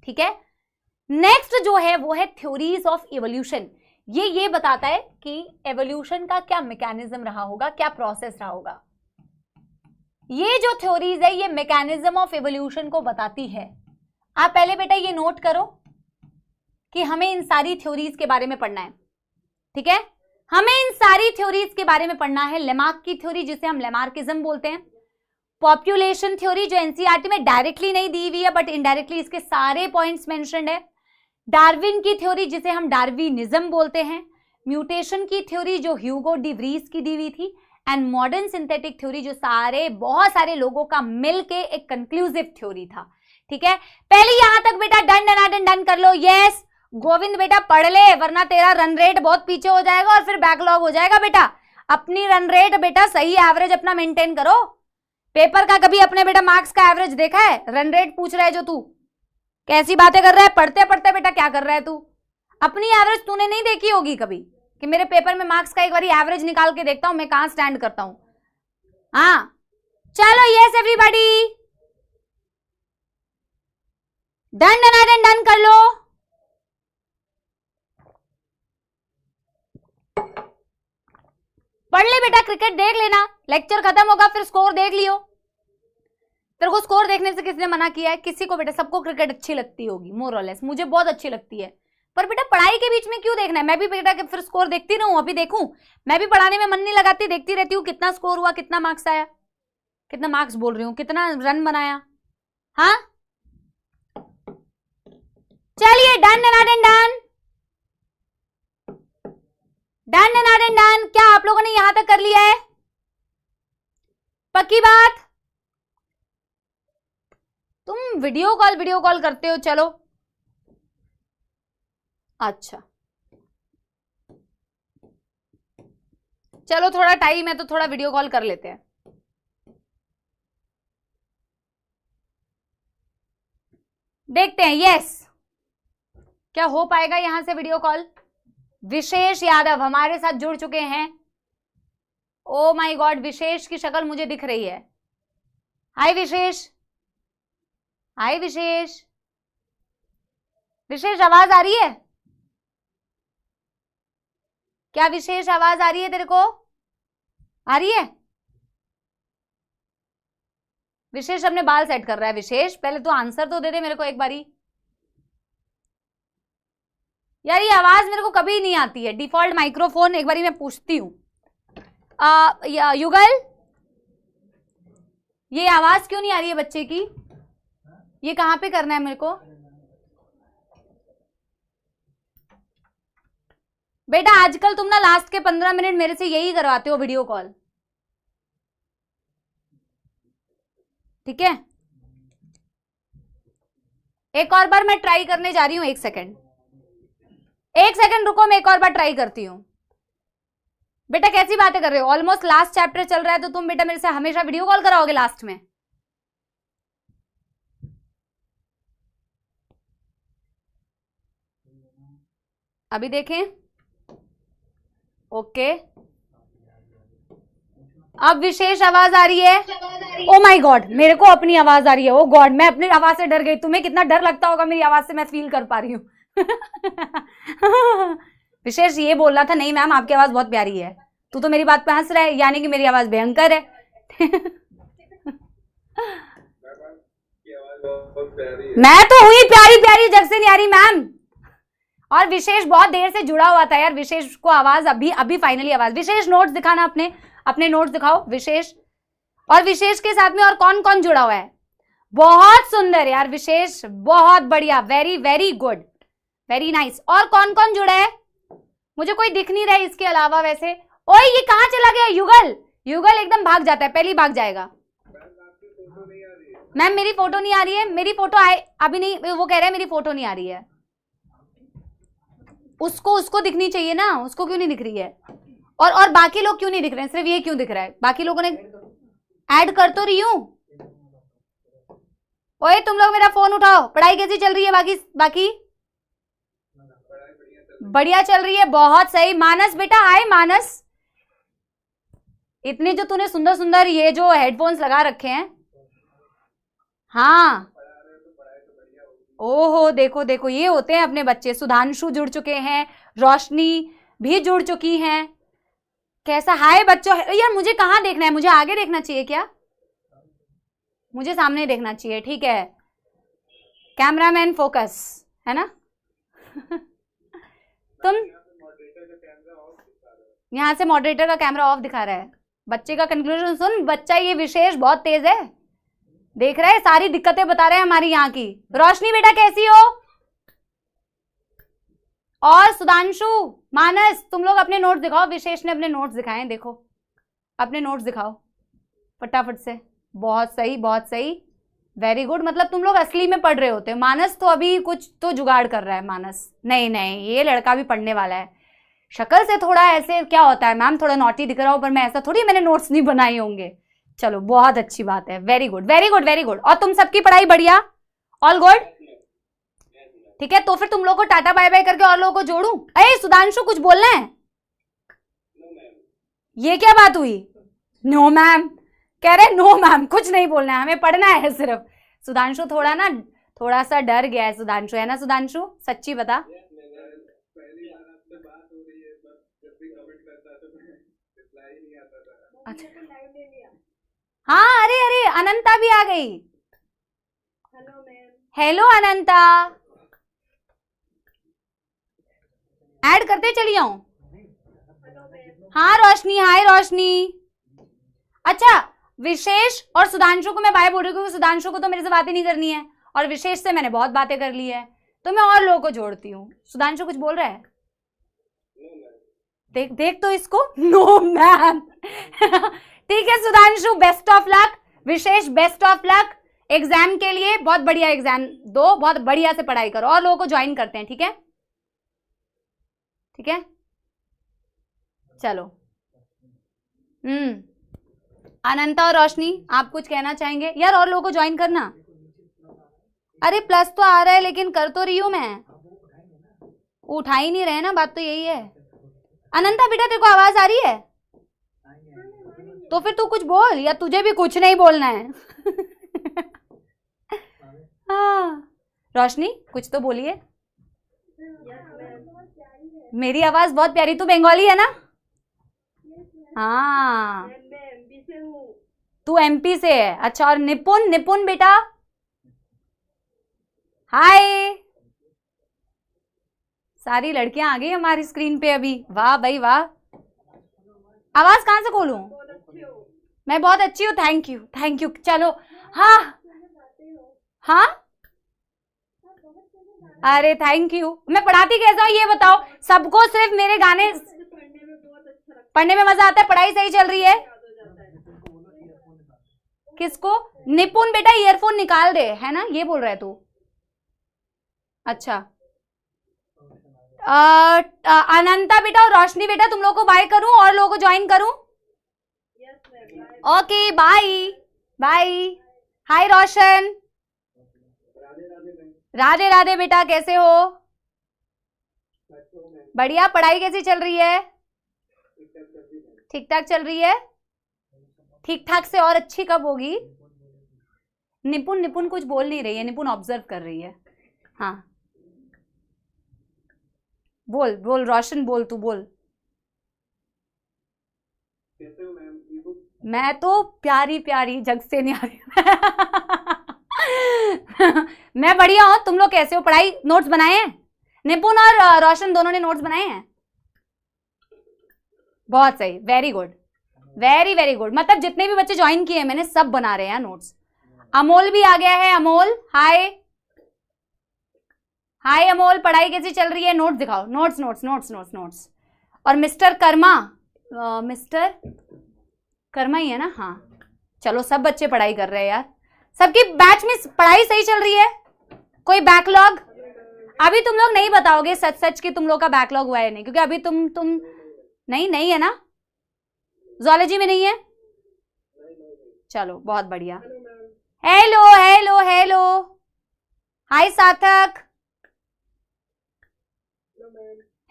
ठीक है, नेक्स्ट जो है वो है थ्योरीज ऑफ इवोल्यूशन। ये बताता है कि एवोल्यूशन का क्या मैकेनिज्म रहा होगा, क्या प्रोसेस रहा होगा। ये जो थ्योरीज है ये मैकेनिज्म ऑफ इवोल्यूशन को बताती है। आप पहले बेटा ये नोट करो कि हमें इन सारी थ्योरीज के बारे में पढ़ना है। ठीक है, हमें इन सारी थ्योरीज के बारे में पढ़ना है। लेमार्क की थ्योरी जिसे हम लेमार्किज्म बोलते हैं, पॉपुलेशन थ्योरी जो एनसीईआरटी में डायरेक्टली नहीं दी हुई है बट इनडायरेक्टली इसके सारे पॉइंट्स मेंशन्ड है, डार्विन की थ्योरी जिसे हम डार्विनिज्म बोलते हैं, म्यूटेशन की थ्योरी जो ह्यूगो डी व्रीज की दी हुई थी, एंड मॉडर्न सिंथेटिक थ्योरी जो बहुत सारे लोगों का मिलके एक कंक्लूसिव थ्योरी था। ठीक है, पहले यहां तक बेटा डन डन डन कर लो। यस गोविंद बेटा पढ़ ले, वरना तेरा रन रेट बहुत पीछे हो जाएगा और फिर बैकलॉग हो जाएगा बेटा। अपनी रन रेट बेटा सही एवरेज अपना मेंटेन करो। पेपर का कभी अपने बेटा मार्क्स का एवरेज देखा है? रन रेट पूछ रहा है जो तू, कैसी बातें कर रहा है? पढ़ते पढ़ते बेटा क्या कर रहा है तू? अपनी एवरेज तूने नहीं देखी होगी कभी कि मेरे पेपर में मार्क्स का एक बार एवरेज निकाल के देखता हूं मैं कहां स्टैंड करता हूं। हाँ चलो yes everybody done done done done कर लो। पढ़ ले बेटा, क्रिकेट देख लेना, लेक्चर खत्म होगा फिर स्कोर देख लियो। तेरे को स्कोर देखने से किसने मना किया है? किसी को बेटा, सबको क्रिकेट अच्छी लगती होगी मोर और लेस, मुझे बहुत अच्छी लगती है, पर बेटा पढ़ाई के बीच में क्यों देखना है? मैं भी बेटा कि फिर स्कोर देखती रहूं, अभी देखूं? मैं भी पढ़ाने में मन नहीं लगाती, देखती रहती हूँ कितना स्कोर हुआ, कितना मार्क्स आया, कितना मार्क्स बोल रही हूँ, कितना रन बनाया। हाँ चलिए done done done done done done done done. क्या आप लोगों ने यहां तक कर लिया है? पक्की बात? तुम वीडियो कॉल करते हो, चलो अच्छा चलो थोड़ा टाइम है तो थोड़ा वीडियो कॉल कर लेते हैं। देखते हैं यस क्या हो पाएगा यहां से वीडियो कॉल। विशेष यादव हमारे साथ जुड़ चुके हैं। ओ माय गॉड, विशेष की शक्ल मुझे दिख रही है। हाय विशेष, हाय विशेष। विशेष आवाज आ रही है क्या? विशेष आवाज आ रही है तेरे को? आ रही है? विशेष अपने बाल सेट कर रहा है। विशेष पहले तो आंसर तो दे दे मेरे को एक बारी यार, ये आवाज मेरे को कभी नहीं आती है। डिफॉल्ट माइक्रोफोन एक बारी मैं पूछती हूँ। युगल ये आवाज क्यों नहीं आ रही है बच्चे की? ये कहाँ पे करना है मेरे को? बेटा आजकल तुम ना लास्ट के 15 मिनट मेरे से यही करवाते हो वीडियो कॉल, ठीक है? एक और बार मैं ट्राई करने जा रही हूं, एक सेकंड रुको, मैं एक और बार ट्राई करती हूं। बेटा कैसी बातें कर रहे हो? ऑलमोस्ट लास्ट चैप्टर चल रहा है तो तुम बेटा मेरे से हमेशा वीडियो कॉल कराओगे लास्ट में? अभी देखें, ओके अब विशेष आवाज आ रही है। ओ माय गॉड, मेरे को अपनी आवाज आ रही है। ओ गॉड, मैं अपनी आवाज से डर गई। तुम्हें कितना डर लगता होगा मेरी आवाज से, मैं फील कर पा रही हूँ। विशेष ये बोल रहा था नहीं मैम आपकी आवाज बहुत प्यारी है। तू तो मेरी बात पे हंस रहा है, यानी कि मेरी आवाज भयंकर है। मैं तो हुई प्यारी प्यारी, जग से नहीं आ रही मैम। और विशेष बहुत देर से जुड़ा हुआ था यार, विशेष को आवाज अभी फाइनली आवाज। विशेष नोट्स दिखाना, अपने नोट्स दिखाओ विशेष। और विशेष के साथ में और कौन कौन जुड़ा हुआ है? बहुत सुंदर यार विशेष, बहुत बढ़िया, very very good, very nice. और कौन कौन जुड़ा है? मुझे कोई दिख नहीं रहा है इसके अलावा वैसे। ओए ये कहाँ चला गया? युगल एकदम भाग जाता है, पहले भाग जाएगा। मैम मेरी फोटो नहीं आ रही है। मेरी फोटो आए अभी नहीं, वो कह रहा है मेरी फोटो नहीं आ रही है। उसको दिखनी चाहिए ना, उसको क्यों नहीं दिख रही है? और बाकी लोग क्यों नहीं दिख रहे हैं? सिर्फ ये क्यों दिख रहा है? बाकी लोगों ने ऐड कर तो रही हूं। ओए तुम लोग मेरा फोन उठाओ। पढ़ाई कैसी चल रही है? बाकी बढ़िया चल रही है, बहुत सही। मानस बेटा, हाय मानस। इतने जो तूने सुंदर सुंदर ये जो हेडफोन्स लगा रखे हैं, हाँ ओहो देखो देखो, ये होते हैं अपने बच्चे। सुधांशु जुड़ चुके हैं, रोशनी भी जुड़ चुकी हैं। कैसा हाय बच्चों? यार मुझे कहाँ देखना है? मुझे आगे देखना चाहिए क्या? मुझे सामने देखना चाहिए, ठीक है। कैमरामैन फोकस, है ना? तुम यहाँ से मॉडरेटर का कैमरा ऑफ दिखा रहा है। बच्चे का कंक्लूजन सुन, बच्चा ये विशेष बहुत तेज है, देख रहा है, सारी दिक्कतें बता रहे हैं हमारी यहाँ की। रोशनी बेटा कैसी हो? और सुधांशु, मानस, तुम लोग अपने नोट्स दिखाओ। विशेष ने अपने नोट्स दिखाए, देखो अपने नोट्स दिखाओ फटाफट से। बहुत सही, बहुत सही, वेरी गुड। मतलब तुम लोग असली में पढ़ रहे होते हो। मानस तो अभी कुछ तो जुगाड़ कर रहा है। मानस नहीं नहीं, ये लड़का भी पढ़ने वाला है। शक्ल से थोड़ा ऐसे क्या होता है मैम, थोड़ा नॉटी दिख रहा हूं, पर मैं ऐसा थोड़ी, मैंने नोट्स नहीं बनाए होंगे। चलो बहुत अच्छी बात है, very good very good very good. और तुम सबकी पढ़ाई बढ़िया, ऑल गुड? ठीक है, तो फिर तुम लोग को टाटा बाय बाय करके और लोगों को जोड़ू। अरे सुधांशु कुछ बोलना है? ये क्या बात हुई? नो मैम कह रहे, नो मैम कुछ नहीं बोलना है, हमें पढ़ना है सिर्फ। सुधांशु थोड़ा ना, थोड़ा सा डर गया है सुधांशु, है ना सुधांशु? सच्ची बता। अच्छा हाँ, अरे अरे अनंता भी आ गई। हेलो अनंता, ऐड करते चली जाऊं। हाँ रोशनी, हाय रोशनी। अच्छा, विशेष और सुधांशु को मैं बाय बोल रही हूँ क्योंकि सुधांशु को तो मेरे से बातें नहीं करनी है और विशेष से मैंने बहुत बातें कर ली है, तो मैं और लोगों को जोड़ती हूँ। सुधांशु कुछ बोल रहा है? देख देख तो इसको, नो मैम। ठीक है Sudhanshu, best of luck. Vishesh best of luck exam के लिए, बहुत बढ़िया एग्जाम दो, बहुत बढ़िया से पढ़ाई करो और लोगों को ज्वाइन करते हैं। ठीक है ठीक है, चलो। अनंता और रोशनी आप कुछ कहना चाहेंगे यार? और लोगों को ज्वाइन करना। अरे प्लस तो आ रहा है लेकिन कर तो रही हूं मैं, उठा ही नहीं रहे ना, बात तो यही है। अनंता बेटा तेरे को आवाज आ रही है? तो फिर तू कुछ बोल, या तुझे भी कुछ नहीं बोलना है? हाँ रोशनी कुछ तो बोलिए। मेरी आवाज बहुत प्यारी, तू बंगाली है ना? हाँ तू एमपी से है, अच्छा। और निपुण, निपुण बेटा हाय। सारी लड़कियां आ गई हमारी स्क्रीन पे अभी, वाह भाई वाह। आवाज कहां से खोलूं? मैं बहुत अच्छी हूँ, थैंक यू थैंक यू। चलो हाँ हाँ, अरे थैंक यू। मैं पढ़ाती कैसा हूँ ये बताओ सबको? सिर्फ मेरे गाने पढ़ने में मजा आता है? पढ़ाई सही चल रही है? किसको? निपुण बेटा ईयरफोन निकाल दे, है ना, ये बोल रहा है तू? अच्छा अनंता बेटा और रोशनी बेटा तुम लोग को बाय करूं और लोगों को ज्वाइन करूं? Okay bye bye. Hi Roshan, Radhe Radhe बेटा, कैसे हो? बढ़िया। पढ़ाई कैसी चल रही है? ठीक ठाक चल रही है। ठीक ठाक से और अच्छी कब होगी? निपुण, निपुण कुछ बोल नहीं रही है, निपुण ऑब्जर्व कर रही है। हाँ बोल बोल रोशन, बोल तू बोल। मैं तो प्यारी प्यारी, जग से न्यारी। मैं बढ़िया हूं, तुम लोग कैसे हो? पढ़ाई नोट्स बनाए हैं? निपुण और रोशन दोनों ने नोट्स बनाए हैं? बहुत सही, very good very very good. मतलब जितने भी बच्चे ज्वाइन किए हैं मैंने, सब बना रहे हैं नोट्स। अमोल भी आ गया है। अमोल हाय हाय अमोल, पढ़ाई कैसी चल रही है? नोट्स दिखाओ, notes notes notes notes notes. और मिस्टर कर्मा, मिस्टर कर्मा ही है ना? हाँ चलो, सब बच्चे पढ़ाई कर रहे हैं यार। सबकी बैच में पढ़ाई सही चल रही है? कोई बैकलॉग? अभी तुम लोग नहीं बताओगे सच सच कि तुम लोग का बैकलॉग हुआ है नहीं, क्योंकि अभी तुम नहीं है ना? ज़ूलॉजी में नहीं है? चलो बहुत बढ़िया। हेलो हेलो हेलो, हाय सार्थक।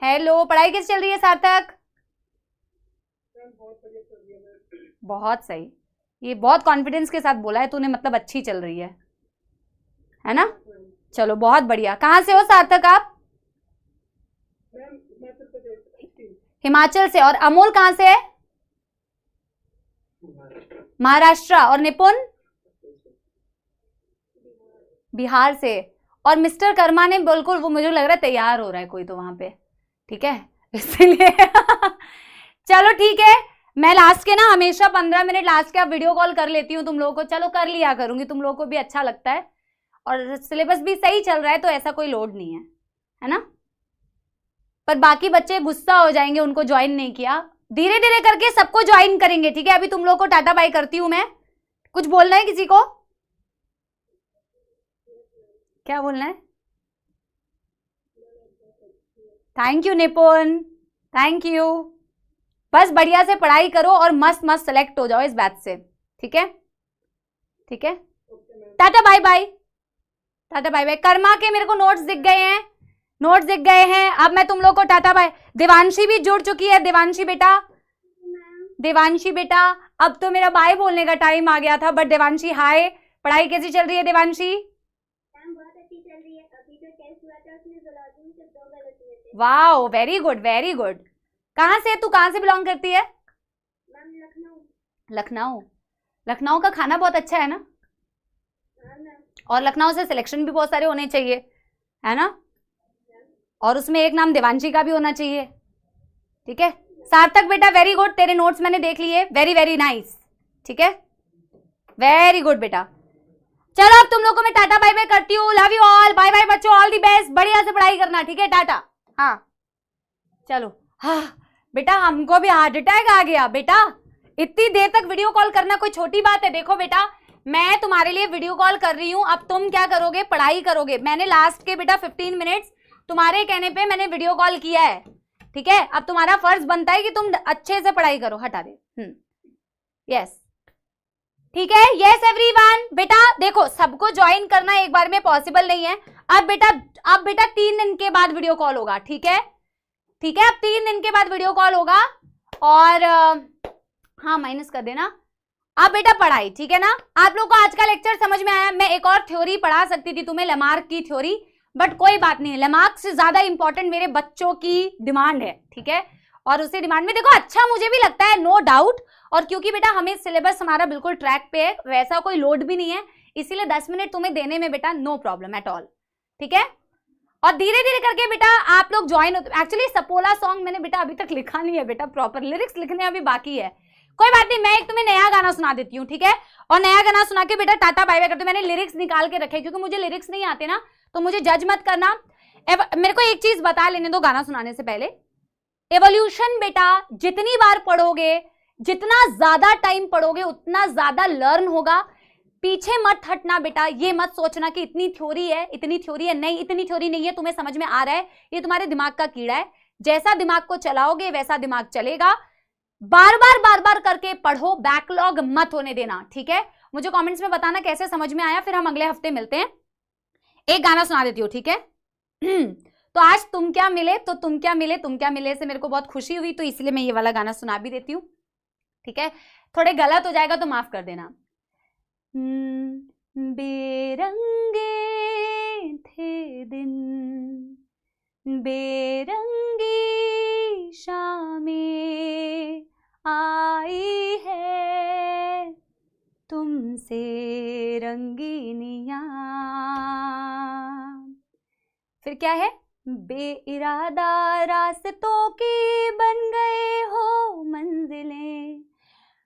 हेलो, पढ़ाई कैसी चल रही है सार्थक? बहुत सही, ये बहुत कॉन्फिडेंस के साथ बोला है तूने, मतलब अच्छी चल रही है ना? चलो बहुत बढ़िया। कहाँ से हो सार्थक आप? हिमाचल से। और अमोल कहाँ से है? महाराष्ट्र। और निपुण? बिहार से। और मिस्टर कर्मा ने बिल्कुल, वो मुझे लग रहा है तैयार हो रहा है कोई तो वहां पे, ठीक है, इसलिए। चलो ठीक है, मैं लास्ट के ना हमेशा 15 मिनट लास्ट के आप वीडियो कॉल कर लेती हूँ तुम लोगों को, चलो कर लिया करूंगी, तुम लोगों को भी अच्छा लगता है और सिलेबस भी सही चल रहा है तो ऐसा कोई लोड नहीं है ना। पर बाकी बच्चे गुस्सा हो जाएंगे, उनको ज्वाइन नहीं किया, धीरे धीरे करके सबको ज्वाइन करेंगे, ठीक है। अभी तुम लोगों को टाटा बाय करती हूँ मैं। कुछ बोलना है किसी को? क्या बोलना है? थैंक यू निपुण, थैंक यू। बस बढ़िया से पढ़ाई करो और मस्त मस्त सेलेक्ट हो जाओ इस बैच से, ठीक है? ठीक है, tata bye bye, tata bye bye. कर्मा के मेरे को नोट्स दिख गए हैं, नोट्स दिख गए हैं। अब मैं तुम लोग को टाटा बाय। देवांशी भी जुड़ चुकी है, देवांशी बेटा, देवांशी बेटा अब तो मेरा बाय बोलने का टाइम आ गया था, बट देवांशी हाय, पढ़ाई कैसी चल रही है देवांशी? बहुत अच्छी चल रही है। अभी जो टेस्ट हुआ था उसमें ज़ूलॉजी में सिर्फ 2 गलत हुए थे। Wow, very good very good. कहाँ से, तू कहाँ से बिलोंग करती है? मैम लखनऊ। लखनऊ, लखनऊ का खाना बहुत अच्छा है ना? और लखनऊ से सिलेक्शन भी बहुत सारे होने चाहिए, है ना? और उसमें एक नाम देवांशी का भी होना चाहिए, ठीक है। सार्थक बेटा वेरी गुड, तेरे नोट्स मैंने देख लिए, वेरी वेरी नाइस, ठीक है, वेरी गुड बेटा। चलो अब तुम लोग को मैं टाटा बाय बाय करती हूँ, love you all, bye bye बच्चों, ऑल दी बेस्ट, बढ़िया से पढ़ाई करना, ठीक है, टाटा। हाँ चलो, हाँ बेटा हमको भी हार्ट अटैक आ गया बेटा, इतनी देर तक वीडियो कॉल करना कोई छोटी बात है? देखो बेटा मैं तुम्हारे लिए वीडियो कॉल कर रही हूँ, अब तुम क्या करोगे, पढ़ाई करोगे। मैंने लास्ट के बेटा 15 मिनट्स तुम्हारे कहने पे मैंने वीडियो कॉल किया है, ठीक है। अब तुम्हारा फर्ज बनता है कि तुम अच्छे से पढ़ाई करो, हटा दे। यस ठीक है, यस एवरीवन। बेटा देखो सबको ज्वाइन करना एक बार में पॉसिबल नहीं है। अब बेटा 3 दिन के बाद वीडियो कॉल होगा, ठीक है, ठीक है। अब 3 दिन के बाद वीडियो कॉल होगा और हाँ माइनस कर देना। अब बेटा पढ़ाई, ठीक है ना। आप लोग को आज का लेक्चर समझ में आया? मैं एक और थ्योरी पढ़ा सकती थी तुम्हें, लेमार्क की थ्योरी, बट कोई बात नहीं, लेमार्क से ज्यादा इंपॉर्टेंट मेरे बच्चों की डिमांड है, ठीक है। और उसी डिमांड में देखो अच्छा मुझे भी लगता है, नो डाउट। और क्योंकि बेटा हमें सिलेबस हमारा बिल्कुल ट्रैक पे है, वैसा कोई लोड भी नहीं है, इसीलिए 10 मिनट तुम्हें देने में बेटा नो प्रॉब्लम एट ऑल, ठीक है। और धीरे धीरे करके बेटा आप लोग ज्वाइन होते। एक्चुअली सपोला सॉन्ग मैंने बेटा अभी तक लिखा नहीं है बेटा, प्रॉपर लिरिक्स लिखने अभी बाकी है। कोई बात नहीं, मैं एक तुम्हें नया गाना सुना देती हूँ, ठीक है। और नया गाना सुना के बेटा टाटा बाय बाय करते। मैंने लिरिक्स निकाल के रखे क्योंकि मुझे लिरिक्स नहीं आते ना, तो मुझे जज मत करना। मेरे को एक चीज बता लेने दो गाना सुनाने से पहले, एवोल्यूशन बेटा जितनी बार पढ़ोगे, जितना ज्यादा टाइम पढ़ोगे उतना ज्यादा लर्न होगा। पीछे मत हटना बेटा, ये मत सोचना कि इतनी थ्योरी है, इतनी थ्योरी है, नहीं इतनी थ्योरी नहीं है, तुम्हें समझ में आ रहा है, ये तुम्हारे दिमाग का कीड़ा है। जैसा दिमाग को चलाओगे वैसा दिमाग चलेगा। बार बार करके पढ़ो, बैकलॉग मत होने देना, ठीक है। मुझे कमेंट्स में बताना कैसे समझ में आया, फिर हम अगले हफ्ते मिलते हैं। एक गाना सुना देती हूँ, ठीक है। तो आज तुम क्या मिले, तो तुम क्या मिले, तुम क्या मिले से मेरे को बहुत खुशी हुई, तो इसलिए मैं ये वाला गाना सुना भी देती हूँ, ठीक है। थोड़े गलत हो जाएगा तो माफ कर देना। बेरंगे थे दिन, बेरंगी शामें आई है, तुमसे रंगीनियां। फिर क्या है, बेइरादा रास्तों की बन गए हो मंजिलें,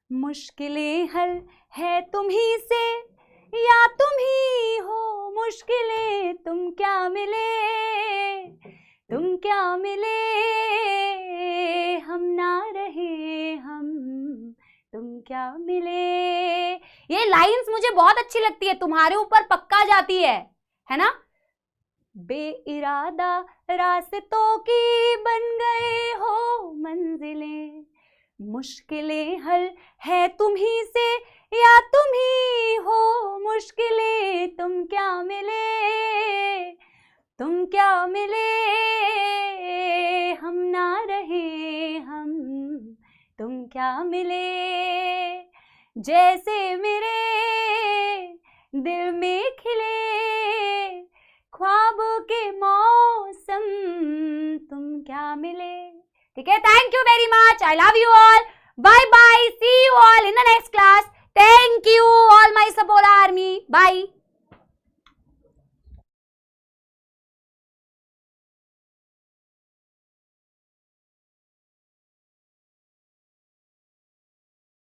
मुश्किलें हल है तुम ही से या तुम ही हो मुश्किलें, तुम क्या मिले, तुम क्या मिले, हम ना रहे हम, तुम क्या मिले। ये लाइंस मुझे बहुत अच्छी लगती है, तुम्हारे ऊपर पक्का जाती है ना। बेइरादा रास्तों की बन गए हो मंजिलें, मुश्किलें हल है तुम ही से या तुम ही हो मुश्किलें, तुम क्या मिले, तुम क्या मिले, हम ना रहे हम, तुम क्या मिले। जैसे मेरे दिल में खिले ख्वाबों के मौसम, तुम क्या मिले, ठीक है। Thank you very much, I love you all, bye bye, see you all in the next class. Thank you all my sapola army, bye.